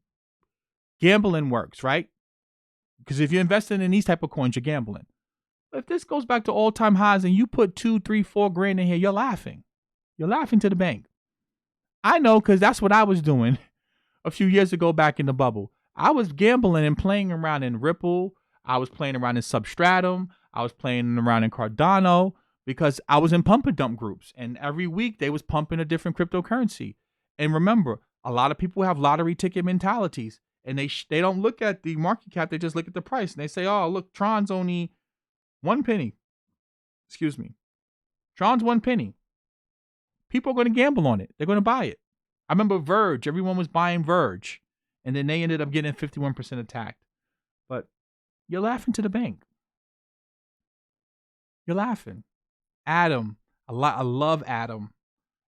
gambling works, right? Because if you're investing in these type of coins, you're gambling. But if this goes back to all-time highs and you put 2, 3, 4 grand in here, you're laughing. You're laughing to the bank. I know, because that's what I was doing a few years ago back in the bubble. I was gambling and playing around in Ripple. I was playing around in Substratum. I was playing around in Cardano because I was in pump and dump groups. And every week they was pumping a different cryptocurrency. And remember, a lot of people have lottery ticket mentalities. and they don't look at the market cap. They just look at the price, and they say, "Oh, look, Tron's only 1 penny." Excuse me, Tron's 1 penny. People are going to gamble on it. They're going to buy it. I remember Verge. Everyone was buying Verge, and then they ended up getting 51% attacked. But you're laughing to the bank. You're laughing. Atom. I love Atom.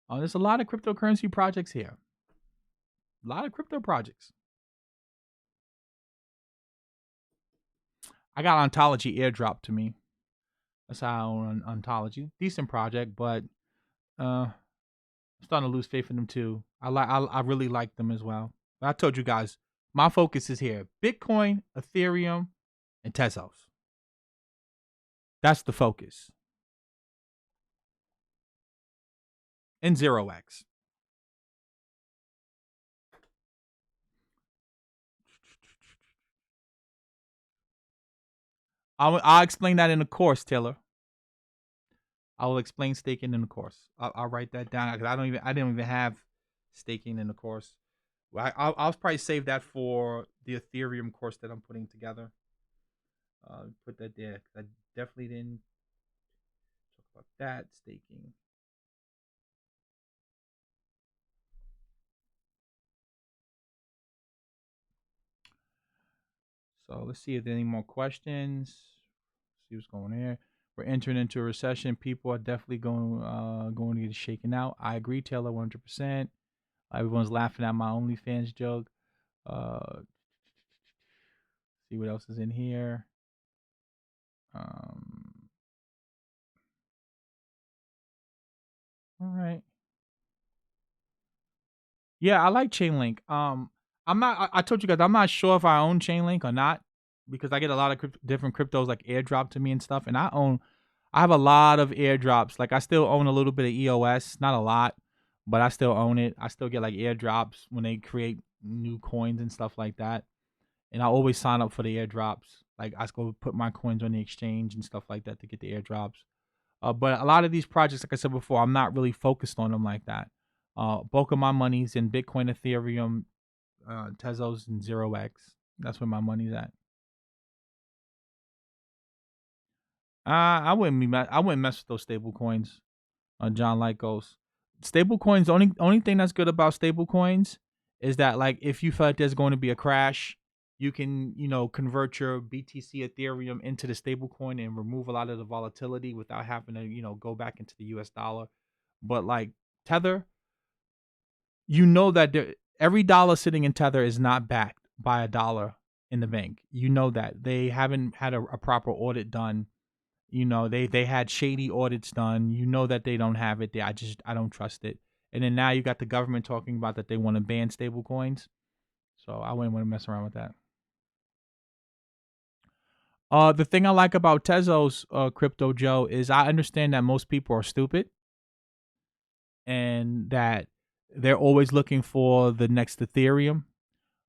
There's a lot of cryptocurrency projects here. A lot of crypto projects. I got Ontology airdrop to me. That's how I own Ontology. Decent project, but I'm starting to lose faith in them too. I really like them as well. But I told you guys, my focus is here: Bitcoin, Ethereum, and Tezos. That's the focus. And 0x. I'll explain that in the course, Taylor. I will explain staking in the course. I'll write that down because I didn't even have staking in the course. I'll probably save that for the Ethereum course that I'm putting together. Put that there. I definitely didn't talk about that staking. So let's see if there are any more questions. Let's see what's going on here. We're entering into a recession. People are definitely going to get shaken out. I agree, Taylor, 100%. Everyone's laughing at my OnlyFans joke. See what else is in here. All right. Yeah, I like Chainlink. I'm not. I told you guys I'm not sure if I own Chainlink or not because I get a lot of different cryptos like airdrop to me and stuff, and I have a lot of airdrops. Like I still own a little bit of EOS, not a lot, but I still own it. I still get like airdrops when they create new coins and stuff like that, and I always sign up for the airdrops. Like I go put my coins on the exchange and stuff like that to get the airdrops. But a lot of these projects, like I said before, I'm not really focused on them like that. Bulk of my money's in Bitcoin, Ethereum, Tezos, and 0x. That's where my money's at. I wouldn't mess with those stable coins. John Lycos. Stable coins. Only thing that's good about stable coins is that like if you feel like there's going to be a crash, you can convert your BTC Ethereum into the stable coin and remove a lot of the volatility without having to go back into the US dollar. But like Tether, that every dollar sitting in Tether is not backed by a dollar in the bank. That they haven't had a proper audit done. They had shady audits done. That they don't have it. I don't trust it. And then now you got the government talking about that they want to ban stable coins. So I wouldn't want to mess around with that. The thing I like about Tezos, Crypto Joe, is I understand that most people are stupid and that they're always looking for the next Ethereum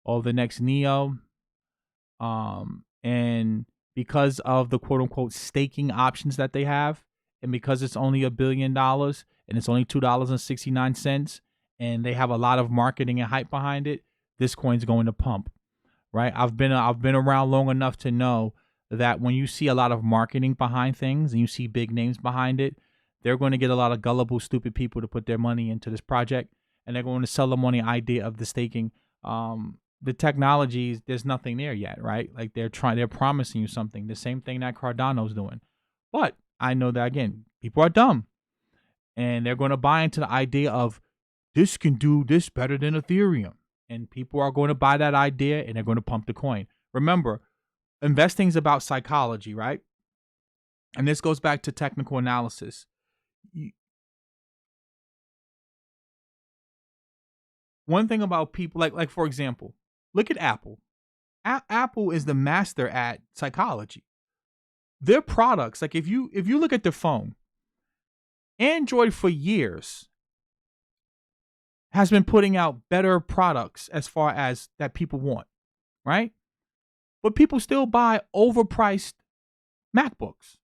or the next Neo. And because of the quote unquote staking options that they have, and because it's only $1 billion and it's only $2.69, and they have a lot of marketing and hype behind it, this coin's going to pump, right? I've been around long enough to know that when you see a lot of marketing behind things and you see big names behind it, they're going to get a lot of gullible, stupid people to put their money into this project, and they're going to sell them on the idea of the staking. The technologies, there's nothing there yet, right? Like they're promising you something, the same thing that Cardano's doing. But I know that again, people are dumb, and they're going to buy into the idea of this can do this better than Ethereum, and people are going to buy that idea and they're going to pump the coin. Remember, investing is about psychology, right? And this goes back to technical analysis. One thing about people, like for example, look at Apple. Apple is the master at psychology. Their products, like if you look at their phone, Android for years has been putting out better products as far as that people want, right? But people still buy overpriced MacBooks,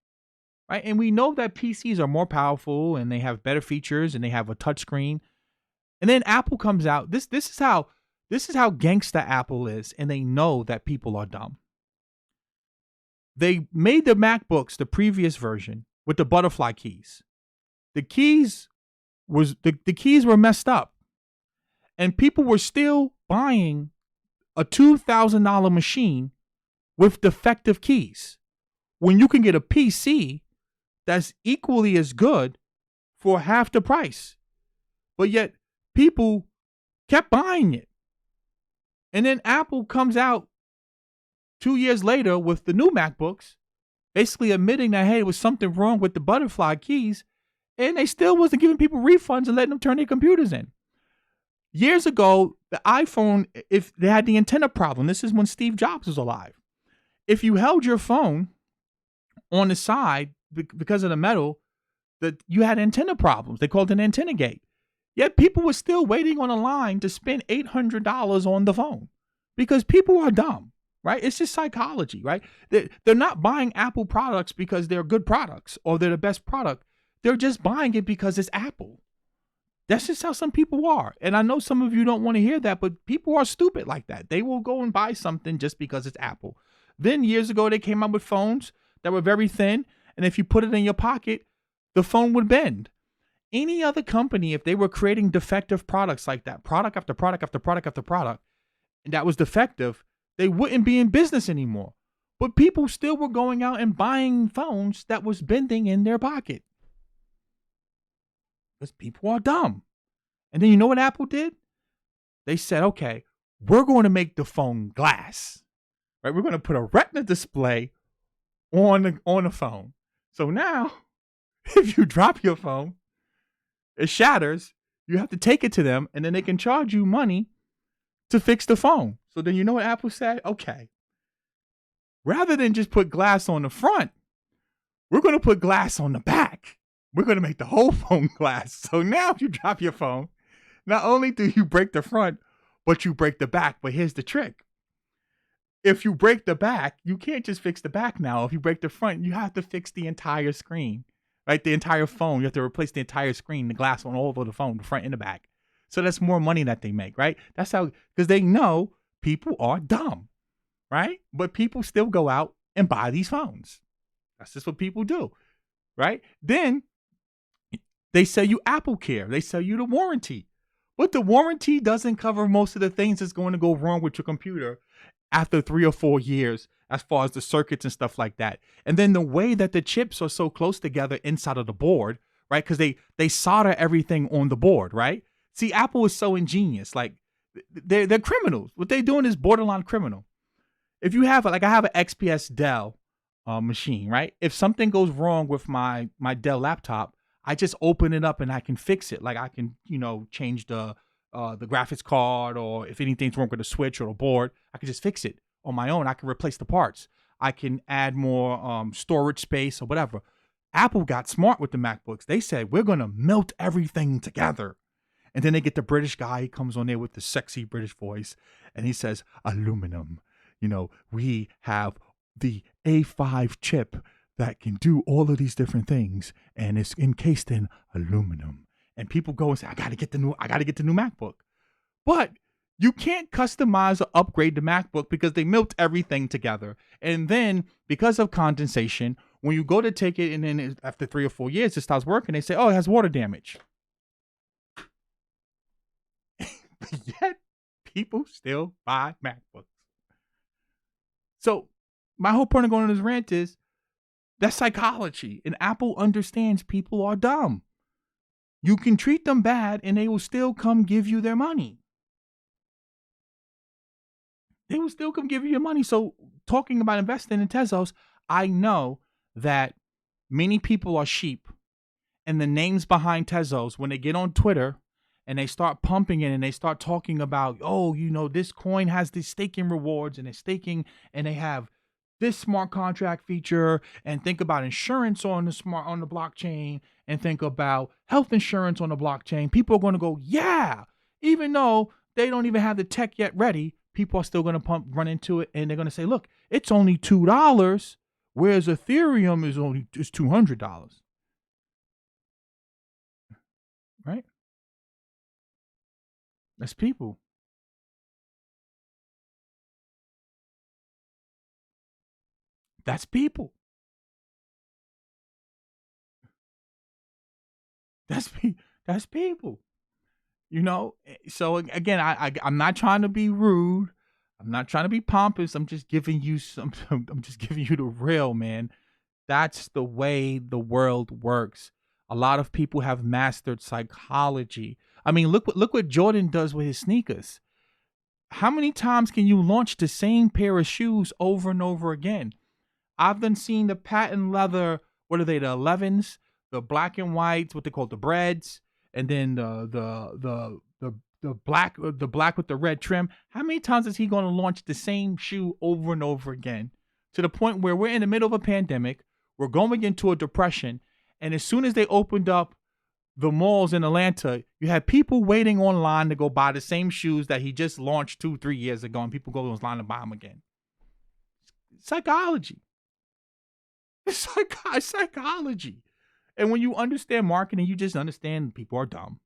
right? And we know that PCs are more powerful and they have better features and they have a touch screen. And then Apple comes out. This is how This is how gangsta Apple is, and they know that people are dumb. They made the MacBooks, the previous version, with the butterfly keys. The keys the keys were messed up, and people were still buying a $2,000 machine with defective keys when you can get a PC that's equally as good for half the price. But yet people kept buying it. And then Apple comes out 2 years later with the new MacBooks, basically admitting that, hey, there was something wrong with the butterfly keys, and they still wasn't giving people refunds and letting them turn their computers in. Years ago, the iPhone, if they had the antenna problem, this is when Steve Jobs was alive. If you held your phone on the side because of the metal, that you had antenna problems. They called it an antenna gate. Yet people were still waiting on a line to spend $800 on the phone because people are dumb, right? It's just psychology, right? They're not buying Apple products because they're good products or they're the best product. They're just buying it because it's Apple. That's just how some people are. And I know some of you don't want to hear that, but people are stupid like that. They will go and buy something just because it's Apple. Then years ago, they came out with phones that were very thin. And if you put it in your pocket, the phone would bend. Any other company, if they were creating defective products like that, product after product after product after product, and that was defective, they wouldn't be in business anymore. But people still were going out and buying phones that was bending in their pocket. Because people are dumb. And then you know what Apple did? They said, okay, we're going to make the phone glass. Right? We're going to put a retina display on the phone. So now, if you drop your phone, it shatters, you have to take it to them, and then they can charge you money to fix the phone. So then you know what Apple said? Okay, rather than just put glass on the front, we're going to put glass on the back. We're going to make the whole phone glass. So now if you drop your phone, not only do you break the front, but you break the back. But here's the trick. If you break the back, you can't just fix the back now. If you break the front, you have to fix the entire screen, right? The entire phone. You have to replace the entire screen, the glass on all over the phone, the front and the back. So that's more money that they make, right? That's how, because they know people are dumb, right? But people still go out and buy these phones. That's just what people do, right? Then they sell you Apple Care. They sell you the warranty. But the warranty doesn't cover most of the things that's going to go wrong with your computer after 3 or 4 years, as far as the circuits and stuff like that. And then the way that the chips are so close together inside of the board, right? Because they solder everything on the board, right? See, Apple is so ingenious. Like, they're criminals. What they're doing is borderline criminal. If you have, like, I have an XPS Dell machine, right? If something goes wrong with my Dell laptop, I just open it up and I can fix it. Like, I can, change the graphics card, or if anything's wrong with the switch or the board, I can just fix it on my own. I can replace the parts. I can add more storage space or whatever. Apple got smart with the MacBooks. They said, we're going to melt everything together. And then they get the British guy. He comes on there with the sexy British voice, and he says, aluminum. We have the A5 chip that can do all of these different things, and it's encased in aluminum. And people go and say, I gotta get the new MacBook. But you can't customize or upgrade the MacBook because they melt everything together. And then because of condensation, when you go to take it, and then after 3 or 4 years it starts working, they say, oh, it has water damage. But yet people still buy MacBooks. So my whole point of going on this rant is that's psychology, and Apple understands people are dumb. You can treat them bad and they will still come give you their money. They will still come give you your money. So talking about investing in Tezos, I know that many people are sheep, and the names behind Tezos, when they get on Twitter and they start pumping it and they start talking about, oh, this coin has these staking rewards, and it's staking, and they have this smart contract feature, and think about insurance on the blockchain, and think about health insurance on the blockchain. People are going to go, yeah, even though they don't even have the tech yet ready, people are still going to run into it, and they're going to say, look, it's only $2, whereas Ethereum is $200. Right? That's people. That's people. That's that's people. So again, I'm not trying to be rude. I'm not trying to be pompous. I'm just giving you some. I'm just giving you the real, man. That's the way the world works. A lot of people have mastered psychology. I mean, look what Jordan does with his sneakers. How many times can you launch the same pair of shoes over and over again? I've done seen the patent leather. What are they? The 11s, the black and whites, what they call the breads, and then the black with the red trim. How many times is he going to launch the same shoe over and over again? To the point where we're in the middle of a pandemic, we're going into a depression, and as soon as they opened up the malls in Atlanta, you had people waiting online to go buy the same shoes that he just launched 2-3 years ago, and people go online to buy them again. Psychology. It's psychology. And when you understand marketing, you just understand people are dumb.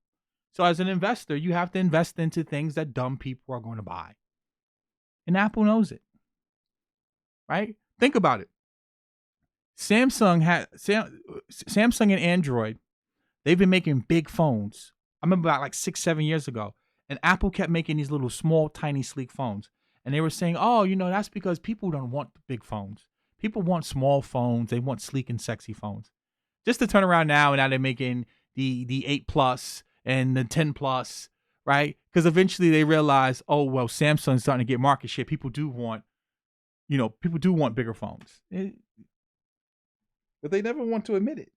So as an investor, you have to invest into things that dumb people are going to buy. And Apple knows it. Right? Think about it. Samsung and Android, they've been making big phones. I remember about like 6-7 years ago. And Apple kept making these little small, tiny, sleek phones. And they were saying, oh, that's because people don't want big phones. People want small phones. They want sleek and sexy phones. Just to turn around now, and now they're making the 8 Plus and the 10 Plus, right? Because eventually they realize, oh, well, Samsung's starting to get market share. People do want bigger phones. But they never want to admit it.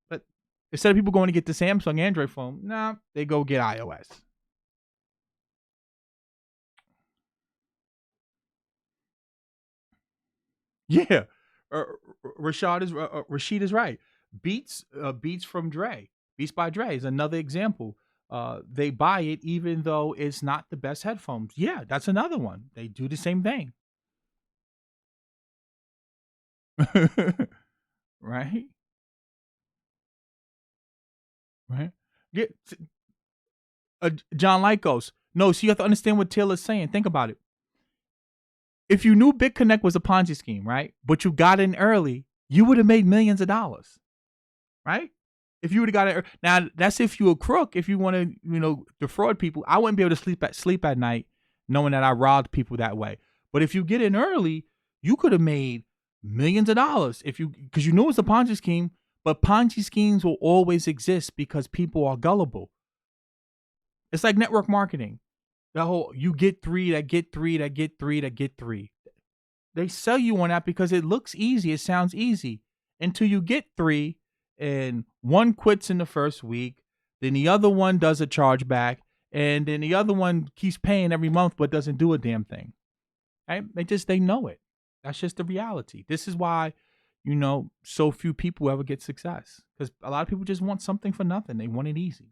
But instead of people going to get the Samsung Android phone, nah, they go get iOS. Yeah, Rashid is right. Beats from Dre. Beats by Dre is another example. They buy it even though it's not the best headphones. Yeah, that's another one. They do the same thing. Right? Right? Yeah, John Lycos. No, so you have to understand what Taylor's saying. Think about it. If you knew BitConnect was a Ponzi scheme, right? But you got in early, you would have made millions of dollars, right? If you would have got it now, that's if you a crook. If you want to, defraud people, I wouldn't be able to sleep at night knowing that I robbed people that way. But if you get in early, you could have made millions of dollars because you know it's a Ponzi scheme. But Ponzi schemes will always exist because people are gullible. It's like network marketing. The whole you get three, that get three, that get three, that get three. They sell you on that because it looks easy. It sounds easy until you get three, and one quits in the first week. Then the other one does a chargeback, and then the other one keeps paying every month but doesn't do a damn thing. Right? They know it. That's just the reality. This is why, so few people ever get success because a lot of people just want something for nothing. They want it easy.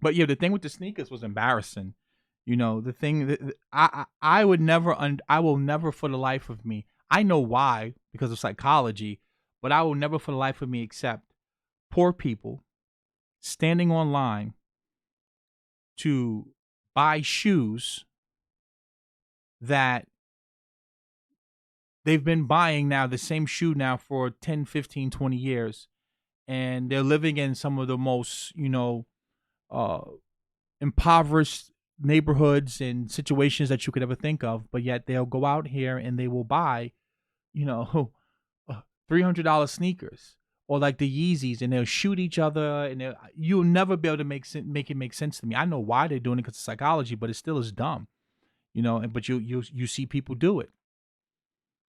But yeah, the thing with the sneakers was embarrassing. The thing that I would never, I will never for the life of me. I know why because of psychology, but I will never for the life of me accept poor people standing online to buy shoes that they've been buying now the same shoe now for 10, 15, 20 years, and they're living in some of the most uh impoverished neighborhoods and situations that you could ever think of, but yet they'll go out here and they will buy, you know, $300 sneakers or like the Yeezys, and they'll shoot each other, and you'll never be able to make it make sense to me. I know why they're doing it because of psychology, but it still is dumb, But you see people do it,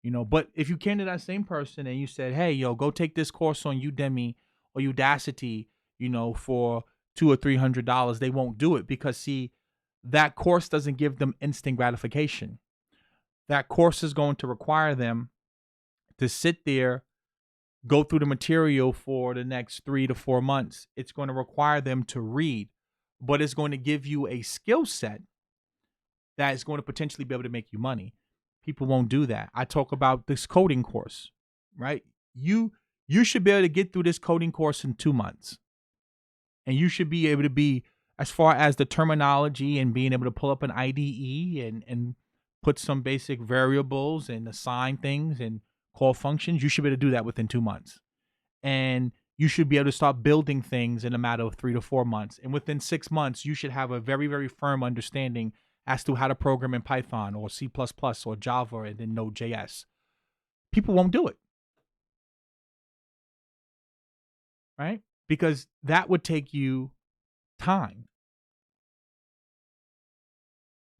But if you came to that same person and you said, "Hey, yo, go take this course on Udemy or Udacity," for $200 or $300, they won't do it because see, that course doesn't give them instant gratification. That course is going to require them to sit there, go through the material for the next 3 to 4 months. It's going to require them to read, but it's going to give you a skill set that is going to potentially be able to make you money. People won't do that. I talk about this coding course, right? You should be able to get through this coding course in 2 months. And you should be able to be, as far as the terminology and being able to pull up an IDE and put some basic variables and assign things and call functions, you should be able to do that within 2 months. And you should be able to start building things in a matter of 3 to 4 months. And within 6 months, you should have a very, very firm understanding as to how to program in Python or C++ or Java and then Node.js. People won't do it, right? Because that would take you time.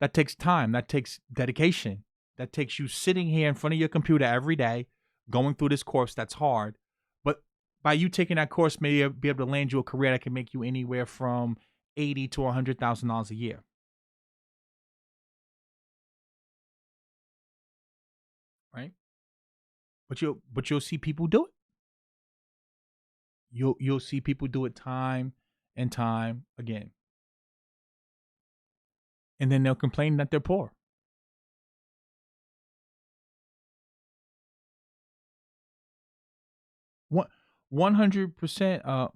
That takes time. That takes dedication. That takes you sitting here in front of your computer every day, going through this course that's hard. But by you taking that course, maybe be able to land you a career that can make you anywhere from $80,000 to $100,000 a year, right? But you'll see people do it. You'll see people do it time and time again, and then they'll complain that they're poor. 100%,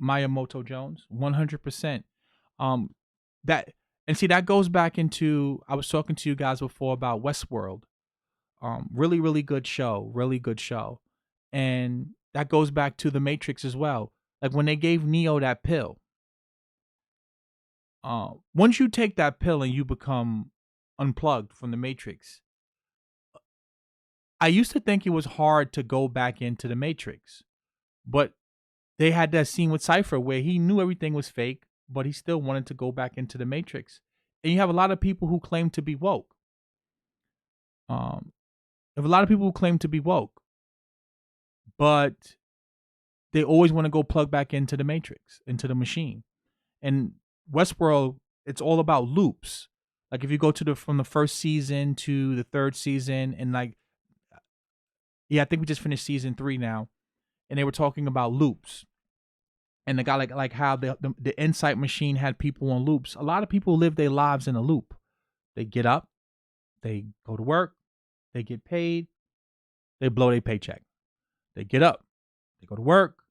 Miyamoto Jones, 100%. Um, that and see that goes back into, I was talking to you guys before about Westworld. Really, really good show, really good show, and that goes back to the Matrix as well. Like when they gave Neo that pill. Once you take that pill and you become unplugged from the Matrix, I used to think it was hard to go back into the Matrix, but they had that scene with Cypher where he knew everything was fake, but he still wanted to go back into the Matrix. And you have a lot of people who claim to be woke. Um, you have a lot of people who claim to be woke, but they always want to go plug back into the Matrix, into the machine. And Westworld, it's all about loops. Like if you go to from the first season to the third season, and like, yeah, I think we just finished season 3 now, and they were talking about loops. And the guy like how the Insight machine had people on loops. A lot of people live their lives in a loop. They get up, they go to work, they get paid, they blow their paycheck. They get up, they go to work.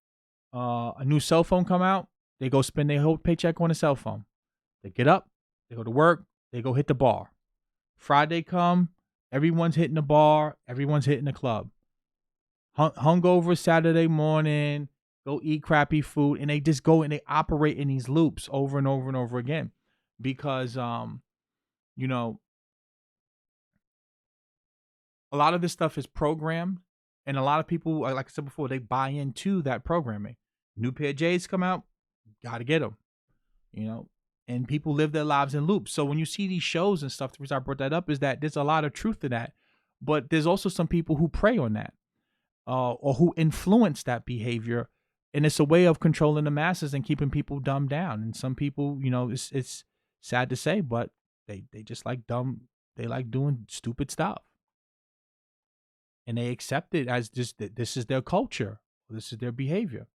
A new cell phone come out, they go spend their whole paycheck on a cell phone. They get up, they go to work, they go hit the bar. Friday come, everyone's hitting the bar, everyone's hitting the club. Hungover Saturday morning, go eat crappy food, and they just go and they operate in these loops over and over and over again, because you know, a lot of this stuff is programmed, and a lot of people, like I said before, they buy into that programming. New pair of J's come out, gotta get them, and people live their lives in loops. So when you see these shows and stuff, the reason I brought that up is that there's a lot of truth to that, but there's also some people who prey on that, or who influence that behavior, and it's a way of controlling the masses and keeping people dumbed down. And some people, it's sad to say, but they just like dumb. They like doing stupid stuff, and they accept it as just this is their culture, this is their behavior.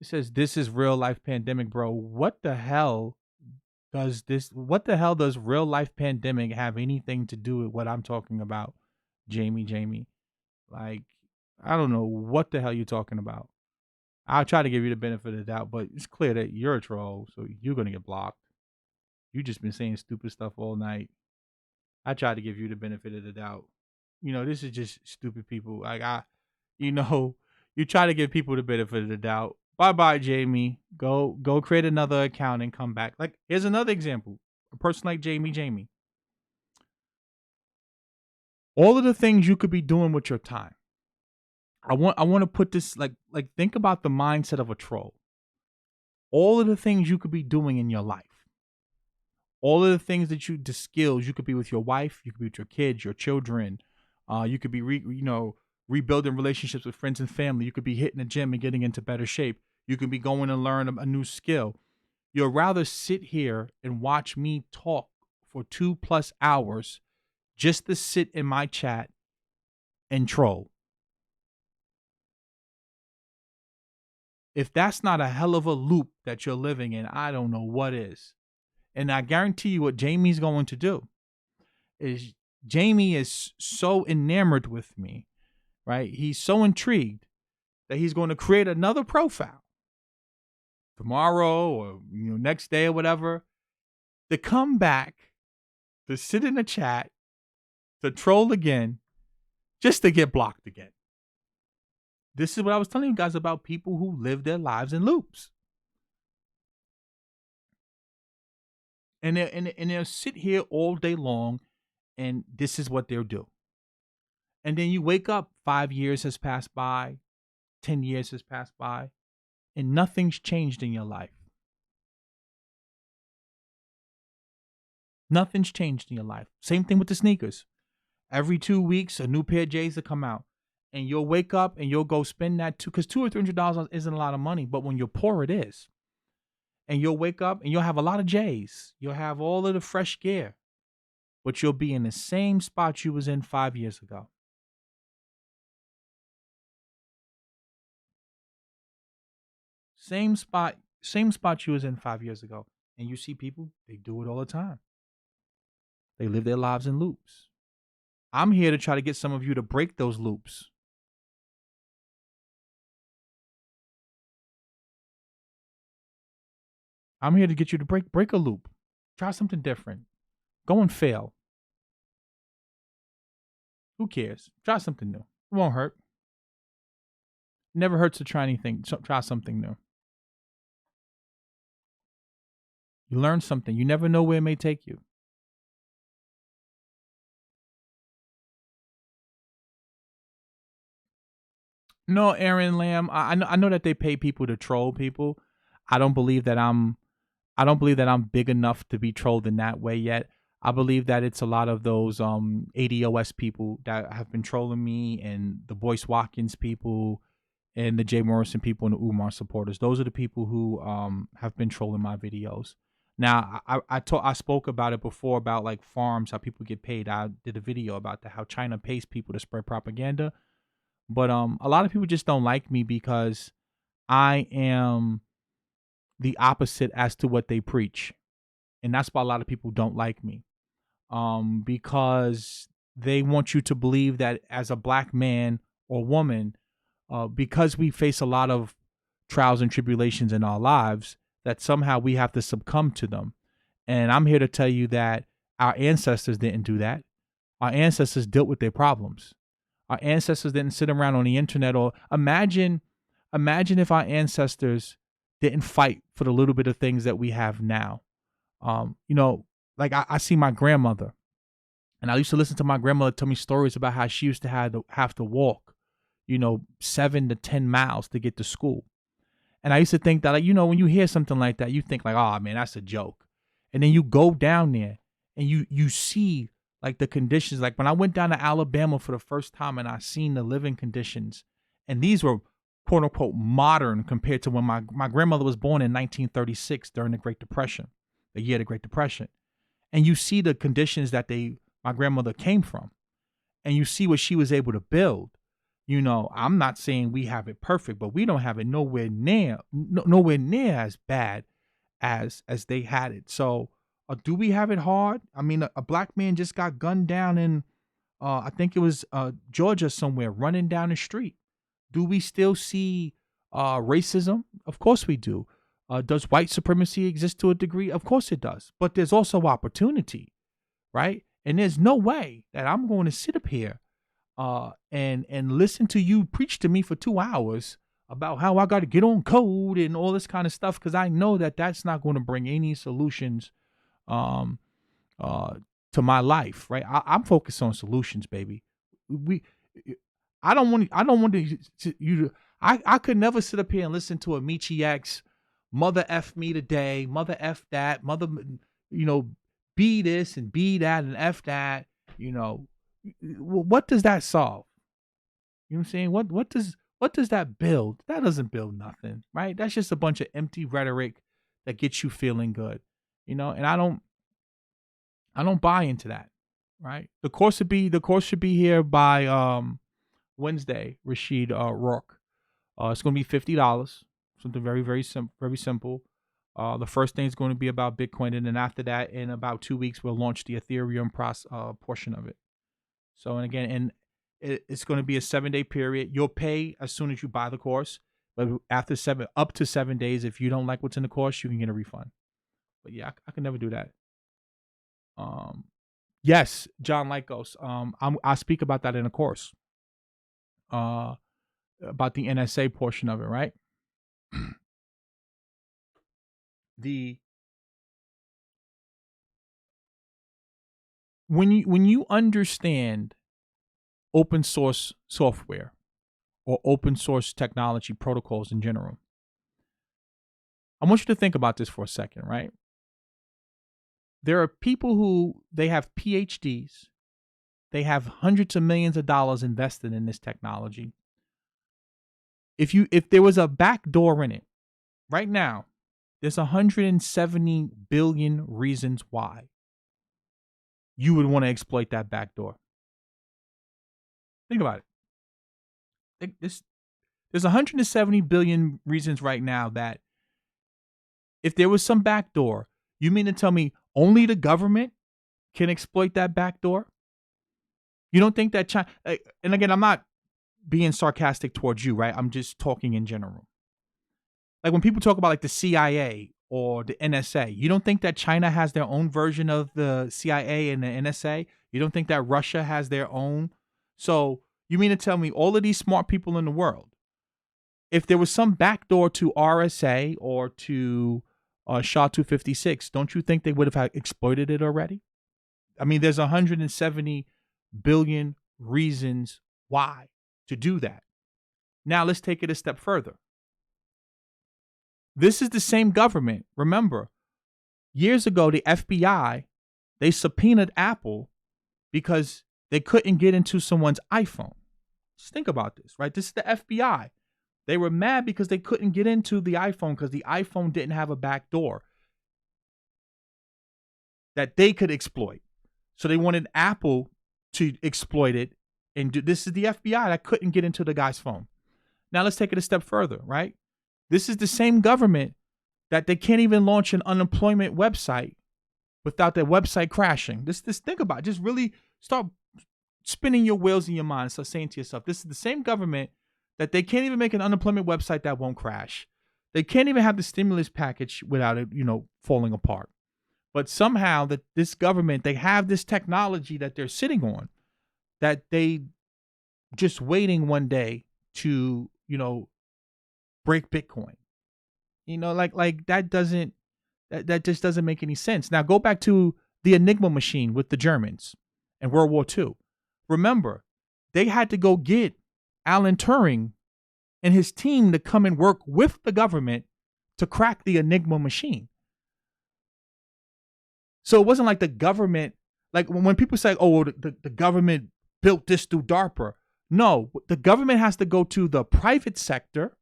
It says this is real life pandemic, bro. What the hell does real life pandemic have anything to do with what I'm talking about, Jamie? Like, I don't know what the hell you're talking about. I'll try to give you the benefit of the doubt, but it's clear that you're a troll, so you're gonna get blocked. You just been saying stupid stuff all night. I tried to give you the benefit of the doubt. This is just stupid people. Like you know, you try to give people the benefit of the doubt. Bye bye, Jamie. Go create another account and come back. Like, here's another example. A person like Jamie. All of the things you could be doing with your time. I want to put this like think about the mindset of a troll. All of the things you could be doing in your life. All of the things the skills you could be with your wife, you could be with your kids, your children. You could be rebuilding relationships with friends and family. You could be hitting the gym and getting into better shape. You could be going and learn a new skill. You'll rather sit here and watch me talk for 2+ hours just to sit in my chat and troll. If that's not a hell of a loop that you're living in, I don't know what is. And I guarantee you what Jamie's going to do is Jamie is so enamored with me, right? He's so intrigued that he's going to create another profile tomorrow or next day or whatever to come back to sit in a chat to troll again just to get blocked again. This is what I was telling you guys about people who live their lives in loops. And they'll sit here all day long and this is what they'll do. And then you wake up, 5 years has passed by, 10 years has passed by, and nothing's changed in your life. Nothing's changed in your life. Same thing with the sneakers. Every 2 weeks, a new pair of J's will come out. And you'll wake up and you'll go spend that because $200 or $300 isn't a lot of money, but when you're poor, it is. And you'll wake up and you'll have a lot of J's. You'll have all of the fresh gear, but you'll be in the same spot you was in 5 years ago. Same spot you was in 5 years ago. And you see people, they do it all the time. They live their lives in loops. I'm here to try to get some of you to break those loops. I'm here to get you to break a loop. Try something different. Go and fail. Who cares? Try something new. It won't hurt. Never hurts to try anything. Try something new. You learn something. You never know where it may take you. No, Aaron Lamb. I know that they pay people to troll people. I don't believe that I'm big enough to be trolled in that way yet. I believe that it's a lot of those ADOS people that have been trolling me, and the Boyce Watkins people, and the Jay Morrison people, and the Umar supporters. Those are the people who have been trolling my videos. Now, I spoke about it before about like farms, how people get paid. I did a video about that, how China pays people to spread propaganda. But a lot of people just don't like me because I am the opposite as to what they preach. And that's why a lot of people don't like me. Because they want you to believe that as a black man or woman, because we face a lot of trials and tribulations in our lives, that somehow we have to succumb to them. And I'm here to tell you that our ancestors didn't do that. Our ancestors dealt with their problems. Our ancestors didn't sit around on the internet, or imagine if our ancestors didn't fight for the little bit of things that we have now. Like I see my grandmother, and I used to listen to my grandmother tell me stories about how she used to have to walk, 7 to 10 miles to get to school. And I used to think that, like, when you hear something like that, you think like, oh man, that's a joke. And then you go down there and you see like the conditions. Like when I went down to Alabama for the first time and I seen the living conditions, and these were quote unquote modern compared to when my grandmother was born in 1936 during the Great Depression, the year of the Great Depression. And you see the conditions that my grandmother came from, and you see what she was able to build. I'm not saying we have it perfect, but we don't have it nowhere near as bad as they had it. So, do we have it hard? I mean, a black man just got gunned down in, I think it was Georgia somewhere, running down the street. Do we still see racism? Of course we do. Does white supremacy exist to a degree? Of course it does. But there's also opportunity, right? And there's no way that I'm going to sit up here and listen to you preach to me for 2 hours about how I got to get on code and all this kind of stuff, because I know that that's not going to bring any solutions to my life, right? I'm focused on solutions, baby. I don't want you to. I could never sit up here and listen to a Michi X, mother F me today, mother F that, mother, be this and be that and F that, what does that solve? You know what I'm saying? What does that build? That doesn't build nothing, right? That's just a bunch of empty rhetoric that gets you feeling good, and I don't buy into that, right? The course should be here by Wednesday, Rashid Rourke. It's going to be $50. Something very, very simple. The first thing is going to be about Bitcoin, and then after that, in about 2 weeks, we'll launch the Ethereum portion of it. So, and again, and it's going to be a 7-day period. You'll pay as soon as you buy the course, but after up to 7 days, if you don't like what's in the course, you can get a refund. But yeah, I can never do that. Um, yes, John Lycos. I speak about that in a course. About the NSA portion of it, right? the when you understand open source software or open source technology protocols in general, I want you to think about this for a second, right? There are people who they have PhDs, they have hundreds of millions of dollars invested in this technology. If there was a back door in it, right now, there's 170 billion reasons why you would want to exploit that back door. Think about it. There's 170 billion reasons right now that if there was some back door, you mean to tell me only the government can exploit that back door? You don't think that China, and again, I'm not being sarcastic towards you, right? I'm just talking in general. Like when people talk about like the CIA or the NSA, you don't think that China has their own version of the CIA and the NSA? You don't think that Russia has their own? So you mean to tell me all of these smart people in the world, if there was some backdoor to RSA or to SHA-256, don't you think they would have exploited it already? I mean, there's 170 billion reasons why to do that. Now let's take it a step further. This is the same government. Remember, years ago, the FBI, they subpoenaed Apple because they couldn't get into someone's iPhone. Just think about this, right? This is the FBI. They were mad because they couldn't get into the iPhone because the iPhone didn't have a back door that they could exploit. So they wanted Apple to exploit it. And this is the FBI that couldn't get into the guy's phone. Now let's take it a step further, right? This is the same government that they can't even launch an unemployment website without their website crashing. This think about it. Just really start spinning your wheels in your mind. So saying to yourself, this is the same government that they can't even make an unemployment website that won't crash. They can't even have the stimulus package without it, falling apart. But somehow that this government, they have this technology that they're sitting on that they just waiting one day to, break Bitcoin. Like that just doesn't make any sense. Now go back to the Enigma machine with the Germans in World War II. Remember, they had to go get Alan Turing and his team to come and work with the government to crack the Enigma machine. So it wasn't like the government, like when people say, oh, the government built this through DARPA. No, the government has to go to the private sector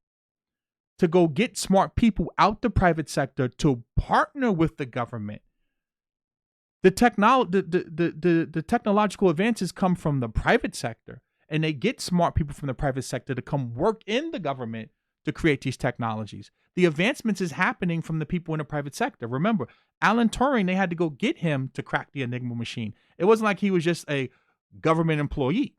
to go get smart people out the private sector to partner with the government. The technological advances come from the private sector, and they get smart people from the private sector to come work in the government to create these technologies. The advancements is happening from the people in the private sector. Remember, Alan Turing, they had to go get him to crack the Enigma machine. It wasn't like he was just a government employee.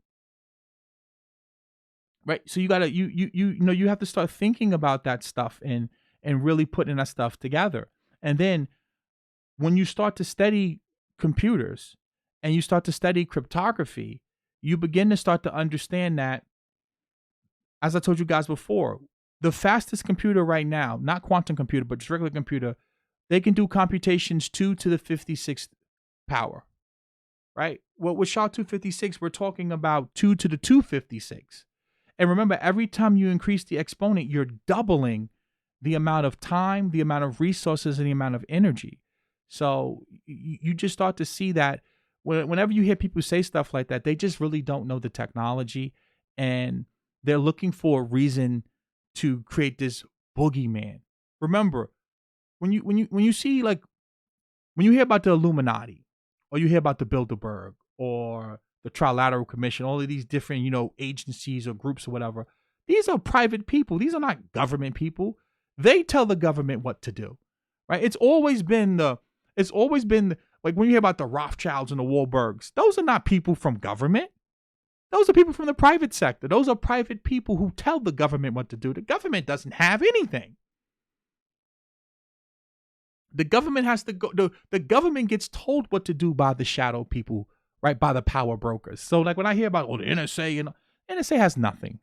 Right? So you gotta you have to start thinking about that stuff and really putting that stuff together. And then when you start to study computers and you start to study cryptography, you begin to start to understand that, as I told you guys before, the fastest computer right now, not quantum computer, but just regular computer, they can do computations 2 to the 56th power, right? Well, with SHA-256, we're talking about 2 to the 256. And remember, every time you increase the exponent, you're doubling the amount of time, the amount of resources, and the amount of energy. So you just start to see that whenever you hear people say stuff like that, they just really don't know the technology, and they're looking for a reason to create this boogeyman. Remember, when you see, like, when you hear about the Illuminati, or you hear about the Bilderberg, or the Trilateral Commission, all of these different, agencies or groups or whatever, these are private people. These are not government people. They tell the government what to do, right? It's always been like when you hear about the Rothschilds and the Wahlbergs, those are not people from government. Those are people from the private sector. Those are private people who tell the government what to do. The government doesn't have anything. The government has to go. The government gets told what to do by the shadow people, right? By the power brokers. So, like when I hear about the NSA, NSA has nothing.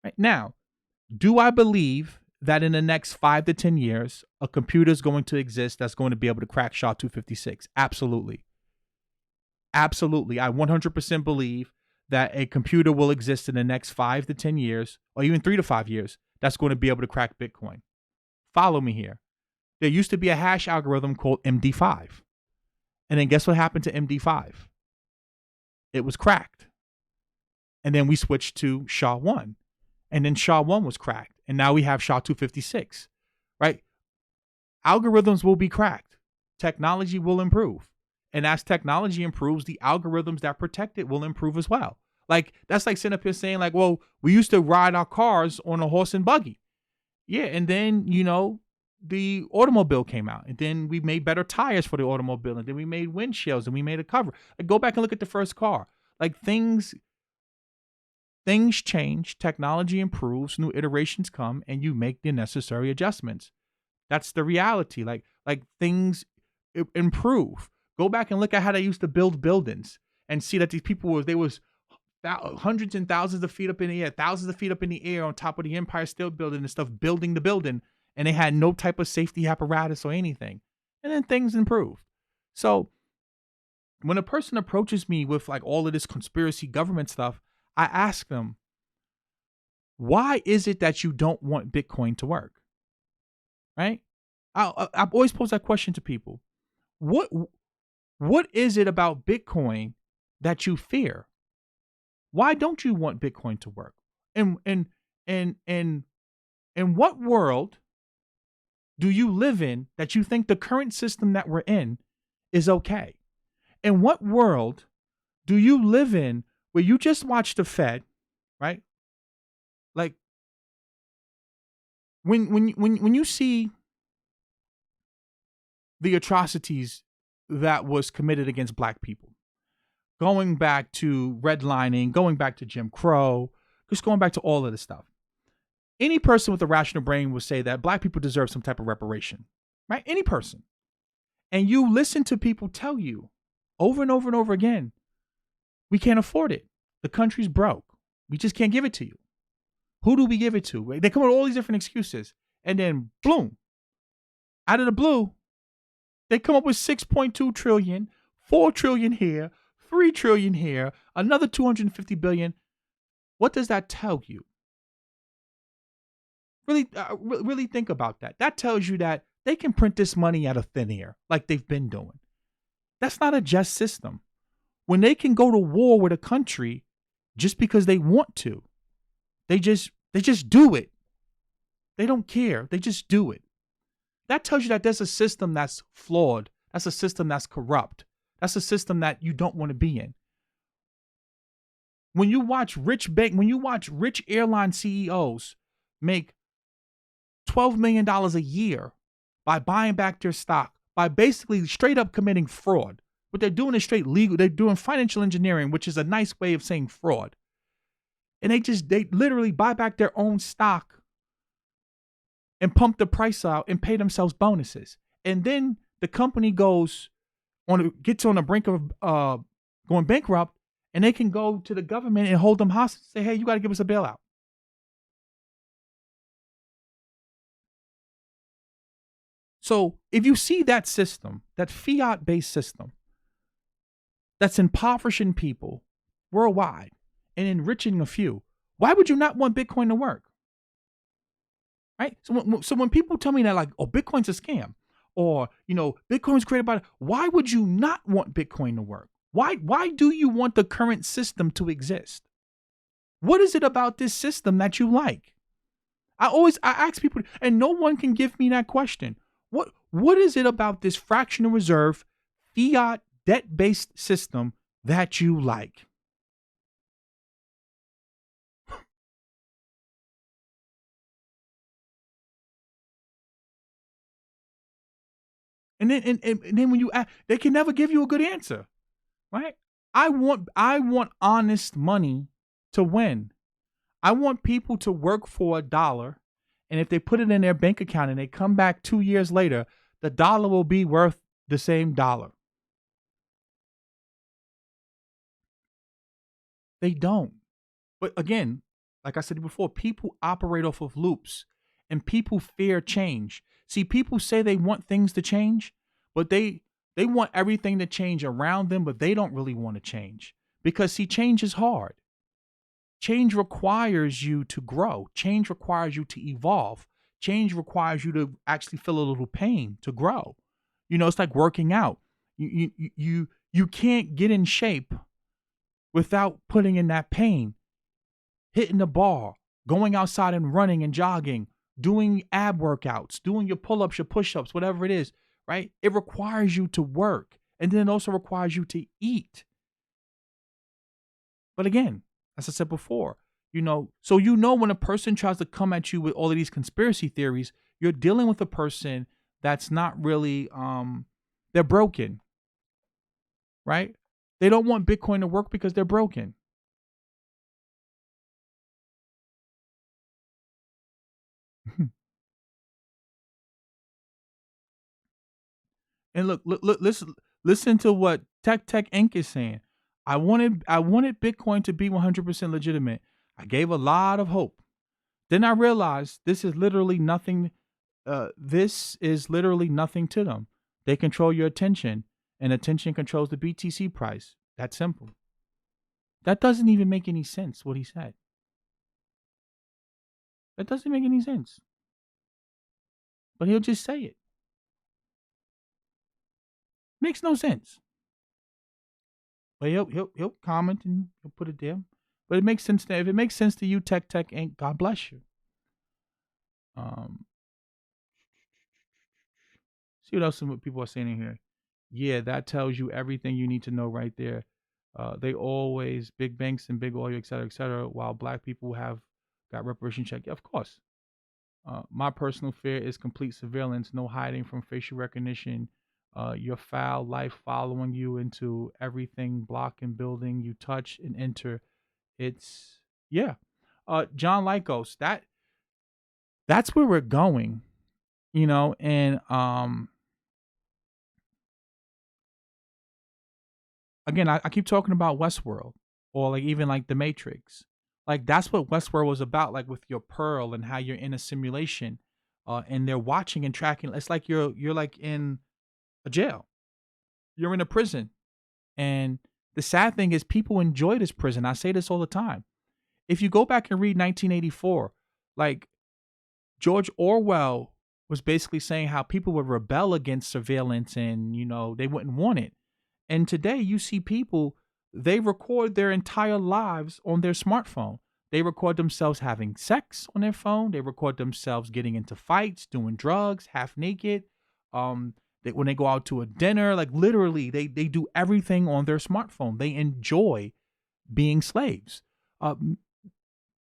Right now, do I believe that in the next 5 to 10 years, a computer is going to exist that's going to be able to crack SHA-256? Absolutely. Absolutely. I 100% believe that a computer will exist in the next 5 to 10 years, or even 3 to 5 years, that's going to be able to crack Bitcoin. Follow me here. There used to be a hash algorithm called MD5. And then guess what happened to MD5? It was cracked. And then we switched to SHA-1. And then SHA-1 was cracked. And now we have SHA-256, right? Algorithms will be cracked. Technology will improve. And as technology improves, the algorithms that protect it will improve as well. Like, that's like sitting up here saying, like, well, we used to ride our cars on a horse and buggy. Yeah, and then, the automobile came out. And then we made better tires for the automobile. And then we made windshields and we made a cover. Like, go back and look at the first car. Like, things change, technology improves, new iterations come, and you make the necessary adjustments. That's the reality. Like things improve. Go back and look at how they used to build buildings and see that these people was hundreds and thousands of feet up in the air, thousands of feet up in the air on top of the Empire State Building and stuff, building the building, and they had no type of safety apparatus or anything. And then things improved. So when a person approaches me with like all of this conspiracy government stuff, I ask them, why is it that you don't want Bitcoin to work? Right? I've always posed that question to people. What is it about Bitcoin that you fear? Why don't you want Bitcoin to work? And in what world do you live in that you think the current system that we're in is okay? In what world do you live in where you just watch the Fed, right? Like when you see the atrocities that was committed against black people, going back to redlining, going back to Jim Crow, just going back to all of this stuff. Any person with a rational brain would say that black people deserve some type of reparation, right? Any person. And you listen to people tell you over and over and over again, we can't afford it. The country's broke. We just can't give it to you. Who do we give it to? They come up with all these different excuses. And then, boom, out of the blue, they come up with 6.2 trillion, 4 trillion here, 3 trillion here, another 250 billion. What does that tell you? Really think about that. That tells you that they can print this money out of thin air like they've been doing. That's not a just system. When they can go to war with a country just because they want to, they just do it. They don't care. They just do it. That tells you that there's a system that's flawed. That's a system that's corrupt. That's a system that you don't want to be in. When you watch rich airline CEOs make $12 million a year by buying back their stock, by basically straight up committing fraud. What they're doing is straight legal. They're doing financial engineering, which is a nice way of saying fraud. And they literally buy back their own stock and pump the price out and pay themselves bonuses. And then the company gets on the brink of going bankrupt, and they can go to the government and hold them hostage and say, hey, you got to give us a bailout. So if you see that system, that fiat-based system, that's impoverishing people worldwide and enriching a few, why would you not want Bitcoin to work? Right? So when people tell me that, like, oh, Bitcoin's a scam, or, Bitcoin's created by, why would you not want Bitcoin to work? Why do you want the current system to exist? What is it about this system that you like? I ask people, and no one can give me that question. What is it about this fractional reserve, fiat, debt-based system that you like? And then when you ask, they can never give you a good answer, right? I want honest money to win. I want people to work for a dollar, and if they put it in their bank account and they come back 2 years later, the dollar will be worth the same dollar. They don't. But again, like I said before, people operate off of loops and people fear change. See, people say they want things to change, but they want everything to change around them, but they don't really want to change. Because see, change is hard. Change requires you to grow. Change requires you to evolve. Change requires you to actually feel a little pain to grow. It's like working out. You can't get in shape without putting in that pain, hitting the bar, going outside and running and jogging, doing ab workouts, doing your pull-ups, your push-ups, whatever it is, right? It requires you to work. And then it also requires you to eat. But again, as I said before, so when a person tries to come at you with all of these conspiracy theories, you're dealing with a person that's not really they're broken, right? They don't want Bitcoin to work because they're broken. And look, listen to what Tech Inc. is saying. I wanted Bitcoin to be 100% legitimate. I gave a lot of hope. Then I realized this is literally nothing. This is literally nothing to them. They control your attention, and attention controls the BTC price. That's simple. That doesn't even make any sense. What he said. That doesn't make any sense. But he'll just say it. Makes no sense. But he'll comment and he'll put it there. But it makes sense to, if it makes sense to you, Tech Inc., God bless you. Um, see what else some people are saying in here. Yeah, that tells you everything you need to know right there. They always big banks and big oil, et cetera, while black people have got reparation check. Yeah, of course. My personal fear is complete surveillance, no hiding from facial recognition. Your foul life following you into everything, block and building you touch and enter. It's yeah. John Lycos, that's where we're going, and again, I keep talking about Westworld or like even like the Matrix. Like that's what Westworld was about, like with your pearl and how you're in a simulation, and they're watching and tracking. It's like you're like in a jail. You're in a prison. And the sad thing is people enjoy this prison. I say this all the time. If you go back and read 1984, like George Orwell was basically saying how people would rebel against surveillance and, they wouldn't want it. And today you see people, they record their entire lives on their smartphone. They record themselves having sex on their phone. They record themselves getting into fights, doing drugs, half naked. When they go out to a dinner, like literally they do everything on their smartphone. They enjoy being slaves.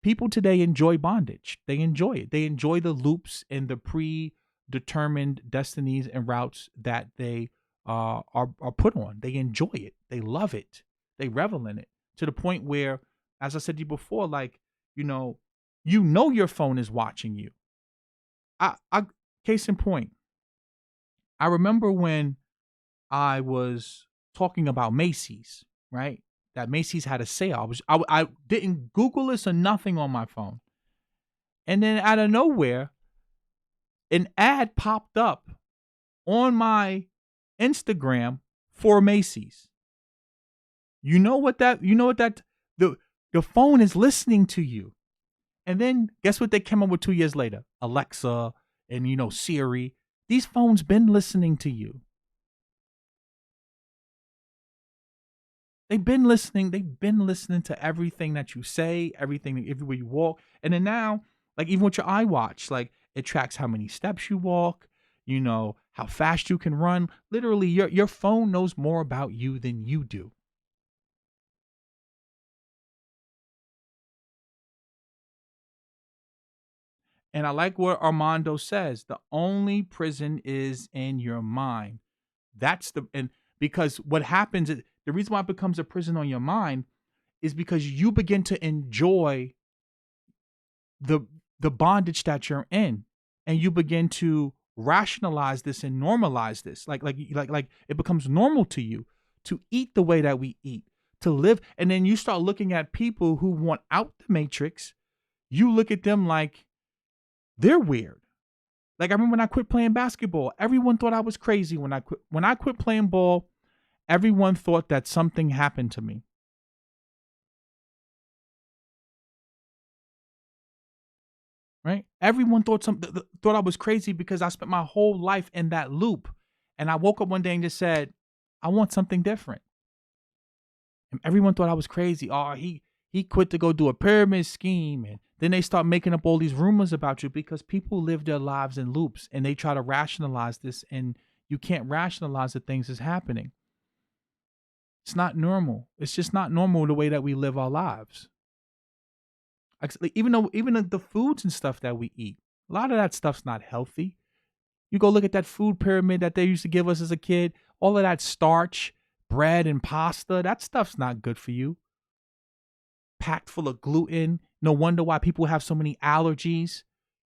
People today enjoy bondage. They enjoy it. They enjoy the loops and the predetermined destinies and routes that they are put on. They enjoy it. They love it. They revel in it to the point where, as I said to you before, like your phone is watching you. I case in point, I remember when I was talking about Macy's, right? That Macy's had a sale. I didn't Google this or nothing on my phone. And then out of nowhere, an ad popped up on my Instagram for Macy's. The phone is listening to you. And then guess what they came up with 2 years later? Alexa and Siri. These phones been listening to you. They've been listening. They've been listening to everything that you say, everything everywhere you walk. And then now, like even with your iWatch, like it tracks how many steps you walk, how fast you can run. Literally, your phone knows more about you than you do. And I like what Armando says. The only prison is in your mind. That's the and because what happens is The reason why it becomes a prison on your mind is because you begin to enjoy the the bondage that you're in, and you begin to rationalize this and normalize this, like it becomes normal to you to eat the way that we eat, to live. And then you start looking at people who want out the matrix. You look at them like they're weird. Like, I remember when I quit playing basketball, everyone thought I was crazy. When I quit playing ball, everyone thought that something happened to me. Right? Everyone thought I was crazy because I spent my whole life in that loop. And I woke up one day and just said, I want something different. And everyone thought I was crazy. Oh, he quit to go do a pyramid scheme. And then they start making up all these rumors about you because people live their lives in loops and they try to rationalize this, and you can't rationalize the things that's happening. It's not normal. It's just not normal the way that we live our lives. Like, even the foods and stuff that we eat, a lot of that stuff's not healthy. You go look at that food pyramid that they used to give us as a kid. All of that starch, bread, and pasta, that stuff's not good for you. Packed full of gluten. No wonder why people have so many allergies,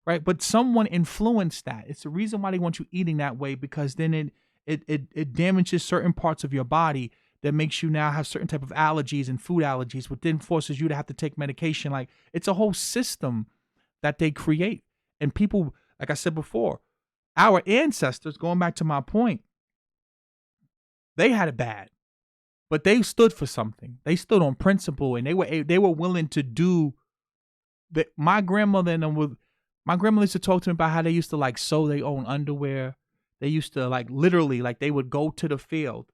right? But someone influenced that. It's the reason why they want you eating that way, because then it damages certain parts of your body that makes you now have certain type of allergies and food allergies, which then forces you to have to take medication. Like, it's a whole system that they create. And people, like I said before, our ancestors, going back to my point, they had it bad, but they stood for something. They stood on principle, and they were willing to do that. My grandmother used to talk to me about how they used to like sew their own underwear. They used to like literally like they would go to the field,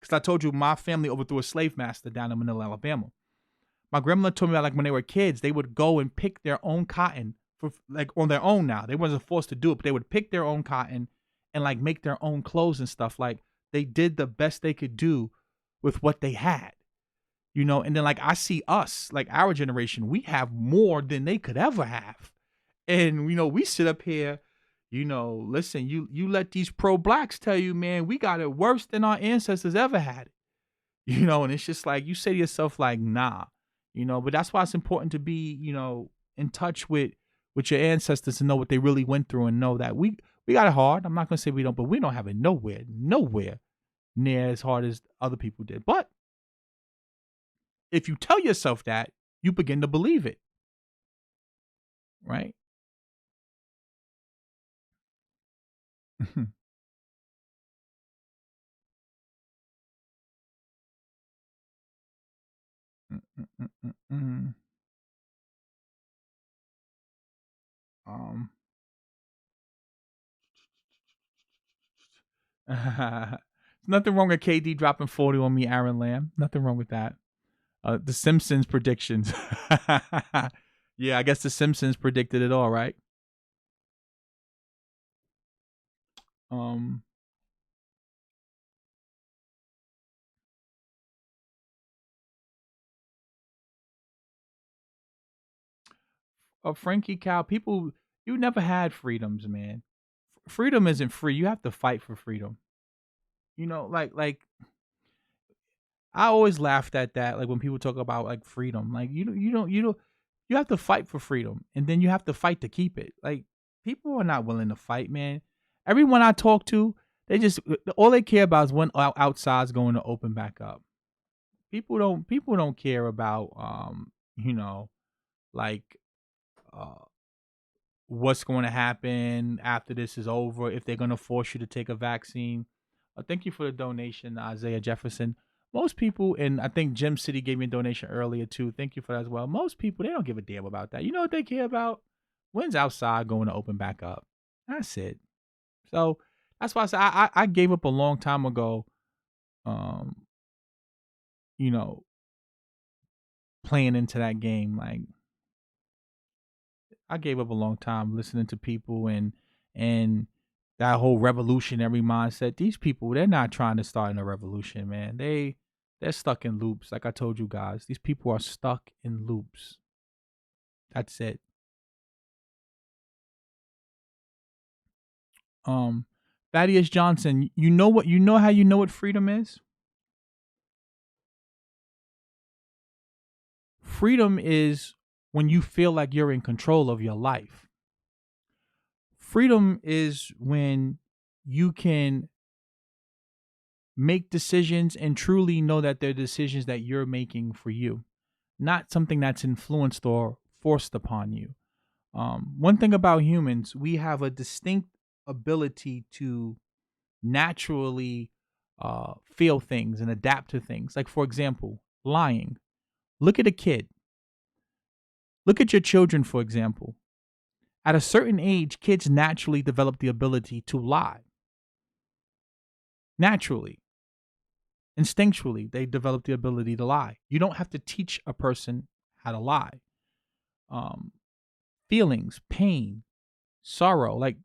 because I told you my family overthrew a slave master down in Manila, Alabama. My grandmother told me about like when they were kids, they would go and pick their own cotton for like on their own. Now they wasn't forced to do it, but they would pick their own cotton and like make their own clothes and stuff. Like, they did the best they could do with what they had, And then like I see us, like our generation, we have more than they could ever have, and we sit up here. Listen, you let these pro blacks tell you, man, we got it worse than our ancestors ever had it. And it's just like you say to yourself, like, nah, but that's why it's important to be, in touch with your ancestors and know what they really went through, and know that we got it hard. I'm not gonna say we don't, but we don't have it nowhere near as hard as other people did. But if you tell yourself that, you begin to believe it, right? um, nothing wrong with KD dropping 40 on me, Aaron Lamb. Nothing wrong with that. The Simpsons predictions. Yeah, I guess the Simpsons predicted it all, right? Um, Frankie Cow, people, you never had freedoms, man. Freedom isn't free. You have to fight for freedom. Like I always laughed at that. Like when people talk about like freedom, like you have to fight for freedom, and then you have to fight to keep it. Like, people are not willing to fight, man. Everyone I talk to, they just all they care about is when outside's going to open back up. People don't care about like uh what's going to happen after this is over, if they're going to force you to take a vaccine. Thank you for the donation, Isaiah Jefferson. Most people, and I think Jim City gave me a donation earlier too. Thank you for that as well. Most people, they don't give a damn about that. You know what they care about? When's outside going to open back up? That's it. So that's why I said I gave up a long time ago. Um, you know, playing into that game. Like, I gave up a long time listening to people, and that whole revolutionary mindset. These people, they're not trying to start in a revolution, man. They're stuck in loops. Like I told you guys, these people are stuck in loops. That's it. Um, Thaddeus Johnson, you know how you know what freedom is? Freedom is when you feel like you're in control of your life. Freedom is when you can make decisions and truly know that they're decisions that you're making for you, not something that's influenced or forced upon you. One thing about humans, we have a distinct ability to naturally feel things and adapt to things. Like, for example, lying. Look at a kid. Look at your children, for example. At a certain age, kids naturally develop the ability to lie. Naturally, instinctually, they develop the ability to lie. You don't have to teach a person how to lie. Um, Feelings, pain, sorrow. Like,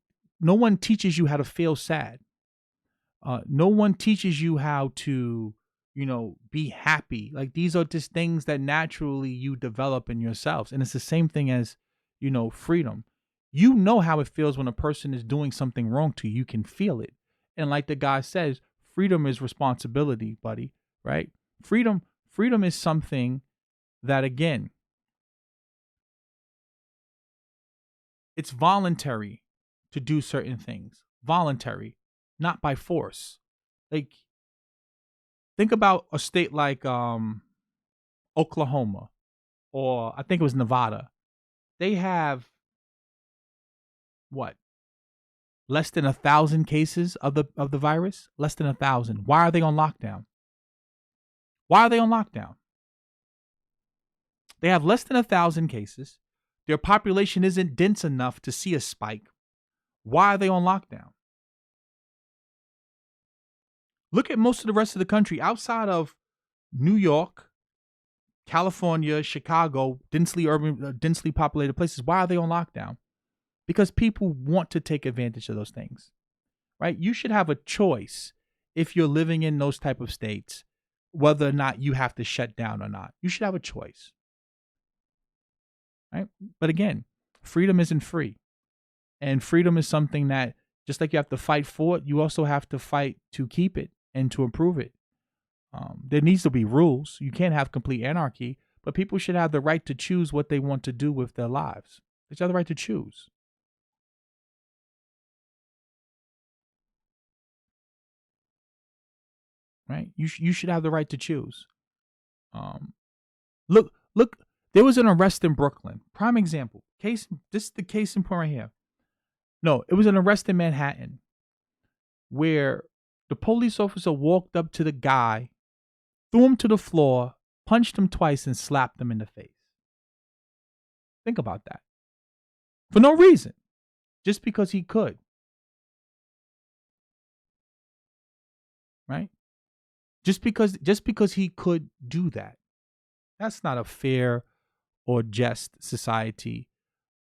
no one teaches you how to feel sad. No one teaches you how to, be happy. Like, these are just things that naturally you develop in yourselves. And it's the same thing as, freedom. You know how it feels when a person is doing something wrong to you. You can feel it. And like the guy says, freedom is responsibility, buddy, right? Freedom is something that, again, it's voluntary to do certain things. Voluntary, not by force. Like, think about a state like Oklahoma, or I think it was Nevada. They have what? Less than 1,000 cases of the virus? Less than 1,000. Why are they on lockdown? Why are they on lockdown? They have less than 1,000 cases. Their population isn't dense enough to see a spike. Why are they on lockdown? Look at most of the rest of the country outside of New York, California, Chicago, densely populated places. Why are they on lockdown? Because people want to take advantage of those things, right? You should have a choice if you're living in those type of states, whether or not you have to shut down or not. You should have a choice, right? But again, freedom isn't free. And freedom is something that, just like you have to fight for it, you also have to fight to keep it and to improve it. There needs to be rules. You can't have complete anarchy, but people should have the right to choose what they want to do with their lives. They should have the right to choose. Right? You should have the right to choose. Look. There was an arrest in Brooklyn. Prime example. This is the case in point right here. No, it was an arrest in Manhattan where the police officer walked up to the guy, threw him to the floor, punched him twice, and slapped him in the face. Think about that. For no reason. Just because he could. Right? Just because he could do that. That's not a fair or just society.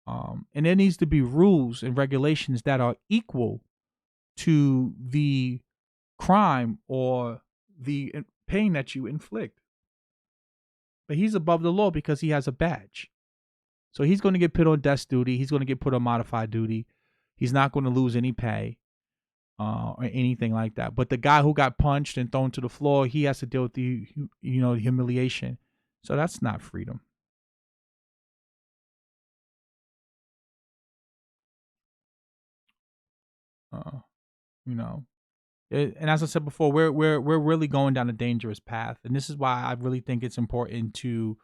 And there needs to be rules and regulations that are equal to the crime or the pain that you inflict. But he's above the law because he has a badge. So he's going to get put on desk duty. He's going to get put on modified duty. He's not going to lose any pay or anything like that. But the guy who got punched and thrown to the floor, he has to deal with the humiliation. So that's not freedom. And as I said before, we're really going down a dangerous path, and this is why I really think it's important to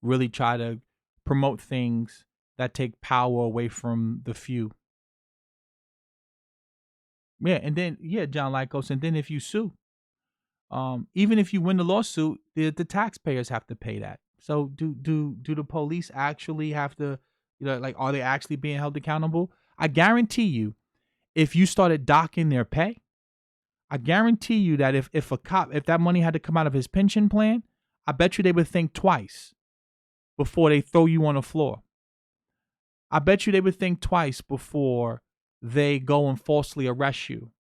really try to promote things that take power away from the few. Yeah, and then John Lycos, and then if you sue, even if you win the lawsuit, the taxpayers have to pay that. So do the police actually have to, like, are they actually being held accountable? I guarantee you, if you started docking their pay, I guarantee you that if that money had to come out of his pension plan, I bet you they would think twice before they throw you on the floor. I bet you they would think twice before they go and falsely arrest you.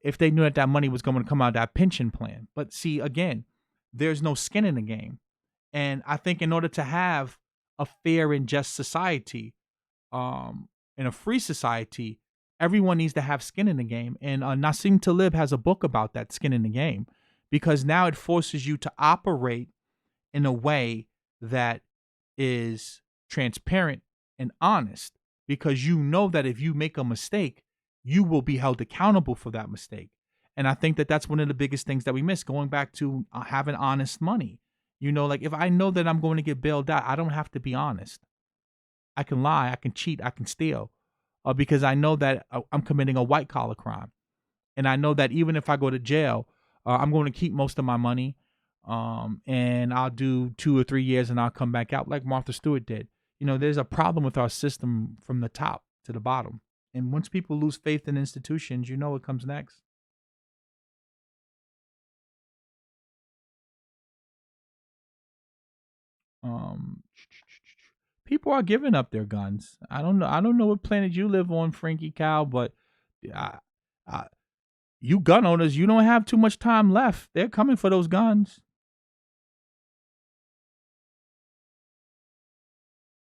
If they knew that money was going to come out of that pension plan. But see, again, there's no skin in the game. And I think in order to have a fair and just society, in a free society, everyone needs to have skin in the game. And Nassim Taleb has a book about that skin in the game, because now it forces you to operate in a way that is transparent and honest, because you know that if you make a mistake, you will be held accountable for that mistake. And I think that that's one of the biggest things that we miss, going back to having honest money. Like if I know that I'm going to get bailed out, I don't have to be honest. I can lie, I can cheat, I can steal, because I know that I'm committing a white collar crime. And I know that even if I go to jail, I'm going to keep most of my money, and I'll do 2 or 3 years and I'll come back out like Martha Stewart did. There's a problem with our system from the top to the bottom. And once people lose faith in institutions, you know what comes next. Um, People are giving up their guns. I don't know. I don't know what planet you live on, Frankie Cow, but I, I, you gun owners, you don't have too much time left. They're coming for those guns,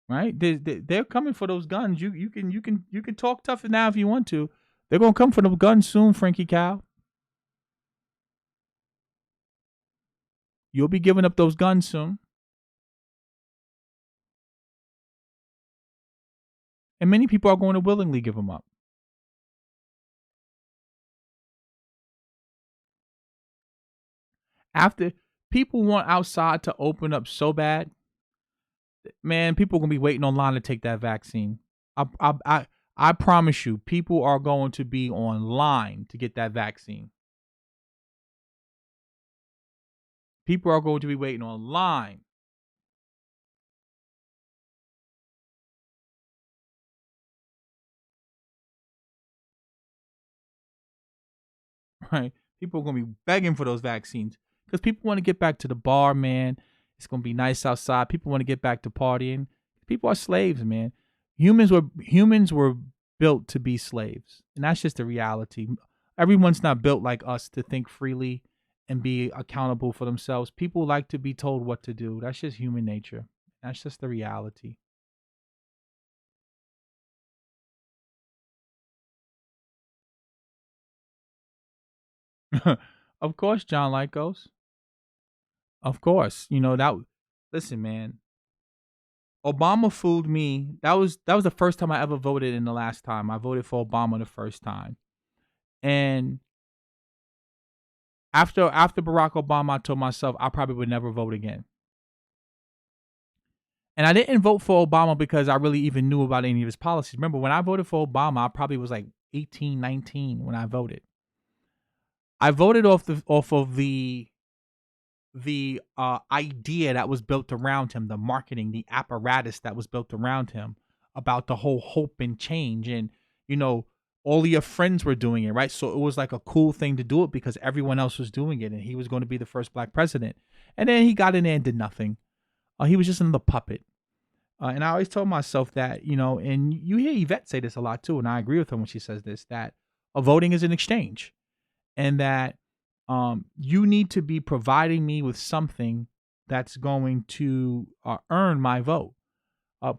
right? They're coming for those guns. You can talk tough now if you want to. They're gonna come for the guns soon, Frankie Cow. You'll be giving up those guns soon, and many people are going to willingly give them up. After people want outside to open up so bad, man, people are gonna be waiting online to take that vaccine. I promise you, people are going to be online to get that vaccine. People are going to be waiting online. Right? People are gonna be begging for those vaccines because people want to get back to the bar, man. It's gonna be nice outside. People want to get back to partying. People are slaves, man. Humans were built to be slaves, and that's just the reality. Everyone's not built like us to think freely and be accountable for themselves. People like to be told what to do. That's just human nature. That's just the reality. Of course, John Lycos. Of course, that. Listen, man. Obama fooled me. That was the first time I ever voted. In the last time I voted for Obama, the first time, and after Barack Obama, I told myself I probably would never vote again. And I didn't vote for Obama because I really even knew about any of his policies. Remember, when I voted for Obama, I probably was like 18, 19 when I voted. I voted off of the idea that was built around him, the marketing, the apparatus that was built around him, about the whole hope and change. And, you know, all of your friends were doing it, right? So it was like a cool thing to do it because everyone else was doing it and he was going to be the first black president. And then he got in there and did nothing. He was just another puppet. And I always told myself that, and you hear Yvette say this a lot too, and I agree with her when she says this, that voting is an exchange, and that you need to be providing me with something that's going to earn my vote.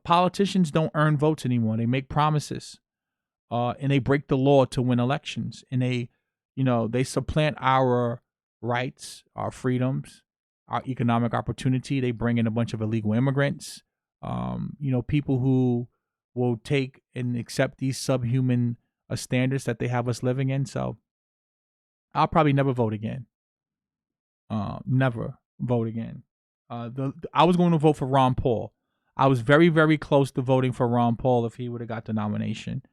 Politicians don't earn votes anymore. They make promises, and they break the law to win elections, and they supplant our rights, our freedoms, our economic opportunity. They bring in a bunch of illegal immigrants, people who will take and accept these subhuman standards that they have us living in. So I'll probably never vote again. Never vote again. I was going to vote for Ron Paul. I was very, very close to voting for Ron Paul if he would have got the nomination.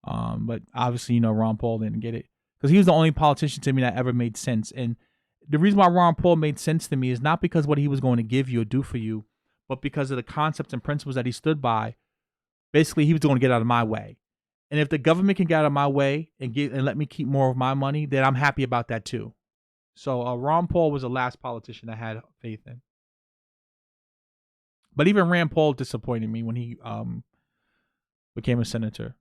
But obviously, Ron Paul didn't get it because he was the only politician to me that ever made sense. And the reason why Ron Paul made sense to me is not because what he was going to give you or do for you, but because of the concepts and principles that he stood by. Basically, he was going to get out of my way. And if the government can get out of my way and let me keep more of my money, then I'm happy about that too. So Ron Paul was the last politician I had faith in. But even Rand Paul disappointed me when he became a senator.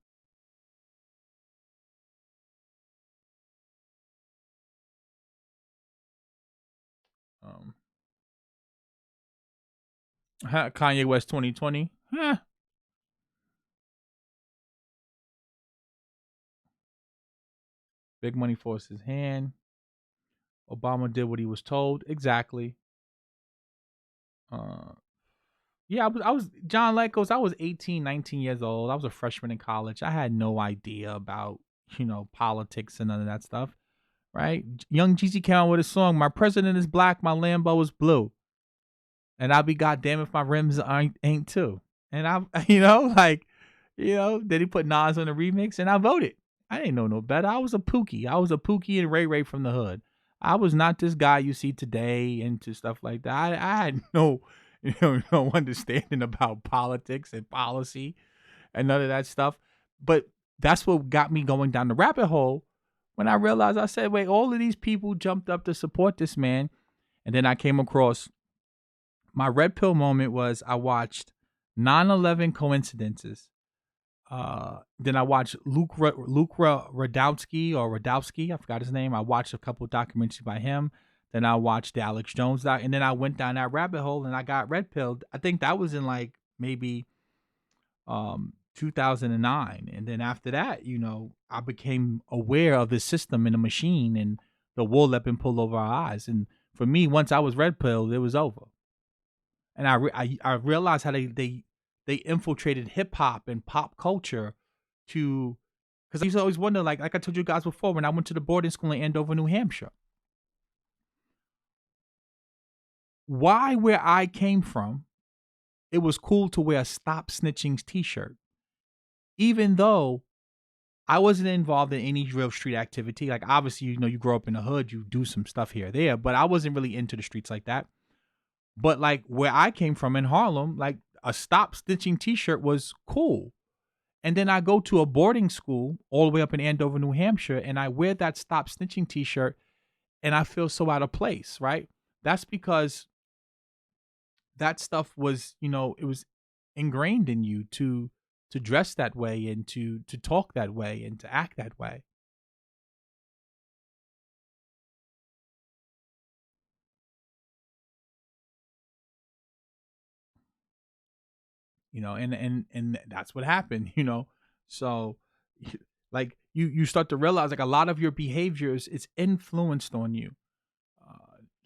Um, Kanye West 2020. Big money forced his hand. Obama did what he was told. Exactly. Uh, Yeah, I was John Lekos. I was 18, 19 years old. I was a freshman in college. I had no idea about, politics and none of that stuff, right? Young Jeezy Count with a song, "My president is black, my Lambo is blue." And I'll be goddamn if my rims ain't too. And I, then he put Nas on the remix, and I voted. I didn't know no better. I was a Pookie. I was a Pookie and Ray Ray from the hood. I was not this guy you see today into stuff like that. I had no, no understanding about politics and policy and none of that stuff. But that's what got me going down the rabbit hole when I realized I said, wait, all of these people jumped up to support this man. And then I came across my red pill moment was I watched 9/11 Coincidences. Then I watched Luke Radowski or Radowski. I forgot his name. I watched a couple of documentaries by him. Then I watched the Alex Jones doc, and then I went down that rabbit hole and I got red pilled. I think that was in like maybe 2009, and then after that, I became aware of the system and the machine and the wool that been pulled over our eyes. And for me, once I was red pilled, it was over. And I realized how they infiltrated hip hop and pop culture to because I used to always wonder like I told you guys before when I went to the boarding school in Andover, New Hampshire, why where I came from it was cool to wear a Stop Snitching's T-shirt, even though I wasn't involved in any real street activity. Like obviously, you grow up in the hood, you do some stuff here or there, but I wasn't really into the streets like that. But like where I came from in Harlem, like a Stop Stitching T-shirt was cool. And then I go to a boarding school all the way up in Andover, New Hampshire, and I wear that Stop Snitching T-shirt, and I feel so out of place, right? That's because that stuff was, it was ingrained in you to dress that way and to talk that way and to act that way. And that's what happened. So like you start to realize like a lot of your behaviors is influenced on you.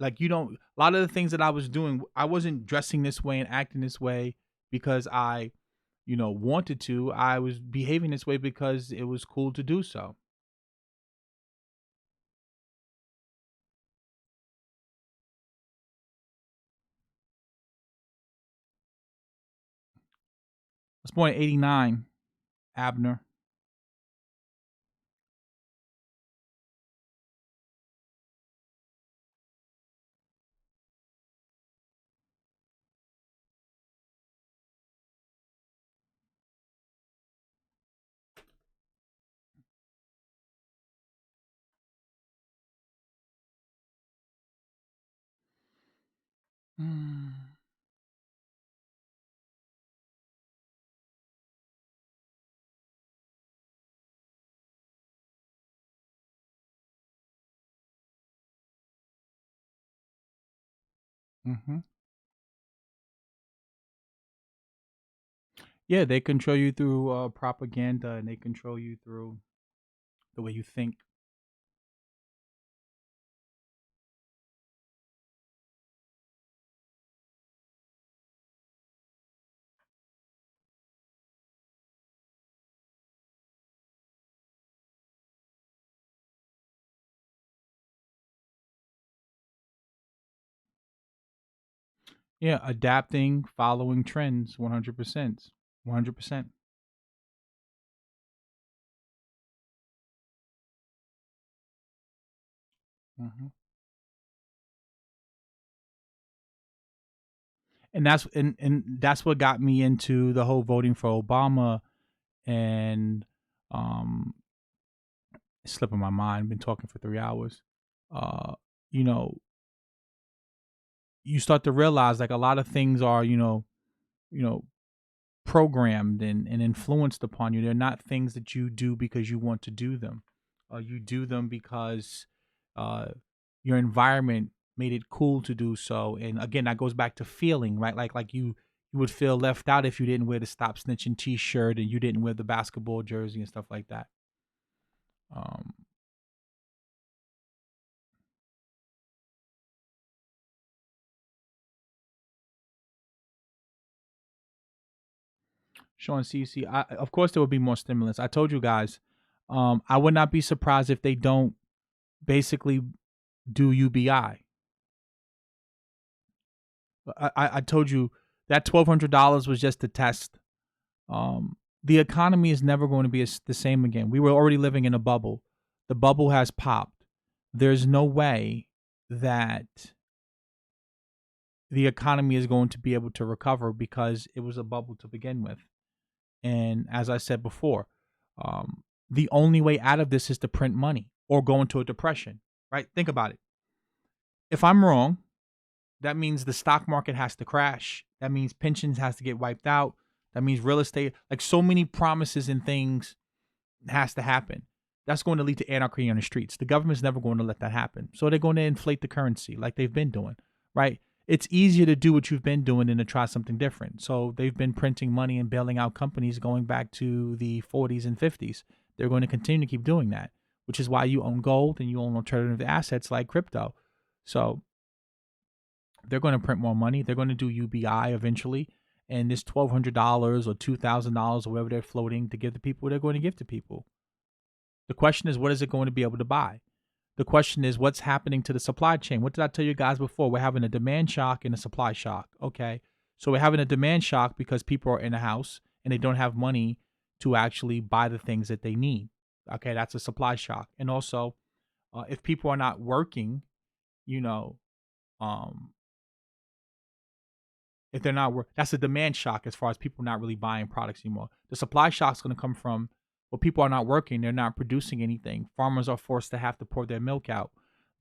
Like you don't a lot of the things that I was doing, I wasn't dressing this way and acting this way because I wanted to. I was behaving this way because it was cool to do so. I was born in '89. Abner. Mm-hmm. Yeah, they control you through propaganda, and they control you through the way you think. Yeah, adapting, following trends, 100%. 100%. hmm and that's what got me into the whole voting for Obama and um it's slipping my mind. Been talking for 3 hours. Uh, you know, you start to realize like a lot of things are you know programmed and influenced upon you. They're not things that you do because you want to do them. You do them because uh, your environment made it cool to do so. And again, that goes back to feeling, right? Like you would feel left out if you didn't wear the Stop Snitching T-shirt and you didn't wear the basketball jersey and stuff like that. Um, Sean CC. Of course, there would be more stimulus. I told you guys. I would not be surprised if they don't basically do UBI. I told you that $1,200 was just a test. The economy is never going to be the same again. We were already living in a bubble. The bubble has popped. There's no way that the economy is going to be able to recover because it was a bubble to begin with. And as I said before, the only way out of this is to print money or go into a depression, right? Think about it. If I'm wrong, that means the stock market has to crash. That means pensions has to get wiped out. That means real estate, like so many promises and things has to happen. That's going to lead to anarchy on the streets. The government's never going to let that happen. So they're going to inflate the currency like they've been doing, right? It's easier to do what you've been doing than to try something different. So they've been printing money and bailing out companies going back to the 40s and 50s. They're going to continue to keep doing that, which is why you own gold and you own alternative assets like crypto. So they're going to print more money. They're going to do UBI eventually. And this $1,200 or $2,000 or whatever they're floating to give to people, they're going to give to people. The question is, what is it going to be able to buy? The question is, what's happening to the supply chain? What did I tell you guys before? We're having a demand shock and a supply shock. Okay. So we're having a demand shock because people are in the house and they don't have money to actually buy the things that they need. Okay. That's a supply shock. And also, if people are not working, you know, um, if they're not that's a demand shock as far as people not really buying products anymore. The supply shock is going to come from, well, people are not working, they're not producing anything. Farmers are forced to have to pour their milk out.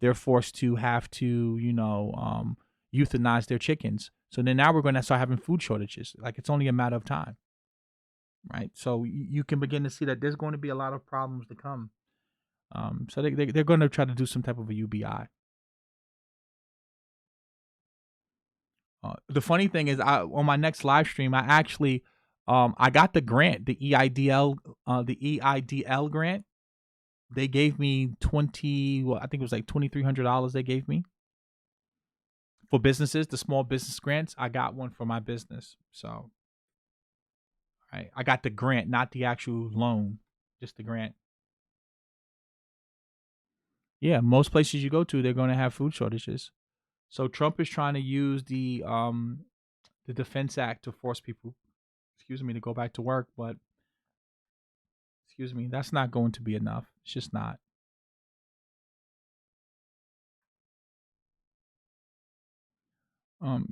They're forced to have to, euthanize their chickens. So then now we're going to start having food shortages. Like it's only a matter of time, right? So you can begin to see that there's going to be a lot of problems to come. So they're going to try to do some type of a UBI. The funny thing is, on my next live stream, I actually, I got the grant, the EIDL grant. They gave me I think it was like $2,300. They gave me for businesses, the small business grants. I got one for my business, so I got the grant, not the actual loan, just the grant. Yeah, most places you go to, they're going to have food shortages. So Trump is trying to use the Defense Act to force people, to go back to work, but that's not going to be enough. It's just not.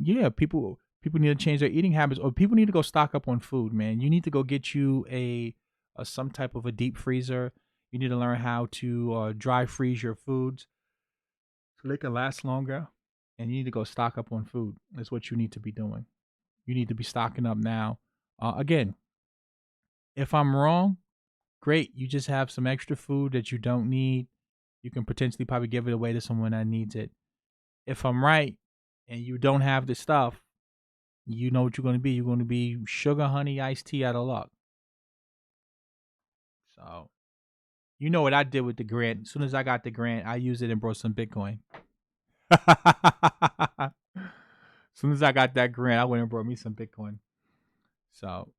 Yeah, people need to change their eating habits, or people need to go stock up on food, man. You need to go get you a some type of a deep freezer. You need to learn how to dry freeze your foods so they can last longer. And you need to go stock up on food. That's what you need to be doing. You need to be stocking up now. Again, if I'm wrong, great. You just have some extra food that you don't need. You can potentially probably give it away to someone that needs it. If I'm right and you don't have the stuff, you know what you're going to be. You're going to be sugar, honey, iced tea out of luck. So, you know what I did with the grant. As soon as I got the grant, I used it and brought some Bitcoin. As soon as I got that grant, I went and brought me some Bitcoin. So,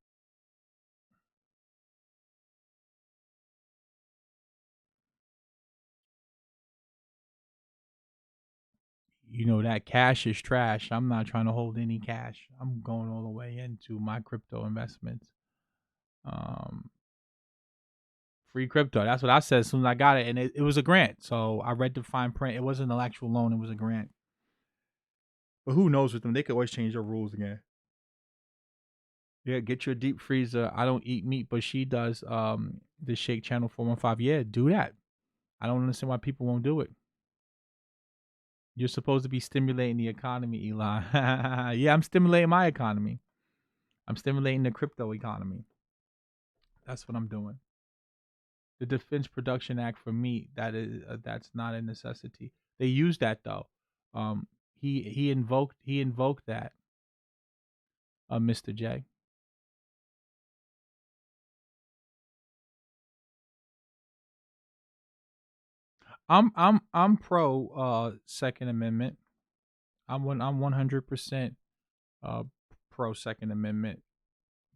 that cash is trash. I'm not trying to hold any cash. I'm going all the way into my crypto investments. Um, Free crypto. That's what I said as soon as I got it. And it was a grant. So I read the fine print. It wasn't an actual loan, it was a grant. But who knows with them? They could always change their rules again. Yeah, get your deep freezer. I don't eat meat, but she does. The Shake Channel 415. Yeah, do that. I don't understand why people won't do it. You're supposed to be stimulating the economy, Elon. Yeah, I'm stimulating my economy. I'm stimulating the crypto economy. That's what I'm doing. The Defense Production Act for meat, that's not a necessity. They use that though. He invoked that. Mr. J. I'm pro Second Amendment. I'm 100% uh pro Second Amendment.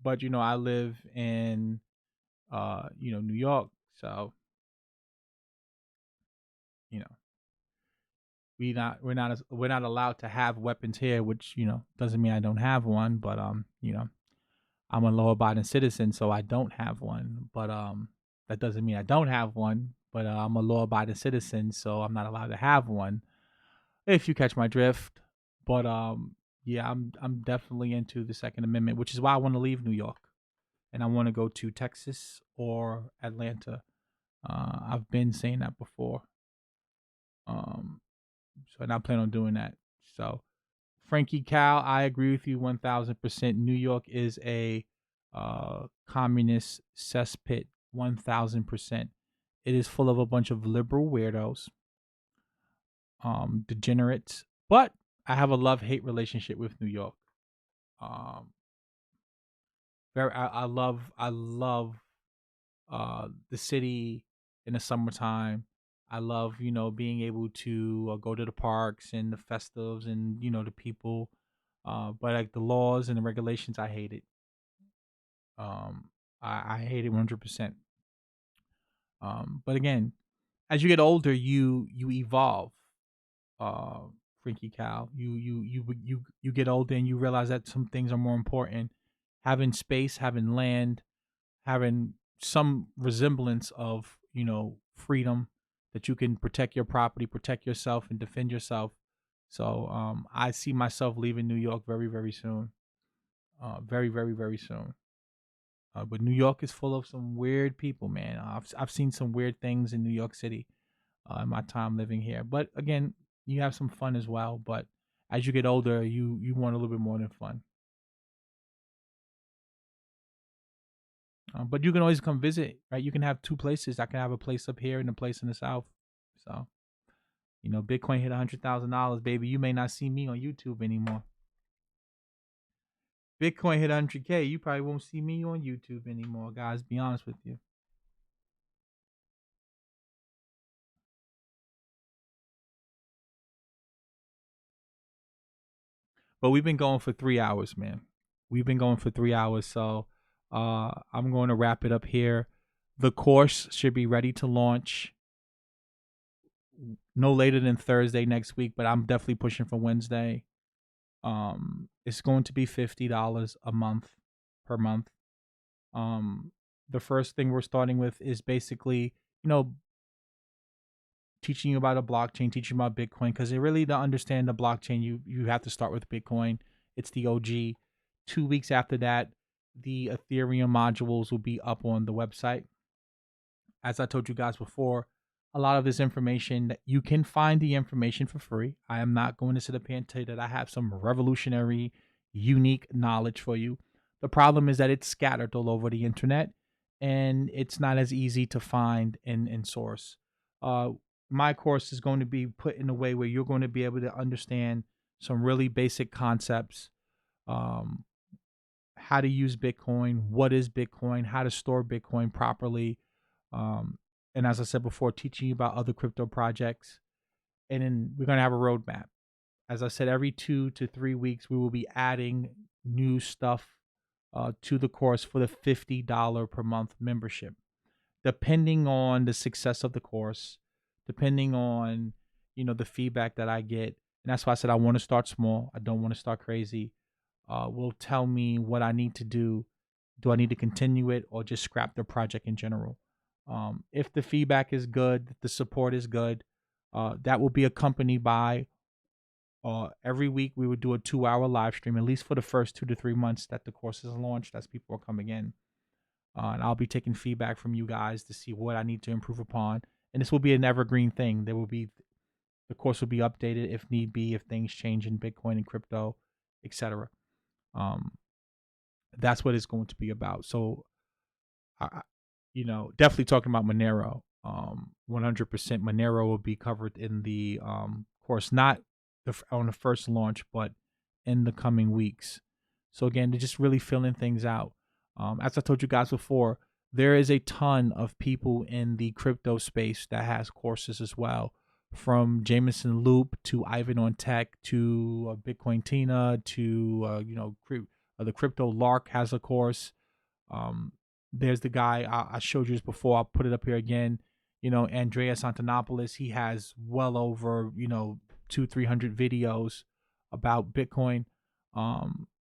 But I live in New York, so you know we're not allowed to have weapons here, which doesn't mean I don't have one, but I'm a law abiding citizen, so I don't have one. But that doesn't mean I don't have one. But I'm a law abiding citizen, so I'm not allowed to have one. If you catch my drift. But yeah, I'm definitely into the Second Amendment, which is why I want to leave New York and I want to go to Texas or Atlanta. I've been saying that before. Um, so and I plan on doing that. So Frankie Cal, I agree with you 1000%. New York is a communist cesspit 1000%. It is full of a bunch of liberal weirdos, degenerates. But I have a love hate relationship with New York. Um, I love the city in the summertime. I love being able to go to the parks and the festives and the people. But like the laws and the regulations, I hate it. Um, I hate it 100%. But again, as you get older, you evolve. Uh, Freaky Cow, you get older and you realize that some things are more important. Having space, having land, having some resemblance of freedom, that you can protect your property, protect yourself, and defend yourself. So I see myself leaving New York very very soon, very very very soon. But New York is full of some weird people, man. I've seen some weird things in New York City in my time living here. But again, you have some fun as well. But as you get older, you want a little bit more than fun. But you can always come visit, right? You can have two places. I can have a place up here and a place in the south. So Bitcoin hit $100,000, baby. You may not see me on YouTube anymore. Bitcoin hit 100K. You probably won't see me on YouTube anymore, guys. Be honest with you. But we've been going for 3 hours, man. We've been going for 3 hours, so I'm going to wrap it up here. The course should be ready to launch no later than Thursday next week, but I'm definitely pushing for Wednesday. It's going to be $50 a month per month. Um, the first thing we're starting with is basically, you know, teaching you about a blockchain, teaching you about Bitcoin, because really to understand the blockchain, you have to start with Bitcoin. It's the OG. 2 weeks after that, the Ethereum modules will be up on the website. As I told you guys before, a lot of this information that you can find the information for free. I am not going to sit up here and tell you that I have some revolutionary, unique knowledge for you. The problem is that it's scattered all over the internet and it's not as easy to find and source. Uh, my course is going to be put in a way where you're going to be able to understand some really basic concepts, um, how to use Bitcoin, what is Bitcoin, how to store Bitcoin properly, um, and as I said before, teaching you about other crypto projects. And then we're going to have a roadmap. As I said, every 2 to 3 weeks, we will be adding new stuff to the course for the $50 per month membership. Depending on the success of the course, depending on the feedback that I get, and that's why I said I want to start small. I don't want to start crazy. Will tell me what I need to do. Do I need to continue it or just scrap the project in general? If the feedback is good, the support is good, that will be accompanied by every week we would do a 2 hour live stream, at least for the first 2 to 3 months that the course is launched, as people are coming in. And I'll be taking feedback from you guys to see what I need to improve upon. And this will be an evergreen thing. The course will be updated if need be, if things change in Bitcoin and crypto, etc. Um, that's what it's going to be about. So, definitely talking about Monero. 100% Monero will be covered in the course, not on the first launch, but in the coming weeks. So again, they're just really filling things out. As I told you guys before, there is a ton of people in the crypto space that has courses as well, from Jameson Loop to Ivan on Tech to Bitcoin Tina to The Crypto Lark has a course. Um, there's the guy I showed you this before. I'll put it up here again. Andreas Antonopoulos. He has well over 200-300 videos about Bitcoin.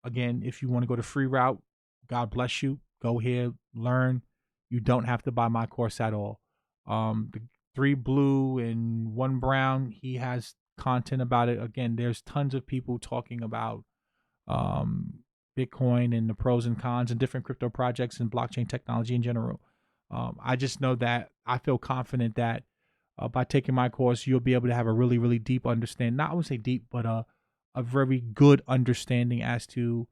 Again, if you want to go the free route, God bless you. Go here, learn. You don't have to buy my course at all. The three blue and one brown, he has content about it. Again, there's tons of people talking about um, Bitcoin and the pros and cons and different crypto projects and blockchain technology in general. I just know that I feel confident that by taking my course, you'll be able to have a really, really deep understanding. Not I would say deep, but a very good understanding as to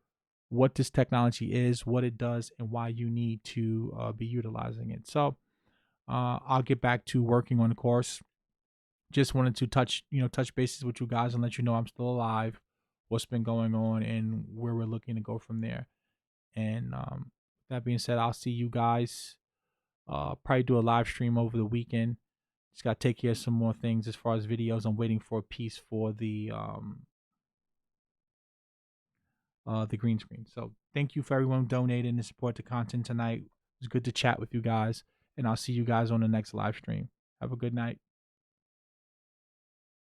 what this technology is, what it does, and why you need to be utilizing it. So I'll get back to working on the course. Just wanted to touch bases with you guys and let you know I'm still alive, what's been going on, and where we're looking to go from there. And that being said, I'll see you guys. Probably do a live stream over the weekend. Just gotta take care of some more things as far as videos. I'm waiting for a piece for the green screen. So thank you for everyone donating to support the content tonight. It was good to chat with you guys, and I'll see you guys on the next live stream. Have a good night.